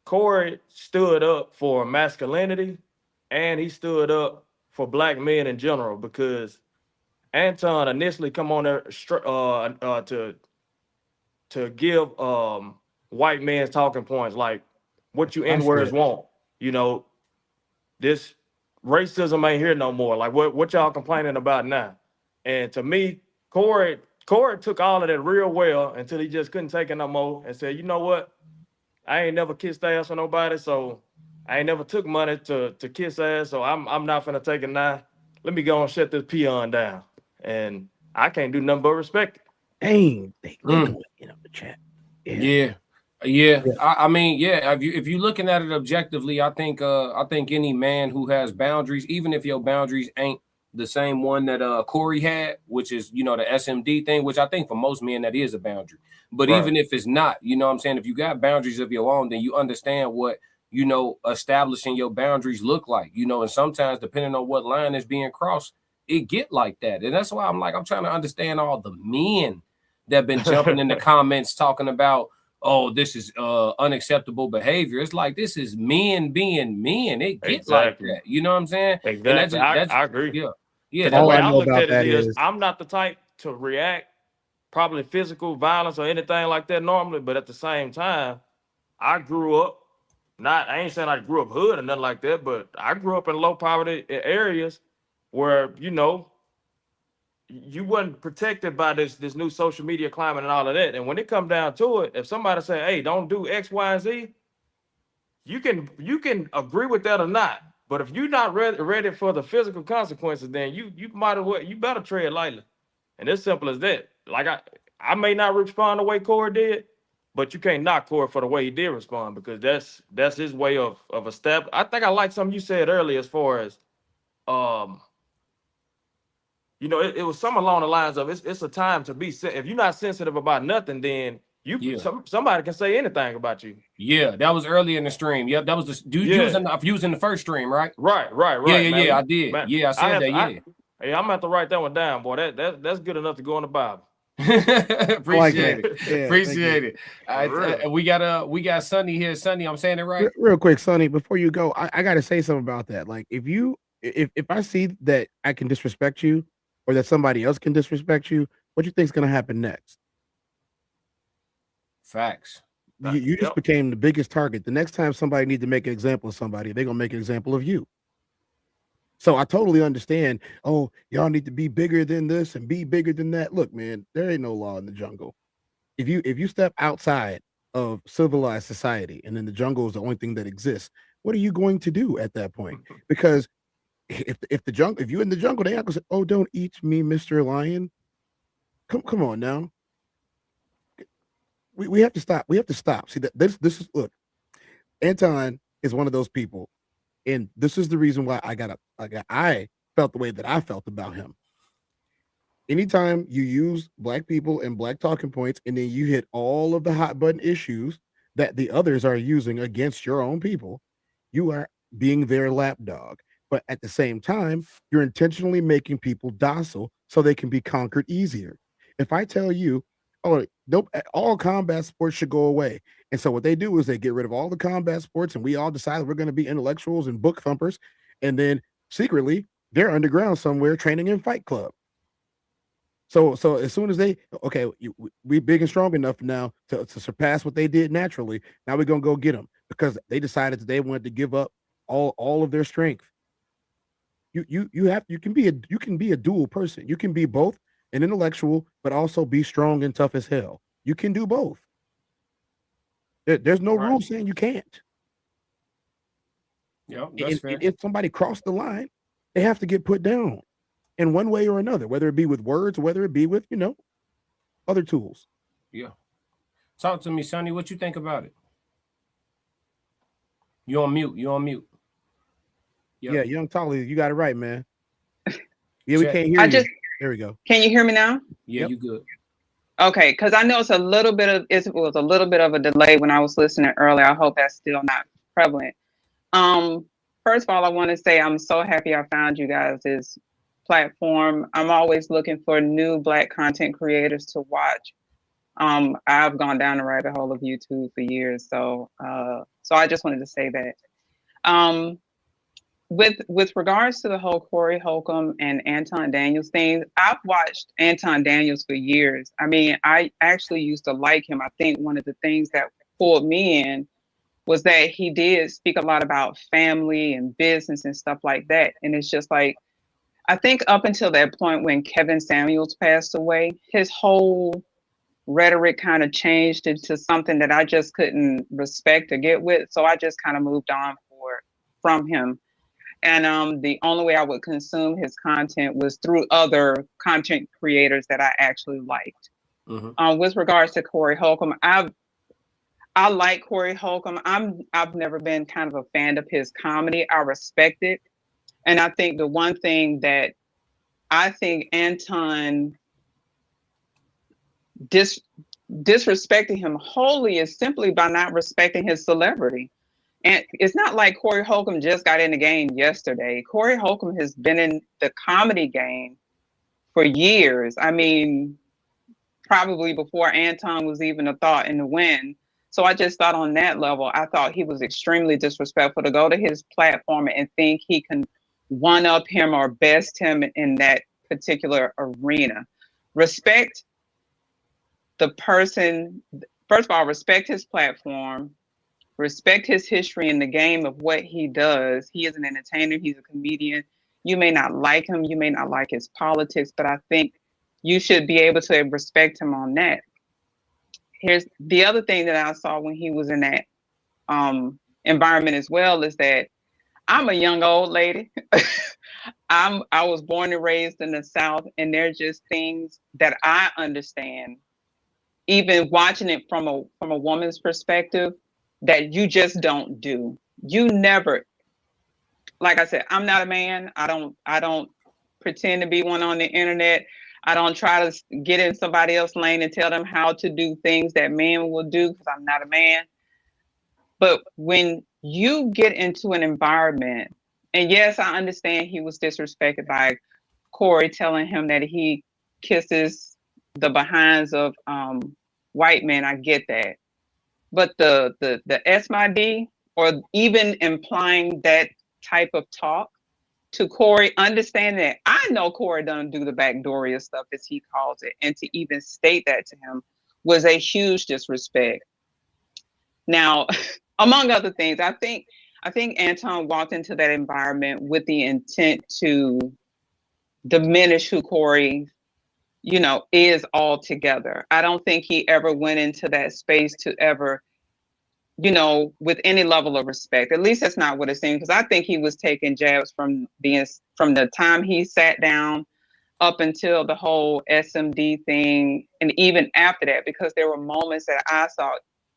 Corey stood up for masculinity and he stood up for black men in general, because Anton initially come on there to give white men's talking points like what you N-words want. You know, this racism ain't here no more. Like what y'all complaining about now? And to me, Corey took all of that real well until he just couldn't take it no more and said, you know what? I ain't never kissed ass for nobody, so I ain't never took money to kiss ass, so I'm not finna take it now. Let me go and shut this peon down. And I can't do nothing but respect it. Dang, they doing it on the chat. Yeah. I mean, yeah. If you looking at it objectively, I think any man who has boundaries, even if your boundaries ain't the same one that Corey had, which is, you know, the SMD thing, which I think for most men that is a boundary. But even if it's not, you know what I'm saying, if you got boundaries of your own, then you understand what, you know, establishing your boundaries look like, you know, and sometimes depending on what line is being crossed, it get like that. And that's why I'm trying to understand all the men that been jumping in the comments talking about, oh, this is unacceptable behavior. It's like, this is men being men. It gets like that. You know what I'm saying? Exactly. And I agree. Yeah. The way I look at it is I'm not the type to react probably physical violence or anything like that normally, but at the same time, I grew up, I ain't saying I grew up hood or nothing like that, but I grew up in low poverty areas where, you know, you wasn't protected by this new social media climate and all of that. And when it come down to it, if somebody say, hey, don't do X, Y, and Z, you can agree with that or not. But if you're not ready for the physical consequences, then you might as well, you better tread lightly. And it's simple as that. Like I may not respond the way Corey did, but you can't knock Corey for the way he did respond, because that's his way of a step. I think I like something you said earlier as far as you know, it was something along the lines of it's a time to be if you're not sensitive about nothing, then somebody can say anything about you. Yeah, that was early in the stream. Yep, that was the dude. You was in the first stream, right? Right. Yeah, I did. Man, I said that. I'm gonna have to write that one down, boy. That's good enough to go in the Bible. Appreciate it. Yeah, appreciate it. We got Sonny here. Sonny, I'm saying it right. Real quick, Sonny, before you go, I got to say something about that. Like, if I see that I can disrespect you, or that somebody else can disrespect you, what you think is going to happen next? Facts. You just became the biggest target. The next time somebody needs to make an example of somebody, they're going to make an example of you. So I totally understand. Oh, y'all need to be bigger than this and be bigger than that. Look, man, there ain't no law in the jungle. If you step outside of civilized society and then the jungle is the only thing that exists, what are you going to do at that point? Because if you're in the jungle, they are gonna say, "Oh, don't eat me, Mr. Lion." Come on now. We have to stop. We have to stop. See that this is look. Anton is one of those people, and this is the reason why I felt the way that I felt about him. Anytime you use black people and black talking points, and then you hit all of the hot button issues that the others are using against your own people, you are being their lapdog. But at the same time, you're intentionally making people docile so they can be conquered easier. If I tell you, oh, nope, all combat sports should go away. And so what they do is they get rid of all the combat sports, and we all decide we're going to be intellectuals and book thumpers. And then secretly, they're underground somewhere training in Fight Club. So as soon as we big and strong enough now to surpass what they did naturally, now we're going to go get them. because they decided that they wanted to give up all of their strength. You can be a dual person. You can be both an intellectual, but also be strong and tough as hell. You can do both. There's no rule saying you can't. Yeah, that's fair. If somebody crossed the line, they have to get put down in one way or another, whether it be with words, whether it be with, other tools. Yeah. Talk to me, Sonny. What you think about it? You on mute. Yep. Yeah, Young Tolly, you got it right, man. Yeah, we can't hear you. There we go. Can you hear me now? Yeah, you good. Okay, because I know it was a little bit of a delay when I was listening earlier. I hope that's still not prevalent. First of all, I want to say I'm so happy I found you guys this platform. I'm always looking for new Black content creators to watch. I've gone down the rabbit hole of YouTube for years, so I just wanted to say that. With regards to the whole Corey Holcomb and Anton Daniels thing, I've watched Anton Daniels for years. I mean, I actually used to like him. I think one of the things that pulled me in was that he did speak a lot about family and business and stuff like that. And it's just like, I think up until that point when Kevin Samuels passed away, his whole rhetoric kind of changed into something that I just couldn't respect or get with. So I just kind of moved on from him. And the only way I would consume his content was through other content creators that I actually liked. Mm-hmm. With regards to Corey Holcomb, I like Corey Holcomb. I've never been kind of a fan of his comedy. I respect it. And I think the one thing that I think Anton disrespecting him wholly is simply by not respecting his celebrity. And it's not like Corey Holcomb just got in the game yesterday. Corey Holcomb has been in the comedy game for years. I mean, probably before Anton was even a thought in the wind. So I just thought on that level, I thought he was extremely disrespectful to go to his platform and think he can one up him or best him in that particular arena. Respect the person. First of all, respect his platform. Respect his history in the game of what he does. He is an entertainer. He's a comedian. You may not like him. You may not like his politics, but I think you should be able to respect him on that. Here's the other thing that I saw when he was in that environment as well is that I'm a young old lady. I was born and raised in the South, and there's just things that I understand, even watching it from a woman's perspective, that you just don't do. You never, like I said, I'm not a man. I don't pretend to be one on the internet. I don't try to get in somebody else's lane and tell them how to do things that men will do because I'm not a man. But when you get into an environment, and yes, I understand he was disrespected by Corey telling him that he kisses the behinds of white men. I get that. But the S my D, or even implying that type of talk to Corey, understand that I know Corey doesn't do the backdooria stuff as he calls it, and to even state that to him was a huge disrespect. Now, among other things, I think Anton walked into that environment with the intent to diminish who Corey, is altogether. I don't think he ever went into that space to ever, with any level of respect. At least that's not what it seemed, because I think he was taking jabs from the time he sat down up until the whole SMD thing, and even after that, because there were moments that I saw,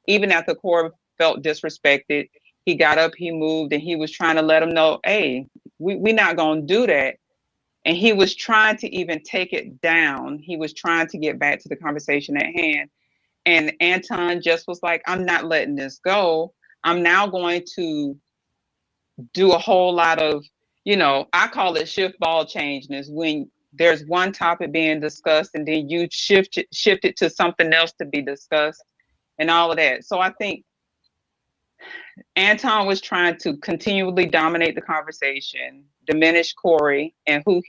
even after Corey felt disrespected, he got up, he moved, and he was trying to let him know, hey, we're not going to do that. And he was trying to even take it down. He was trying to get back to the conversation at hand. And Anton just was like, I'm not letting this go. I'm now going to do a whole lot of, I call it shift ball changeness, when there's one topic being discussed and then you shift it to something else to be discussed and all of that. So I think Anton was trying to continually dominate the conversation, diminish Corey and who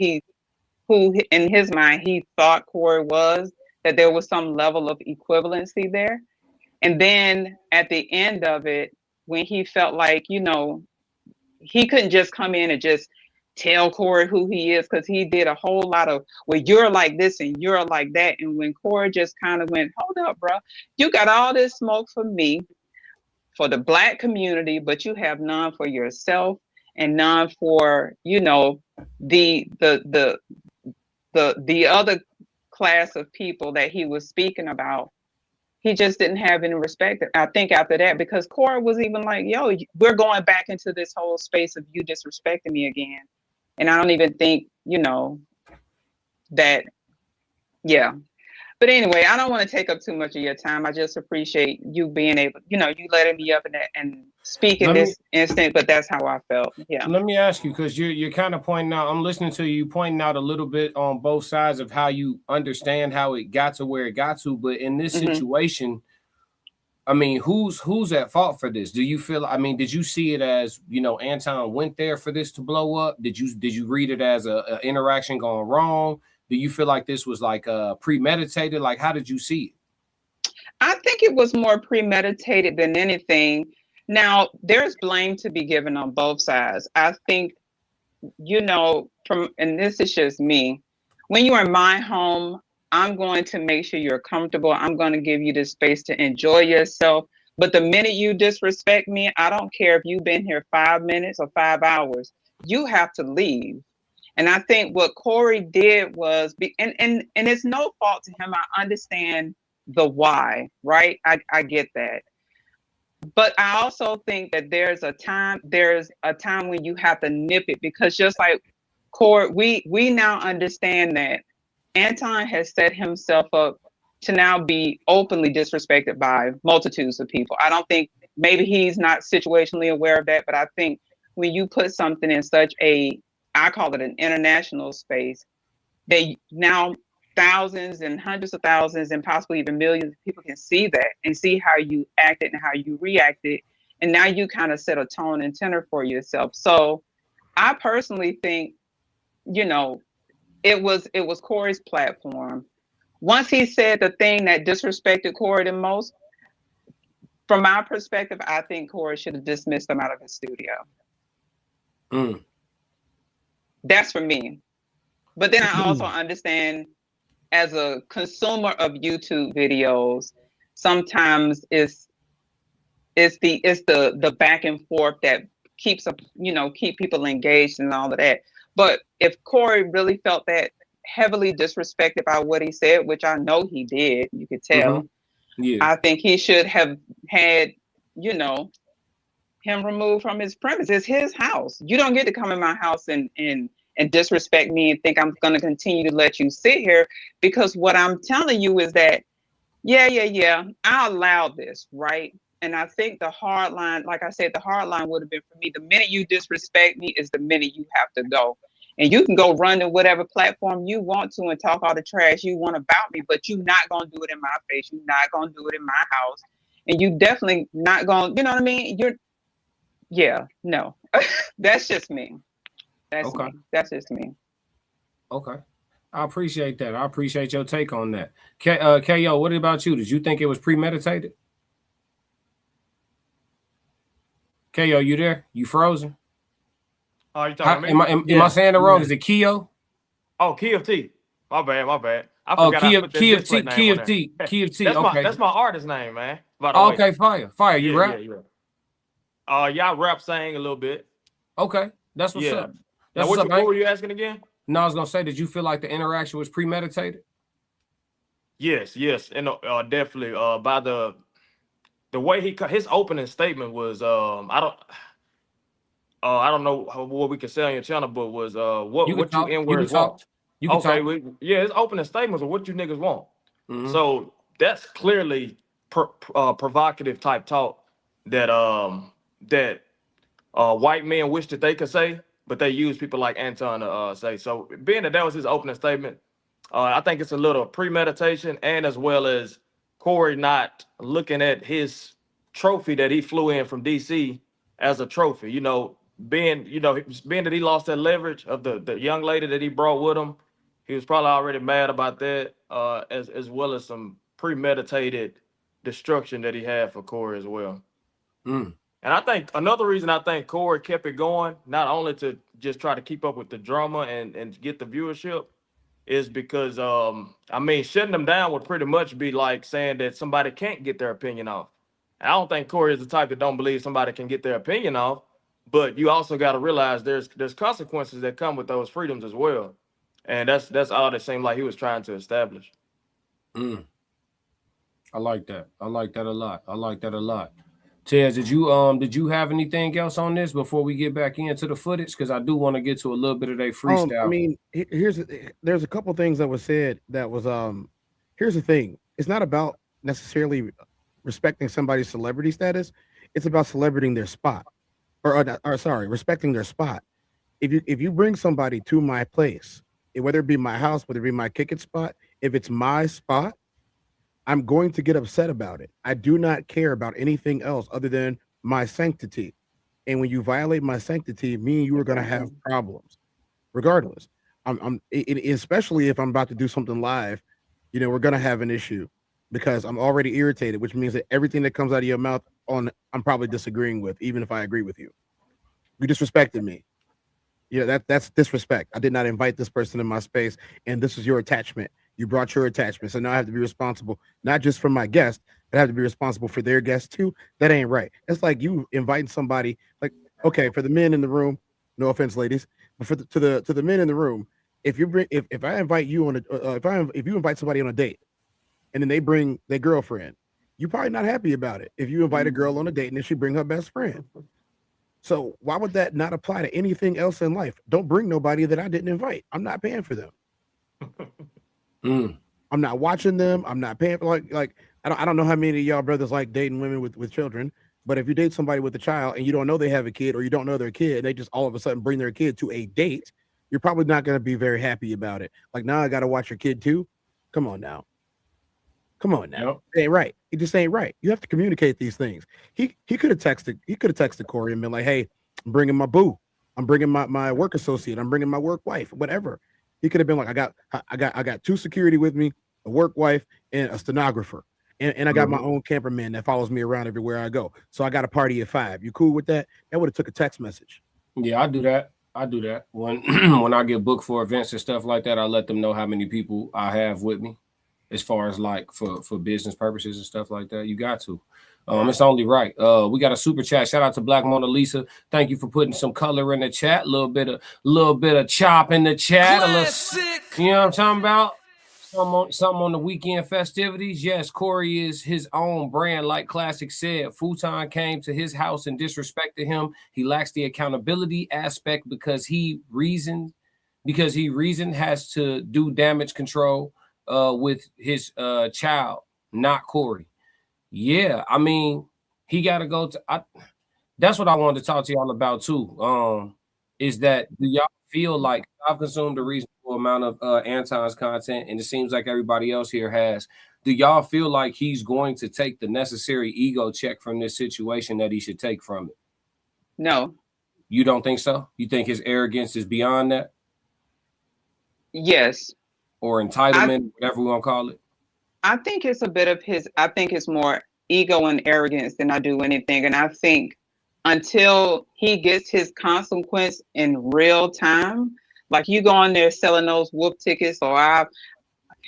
in his mind he thought Corey was, that there was some level of equivalency there. And then at the end of it, when he felt like, you know, he couldn't just come in and just tell Corey who he is, because he did a whole lot of, well, you're like this and you're like that. And when Corey just kind of went, hold up, bro, you got all this smoke for me, for the Black community, but you have none for yourself and none for, you know, the other class of people that he was speaking about. He just didn't have any respect, I think, after that, because Corey was even like, yo, we're going back into this whole space of you disrespecting me again. And I don't even think, you know, that, yeah. But anyway, I don't want to take up too much of your time. I just appreciate you being able, you know, you letting me up in that and speak in this instant, but that's how I felt. Yeah. Let me ask you, because you're kind of pointing out, I'm listening to you pointing out a little bit on both sides of how you understand how it got to where it got to. But in this situation, I mean, who's at fault for this? Do you feel, I mean, did you see it as, you know, Anton went there for this to blow up? Did you read it as a interaction going wrong? Do you feel like this was like premeditated? Like, how did you see it? I think it was more premeditated than anything. Now, there's blame to be given on both sides. I think, you know, and this is just me, when you're in my home, I'm going to make sure you're comfortable. I'm going to give you the space to enjoy yourself. But the minute you disrespect me, I don't care if you've been here 5 minutes or 5 hours, you have to leave. And I think what Corey did was, and it's no fault to him. I understand the why, right? I get that. But I also think that there's a time when you have to nip it, because just like Corey, we now understand that Anton has set himself up to now be openly disrespected by multitudes of people. I don't think, maybe he's not situationally aware of that, but I think when you put something in such a, I call it an international space, they now thousands and hundreds of thousands and possibly even millions of people can see that and see how you acted and how you reacted. And now you kind of set a tone and tenor for yourself. So I personally think, you know, it was Corey's platform. Once he said the thing that disrespected Corey the most, from my perspective, I think Corey should have dismissed him out of the studio. That's for me. But then I also understand, as a consumer of YouTube videos, sometimes it's the back and forth that keeps keep people engaged and all of that. But if Corey really felt that heavily disrespected by what he said, which I know he did, you could tell. Yeah. I think he should have had, you know, him removed from his premise. It's his house. You don't get to come in my house and disrespect me and think I'm going to continue to let you sit here, because what I'm telling you is that, yeah, I allowed this, right? And I think the hard line, like I said, the hard line would have been for me, the minute you disrespect me is the minute you have to go. And you can go run to whatever platform you want to and talk all the trash you want about me, but you're not going to do it in my face. You're not going to do it in my house. And you definitely not going, you know what I mean? No. That's just me. That's okay. Me. That's just me. Okay. I appreciate that. I appreciate your take on that. KO, what about you? Did you think it was premeditated? KO, you there? You frozen? Oh, you talking am I saying it wrong? Is it Keo? Oh, Key of T. My bad. I forgot I put Key the display name on there. Key of T. That's my artist name, man. By the way. Okay, fire. You rap? Yeah, I rap, sing a little bit. Okay, that's what's up. Now, what were you asking again? No, I was gonna say, did you feel like the interaction was premeditated? Yes, and definitely. By the way his opening statement was, I don't know what we can say on your channel, but was what you N-words want. Okay, his opening statements are what you niggas want. So that's clearly provocative type talk that white men wish that they could say, but they use people like Anton to say. So being that was his opening statement, I think it's a little premeditation, and as well as Corey not looking at his trophy that he flew in from DC as a trophy. Being that he lost that leverage of the young lady that he brought with him, he was probably already mad about that, as well as some premeditated destruction that he had for Corey as well. And And I think another reason I think Corey kept it going, not only to just try to keep up with the drama and get the viewership, is because I mean, shutting them down would pretty much be like saying that somebody can't get their opinion off. And I don't think Corey is the type that don't believe somebody can get their opinion off, but you also got to realize there's consequences that come with those freedoms as well. And that's all that seemed like he was trying to establish. I like that. I like that a lot. I like that a lot. Tez, did you have anything else on this before we get back into the footage? Because I do want to get to a little bit of their freestyle. I mean, there's a couple things that was said that was here's the thing. It's not about necessarily respecting somebody's celebrity status. It's about celebrating their spot. Respecting their spot. If you bring somebody to my place, whether it be my house, whether it be my kick it spot, if it's my spot, I'm going to get upset about it. I do not care about anything else other than my sanctity. And when you violate my sanctity, me and you are going to have problems, regardless. Especially if I'm about to do something live, we're going to have an issue because I'm already irritated, which means that everything that comes out of your mouth I'm probably disagreeing with, even if I agree with you. You disrespected me. That's disrespect. I did not invite this person in my space, and this is your attachment. You brought your attachment, so now I have to be responsible, not just for my guest, but I have to be responsible for their guests too. That ain't right. It's like you inviting somebody, like, okay, for the men in the room, no offense, ladies, but to the men in the room, if I invite you on if you invite somebody on a date, and then they bring their girlfriend, you're probably not happy about it. If you invite a girl on a date and then she bring her best friend, so why would that not apply to anything else in life? Don't bring nobody that I didn't invite. I'm not paying for them. I'm not watching them. I'm not paying for like I don't know how many of y'all brothers like dating women with children, but if you date somebody with a child and you don't know they have a kid or you don't know their kid, and they just all of a sudden bring their kid to a date, you're probably not going to be very happy about it. Like, now I got to watch your kid too. Come on now. Yep. It ain't right. It just ain't right. You have to communicate these things. He could have texted Corey and been like, hey, I'm bringing my boo. I'm bringing my work associate. I'm bringing my work wife, whatever. He could have been like, I got 2 security with me, a work wife and a stenographer. And I got my own cameraman that follows me around everywhere I go. So I got a party at 5. You cool with that? That would have took a text message. Yeah, I do that. When when I get booked for events and stuff like that, I let them know how many people I have with me, as far as like for business purposes and stuff like that. You got to. It's only right. We got a super chat. Shout out to Black Mona Lisa. Thank you for putting some color in the chat. A little bit of chop in the chat. You know what I'm talking about? Something on the weekend festivities. Yes, Corey is his own brand. Like Classic said, Futon came to his house and disrespected him. He lacks the accountability aspect because he reasoned has to do damage control with his child, not Corey. Yeah, I mean, he got to go to. That's what I wanted to talk to y'all about too. Is that, do y'all feel like I've consumed a reasonable amount of Anton's content, and it seems like everybody else here has? Do y'all feel like he's going to take the necessary ego check from this situation that he should take from it? No. You don't think so? You think his arrogance is beyond that? Yes. Or entitlement, whatever we want to call it? I think it's a bit of I think it's more ego and arrogance than I do anything. And I think until he gets his consequence in real time, like you go on there selling those whoop tickets, or I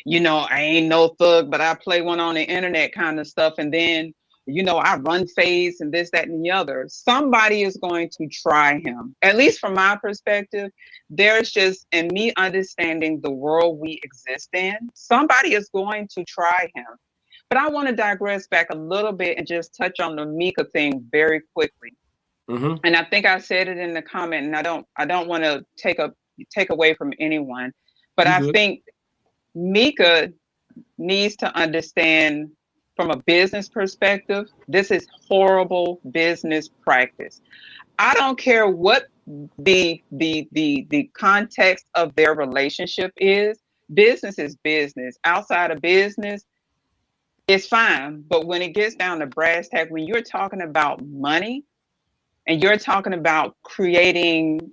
ain't no thug, but I play one on the internet kind of stuff. And then, I run fades and this, that, and the other. Somebody is going to try him. At least from my perspective, there's just, in me understanding the world we exist in, somebody is going to try him. But I want to digress back a little bit and just touch on the Mika thing very quickly. And I think I said it in the comment, and I don't want to take away from anyone, but I think Mika needs to understand, from a business perspective, this is horrible business practice. I don't care what the context of their relationship is. Business is business. Outside of business, it's fine. But when it gets down to brass tack, when you're talking about money and you're talking about creating,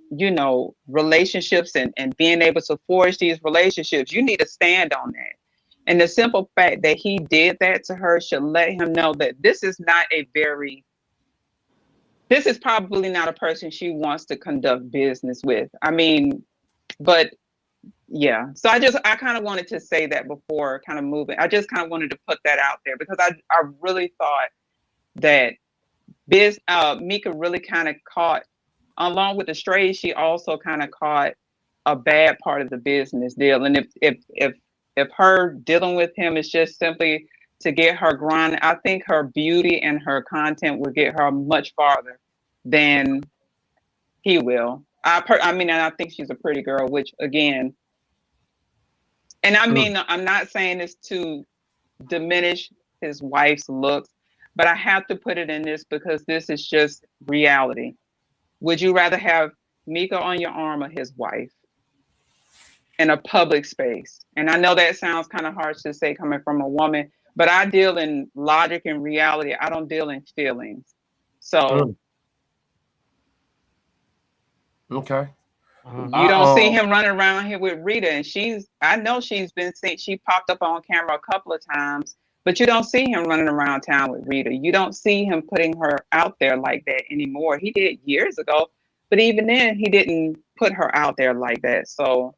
relationships and being able to forge these relationships, you need to stand on that. And the simple fact that he did that to her should let him know that this is not a very this is probably not a person she wants to conduct business with. I mean, but yeah. So I kind of wanted to say that before kind of moving. I just kind of wanted to put that out there because I really thought that Mika really kind of caught, along with the strays, she also kind of caught a bad part of the business deal. And if her dealing with him is just simply to get her grind, I think her beauty and her content will get her much farther than he will. I mean, and I think she's a pretty girl, which again, and I mean, I'm not saying this to diminish his wife's looks, but I have to put it in this because this is just reality. Would you rather have Mika on your arm or his wife in a public space? And I know that sounds kind of harsh to say coming from a woman, but I deal in logic and reality. I don't deal in feelings. So okay. You don't see him running around here with Rita, and I know she's been seen. She popped up on camera a couple of times, but you don't see him running around town with Rita. You don't see him putting her out there like that anymore. He did years ago, but even then, he didn't put her out there like that. So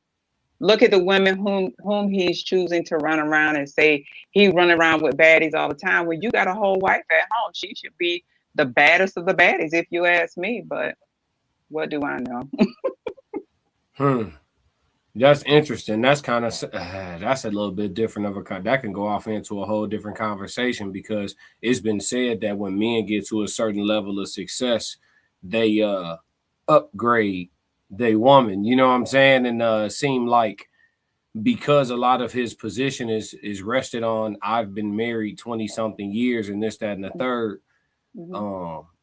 look at the women whom he's choosing to run around and say he run around with baddies all the time. When you got a whole wife at home, she should be the baddest of the baddies, if you ask me. But what do I know? That's interesting. That's kind of that's a little bit different of a that can go off into a whole different conversation because it's been said that when men get to a certain level of success, they upgrade their woman. You know what I'm saying? And seem like because a lot of his position is rested on I've been married 20 something years and this, that, and the third.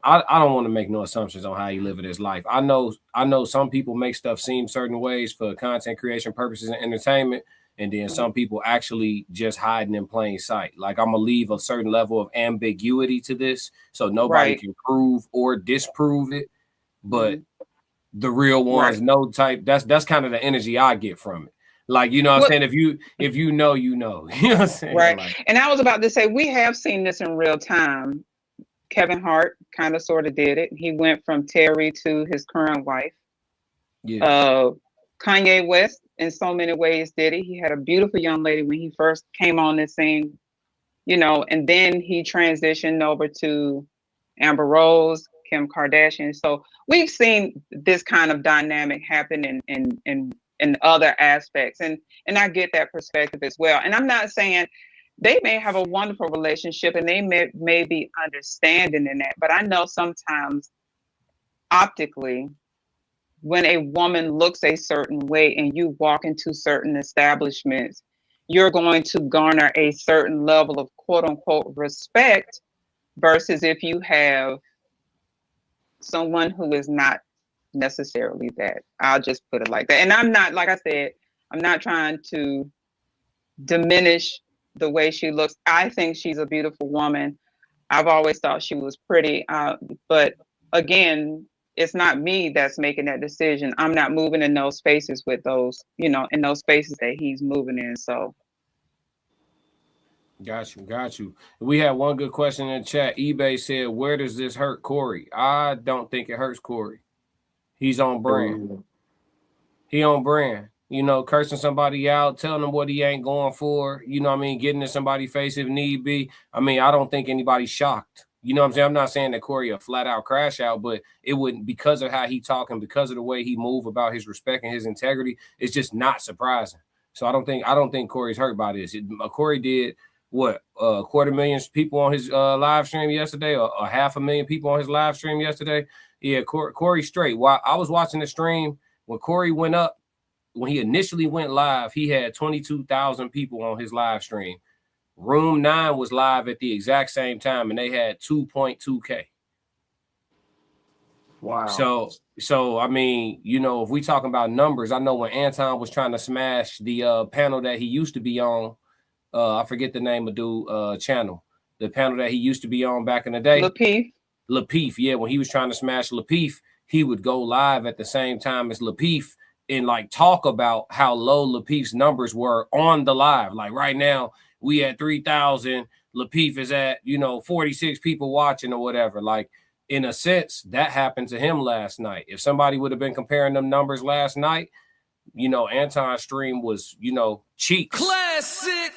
I don't want to make no assumptions on how he living his life. I know some people make stuff seem certain ways for content creation purposes and entertainment, and then some people actually just hiding in plain sight. Like I'm gonna leave a certain level of ambiguity to this, so nobody can prove or disprove it. But the real ones know type. That's kind of the energy I get from it. Like, you know what I'm saying? If you know, you know. You know what I'm saying? Right. Like, and I was about to say we have seen this in real time. Kevin Hart kind of sort of did it. He went from Terry to his current wife. Yeah. Kanye West in so many ways did it. He had a beautiful young lady when he first came on the scene, you know, and then he transitioned over to Amber Rose, Kim Kardashian. So we've seen this kind of dynamic happen in other aspects. And I get that perspective as well. And I'm not saying they may have a wonderful relationship and they may be understanding in that. But I know sometimes optically, when a woman looks a certain way and you walk into certain establishments, you're going to garner a certain level of quote unquote respect versus if you have someone who is not necessarily that. I'll just put it like that. And I'm not, like I said, I'm not trying to diminish the way she looks. I think she's a beautiful woman. I've always thought she was pretty. But again, it's not me that's making that decision. I'm not moving in those spaces with those, you know, in those spaces that he's moving in. So. Got you. We had one good question in the chat. eBay said, where does this hurt Corey? I don't think it hurts Corey. He's on brand. He on brand. You know, cursing somebody out, telling them what he ain't going for, you know what I mean, getting in somebody's face if need be. I mean, I don't think anybody's shocked. You know what I'm saying? I'm not saying that Corey a flat out crash out, but it wouldn't, because of how he talking, because of the way he move about his respect and his integrity, it's just not surprising. So I don't think Corey's hurt by this. Corey did what, 250,000 people on his live stream yesterday, or 500,000 people on his live stream yesterday. Yeah, Corey straight. While I was watching the stream, when Corey went up, when he initially went live, he had 22,000 people on his live stream. Room 9 was live at the exact same time, and they had 2.2K. Wow. So I mean, you know, if we talking about numbers, I know when Anton was trying to smash the panel that he used to be on, I forget the name of the channel, the panel that he used to be on back in the day. Lapeef, yeah. When he was trying to smash Lapeef, he would go live at the same time as Lapeef and like talk about how low Lapeef's numbers were on the live. Like right now, we at 3,000. Lapeef is at, you know, 46 people watching or whatever. Like in a sense, that happened to him last night. If somebody would have been comparing them numbers last night, you know, Anton's stream was, you know, cheeks. Classic.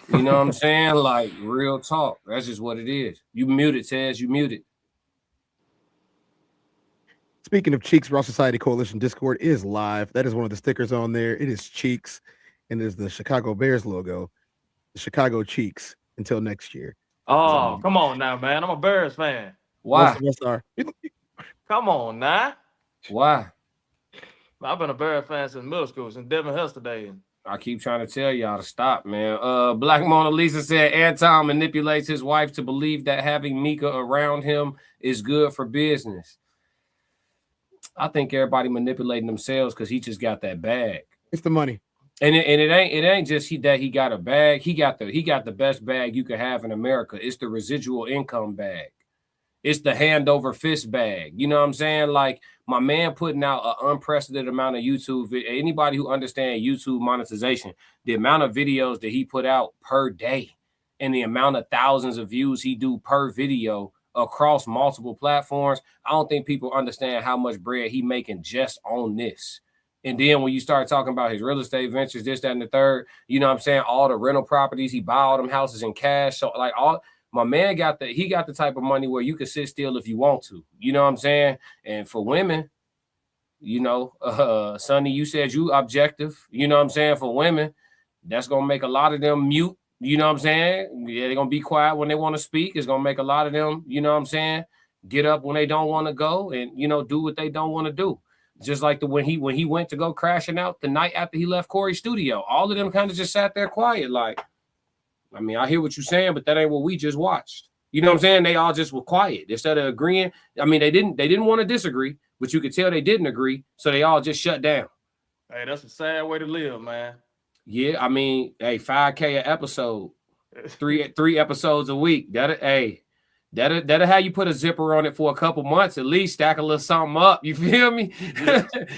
You know what I'm saying? Like, real talk. That's just what it is. You muted, Tez. You muted. Speaking of Cheeks, Raw Society Coalition Discord is live. That is one of the stickers on there. It is Cheeks, and it is the Chicago Bears logo. The Chicago Cheeks until next year. Oh, come on now, man. I'm a Bears fan. Why? Most of us are. Come on now. Why? I've been a Bears fan since middle school, since Devin Hester days. I keep trying to tell y'all to stop, man. Black Mona Lisa said Anton manipulates his wife to believe that having Mika around him is good for business. I think everybody manipulating themselves because he just got that bag. It's the money. And it ain't just that he got a bag. He got the best bag you could have in America. It's the residual income bag. It's the hand over fist bag. You know what I'm saying? Like, my man putting out an unprecedented amount of YouTube. Anybody who understands YouTube monetization, the amount of videos that he put out per day and the amount of thousands of views he do per video across multiple platforms, I don't think people understand how much bread he making just on this. And then when you start talking about his real estate ventures, this, that, and the third, you know what I'm saying? All the rental properties, he buy all them houses in cash. So, like, my man got the type of money where you can sit still if you want to. You know what I'm saying? And for women, you know, Sonny, you said you objective. You know what I'm saying? For women, that's going to make a lot of them mute. You know what I'm saying? Yeah, they're going to be quiet when they want to speak. It's going to make a lot of them, you know what I'm saying, get up when they don't want to go and, you know, do what they don't want to do. Just like when he went to go crashing out the night after he left Corey's studio, all of them kind of just sat there quiet. Like, I mean, I hear what you're saying, but that ain't what we just watched. You know what I'm saying? They all just were quiet instead of agreeing. I mean, they didn't want to disagree, but you could tell they didn't agree. So they all just shut down. Hey, that's a sad way to live, man. Yeah, I mean, hey, 5K an episode, three episodes a week. That'll how you put a zipper on it for a couple months, at least stack a little something up. You feel me?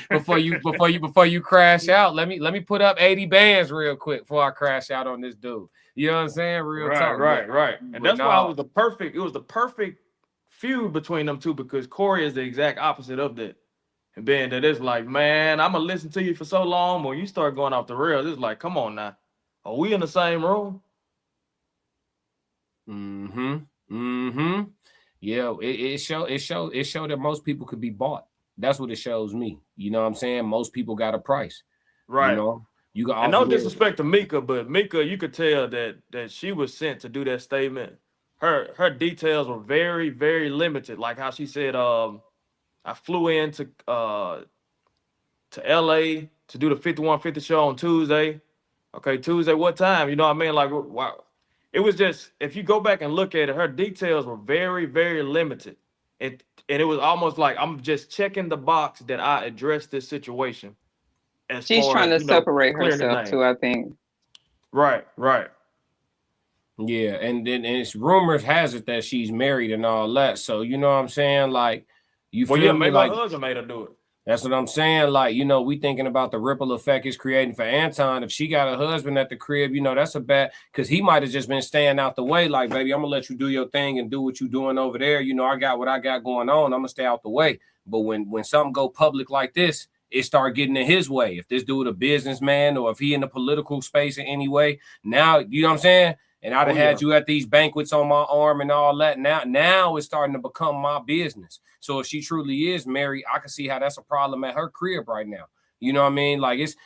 before you crash out. Let me put up 80 bands real quick before I crash out on this dude. You know what I'm saying? Real talk. Right. And that's why it was the perfect feud between them two, because Corey is the exact opposite of that. And being that it's like, man, I'm gonna listen to you for so long, when you start going off the rails, it's like, come on now. Are we in the same room? Yeah, it showed that most people could be bought. That's what it shows me. You know what I'm saying? Most people got a price. Right. You know, you got, and no disrespect to Mika, but Mika, you could tell that she was sent to do that statement. Her details were very, very limited. Like how she said, I flew into to LA to do the 5150 show on Tuesday. Okay, Tuesday, what time? You know what I mean? Like, wow. It was just, if you go back and look at it, her details were very, very limited. And it was almost like, I'm just checking the box that I addressed this situation. She's trying to separate herself too, I think. Right. Yeah, and it's rumors has it that she's married and all that. So, you know what I'm saying? Like, you feel me? Maybe like, her husband made her do it. That's what I'm saying. Like, you know, we thinking about the ripple effect it's creating for Anton. If she got a husband at the crib, you know, that's a bad, because he might have just been staying out the way. Like, baby, I'm going to let you do your thing and do what you doing over there. You know, I got what I got going on. I'm going to stay out the way. But when something go public like this, it start getting in his way. If this dude a businessman or if he in the political space in any way, now, you know what I'm saying? And I'd have had you at these banquets on my arm and all that. Now it's starting to become my business. So if she truly is married, I can see how that's a problem at her crib right now. You know what I mean? Like it's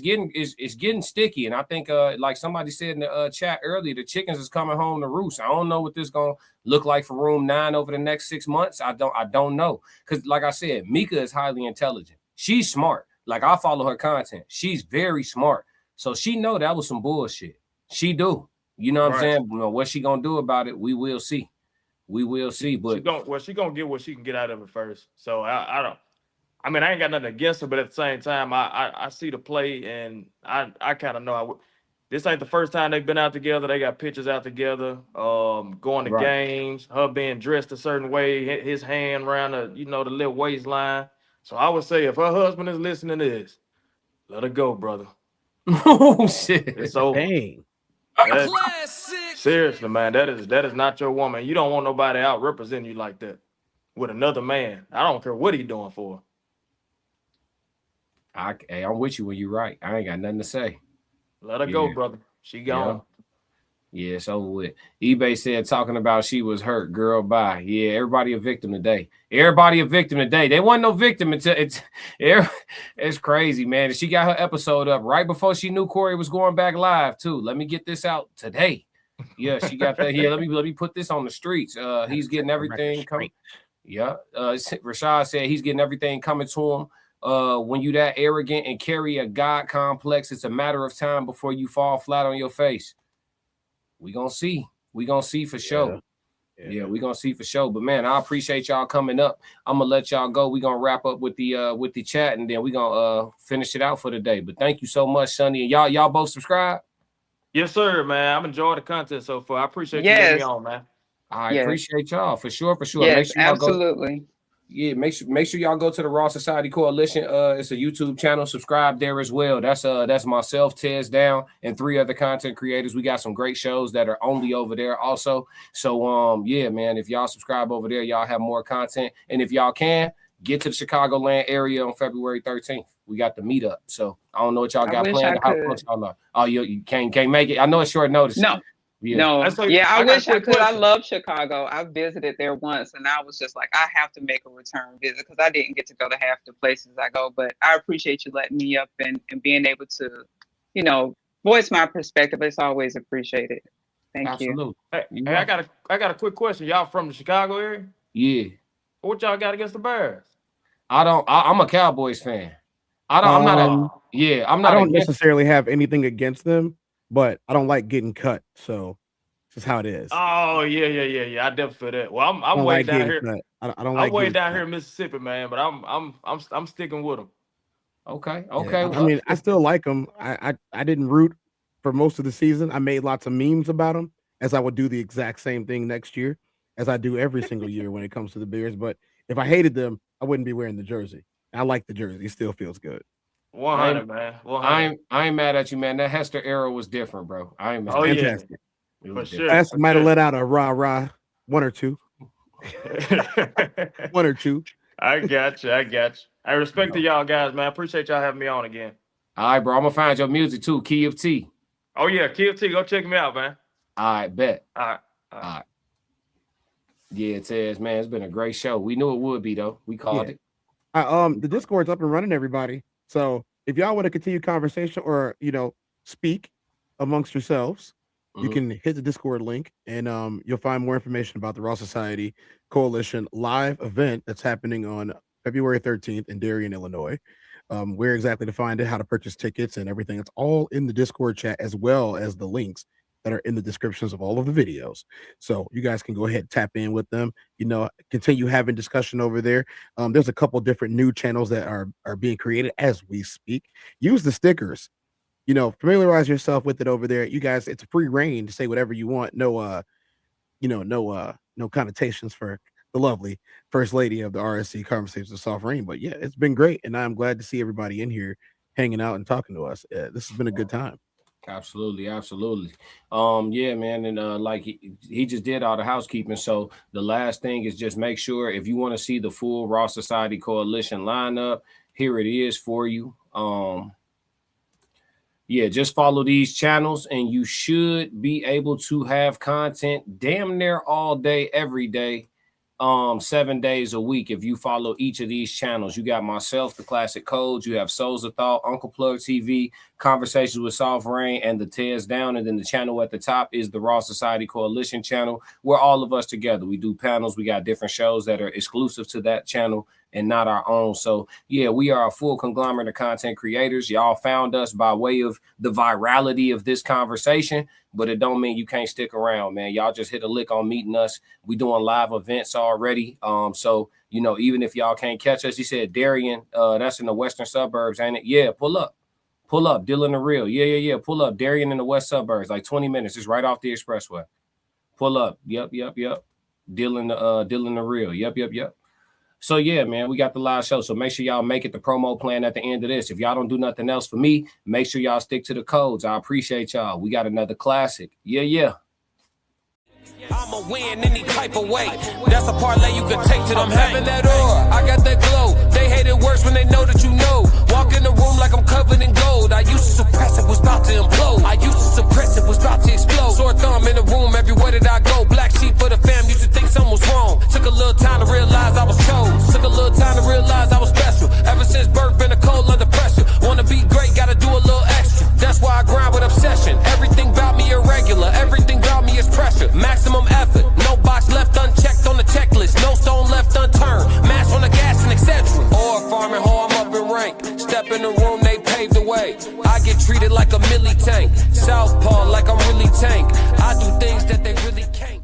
getting sticky. And I think like somebody said in the chat earlier, the chickens is coming home to roost. I don't know what this gonna look like for room 9 over the next 6 months. I don't know. Because like I said, Mika is highly intelligent. She's smart. Like, I follow her content. She's very smart. So she know that was some bullshit. She do. You know what I'm saying? You know, what she gonna do about it, we will see. We will see. But she gonna get what she can get out of it first. So I ain't got nothing against her, but at the same time, I see the play, and I kind of know this ain't the first time they've been out together. They got pictures out together, going to games, her being dressed a certain way, his hand around the little waistline. So I would say if her husband is listening to this, let her go, brother. Oh shit. It's over. Dang. Seriously, man, that is not your woman. You don't want nobody out representing you like that. with another man. I don't care what he doing for her. Hey, I'm with you when you're right. I ain't got nothing to say. Let her go, brother. She gone. Yeah, it's over with. eBay said talking about she was hurt. Girl, bye. Yeah, everybody a victim today. Everybody a victim today. They wasn't no victim until it's crazy, man. And she got her episode up right before she knew Corey was going back live, too. Let me get this out today. Yeah, she got that. Yeah, let me put this on the streets. He's getting everything coming. Yeah. Rashad said he's getting everything coming to him. When you that arrogant and carry a God complex, it's a matter of time before you fall flat on your face. We gonna see. We gonna see for sure. Yeah, we gonna see for sure. But man, I appreciate y'all coming up. I'm gonna let y'all go. We gonna wrap up with the chat, and then we gonna finish it out for the day. But thank you so much, Sonny. And y'all both subscribe. Yes, sir, man. I'm enjoying the content so far. I appreciate you letting me on, man. I appreciate y'all for sure. Yes, Make sure y'all absolutely. make sure y'all go to the Raw Society Coalition. It's a YouTube channel. Subscribe there as well. That's myself, Tez Down, and 3 other content creators. We got some great shows that are only over there also. So yeah, man, if y'all subscribe over there, y'all have more content. And if y'all can, get to the Chicagoland area on February 13th. We got the meetup. So I don't know what y'all got planned. How close y'all are? Oh, you can't make it. I know it's short notice. No. Yeah. No, I wish I could. I question. love Chicago. I visited there once, and I was just like, I have to make a return visit because I didn't get to go to half the places I go. But I appreciate you letting me up and being able to, voice my perspective. It's always appreciated. Thank you. Hey, I got a quick question. Y'all from the Chicago area? Yeah. What y'all got against the Bears? I'm a Cowboys fan. I don't necessarily have anything against them, but I don't like getting cut. So this is how it is. Oh yeah. I definitely feel that. Well, I'm way down here. I don't like. I'm way down here in Mississippi, man. But I'm sticking with them. Okay. Yeah, I mean, I still like them. I didn't root for most of the season. I made lots of memes about them, as I would do the exact same thing next year, as I do every single year when it comes to the Bears. But if I hated them, I wouldn't be wearing the jersey. I like the jersey. It still feels good. 100, man. 100. I ain't mad at you, man. That Hester era was different, bro. I ain't mad. Oh yeah, for sure. Hester might have let out a rah one or two. One or two. I got you. I respect to y'all guys, man. I appreciate y'all having me on again. All right, bro. I'm gonna find your music too. Key of T. Oh yeah, Key of T. Go check me out, man. All right, bet. All right. Yeah, it says, man, it's been a great show. We knew it would be though. We called it. The Discord's up and running, everybody. So if y'all want to continue conversation or speak amongst yourselves, you can hit the Discord link and you'll find more information about the Raw Society Coalition live event that's happening on February 13th in Darien, Illinois. Where exactly to find it, how to purchase tickets and everything. It's all in the Discord chat, as well as the links that are in the descriptions of all of the videos. So you guys can go ahead and tap in with them, continue having discussion over there. There's a couple different new channels that are being created as we speak. Use the stickers, familiarize yourself with it over there. You guys, it's a free reign to say whatever you want. No connotations for the lovely First Lady of the RSC Conversations with Soft Rain. But yeah, it's been great. And I'm glad to see everybody in here hanging out and talking to us. This has been a good time. Absolutely. Yeah, man. And like he just did all the housekeeping. So the last thing is just make sure if you want to see the full Raw Society Coalition lineup, here it is for you. Yeah, just follow these channels and you should be able to have content damn near all day, every day. 7 days a week. If you follow each of these channels, you got myself, the Classic Codes, you have Souls of Thought, Uncle Plug TV, Conversations with Soft Rain, and the Tears Down. And then the channel at the top is the Raw Society Coalition channel, where all of us together, we do panels. We got different shows that are exclusive to that channel and not our own. So yeah, we are a full conglomerate of content creators. Y'all found us by way of the virality of this conversation, but it don't mean you can't stick around, man. Y'all just hit a lick on meeting us. We doing live events already. So, even if y'all can't catch us, he said Darien, that's in the western suburbs, ain't it? Yeah, pull up, Dylan the Real. Yeah. Pull up, Darien in the west suburbs, like 20 minutes. It's right off the expressway. Pull up. Yep. Dylan the Real. Yep. So yeah, man, we got the live show. So make sure y'all make it the promo plan at the end of this. If y'all don't do nothing else for me, make sure y'all stick to the codes. I appreciate y'all. We got another classic. Yeah. I'ma win any type of way. That's a parlay you can take to the I'm having that aura, I got that glow. They hate it worse when they know that you know. Walk in the room like I'm covered in gold. I used to suppress it, was about to implode. I used to suppress it, was about to explode. Sore thumb in the room everywhere that I go. Black sheep for the fam, used to think something was wrong. Took a little time to realize I was chose. Took a little time to realize I was special. Ever since birth, been a cold under pressure. Wanna be great, gotta do a little extra. That's why I grind with obsession. Everything about me irregular, everything about me is pressure. Maximum effort, no box left unchecked on the checklist. No stone left unturned, mash on the gas and etc. Or farming, ho, I'm up in rank. Step in the room, they paved the way. I get treated like a milli tank. Southpaw like I'm really tank. I do things that they really can't.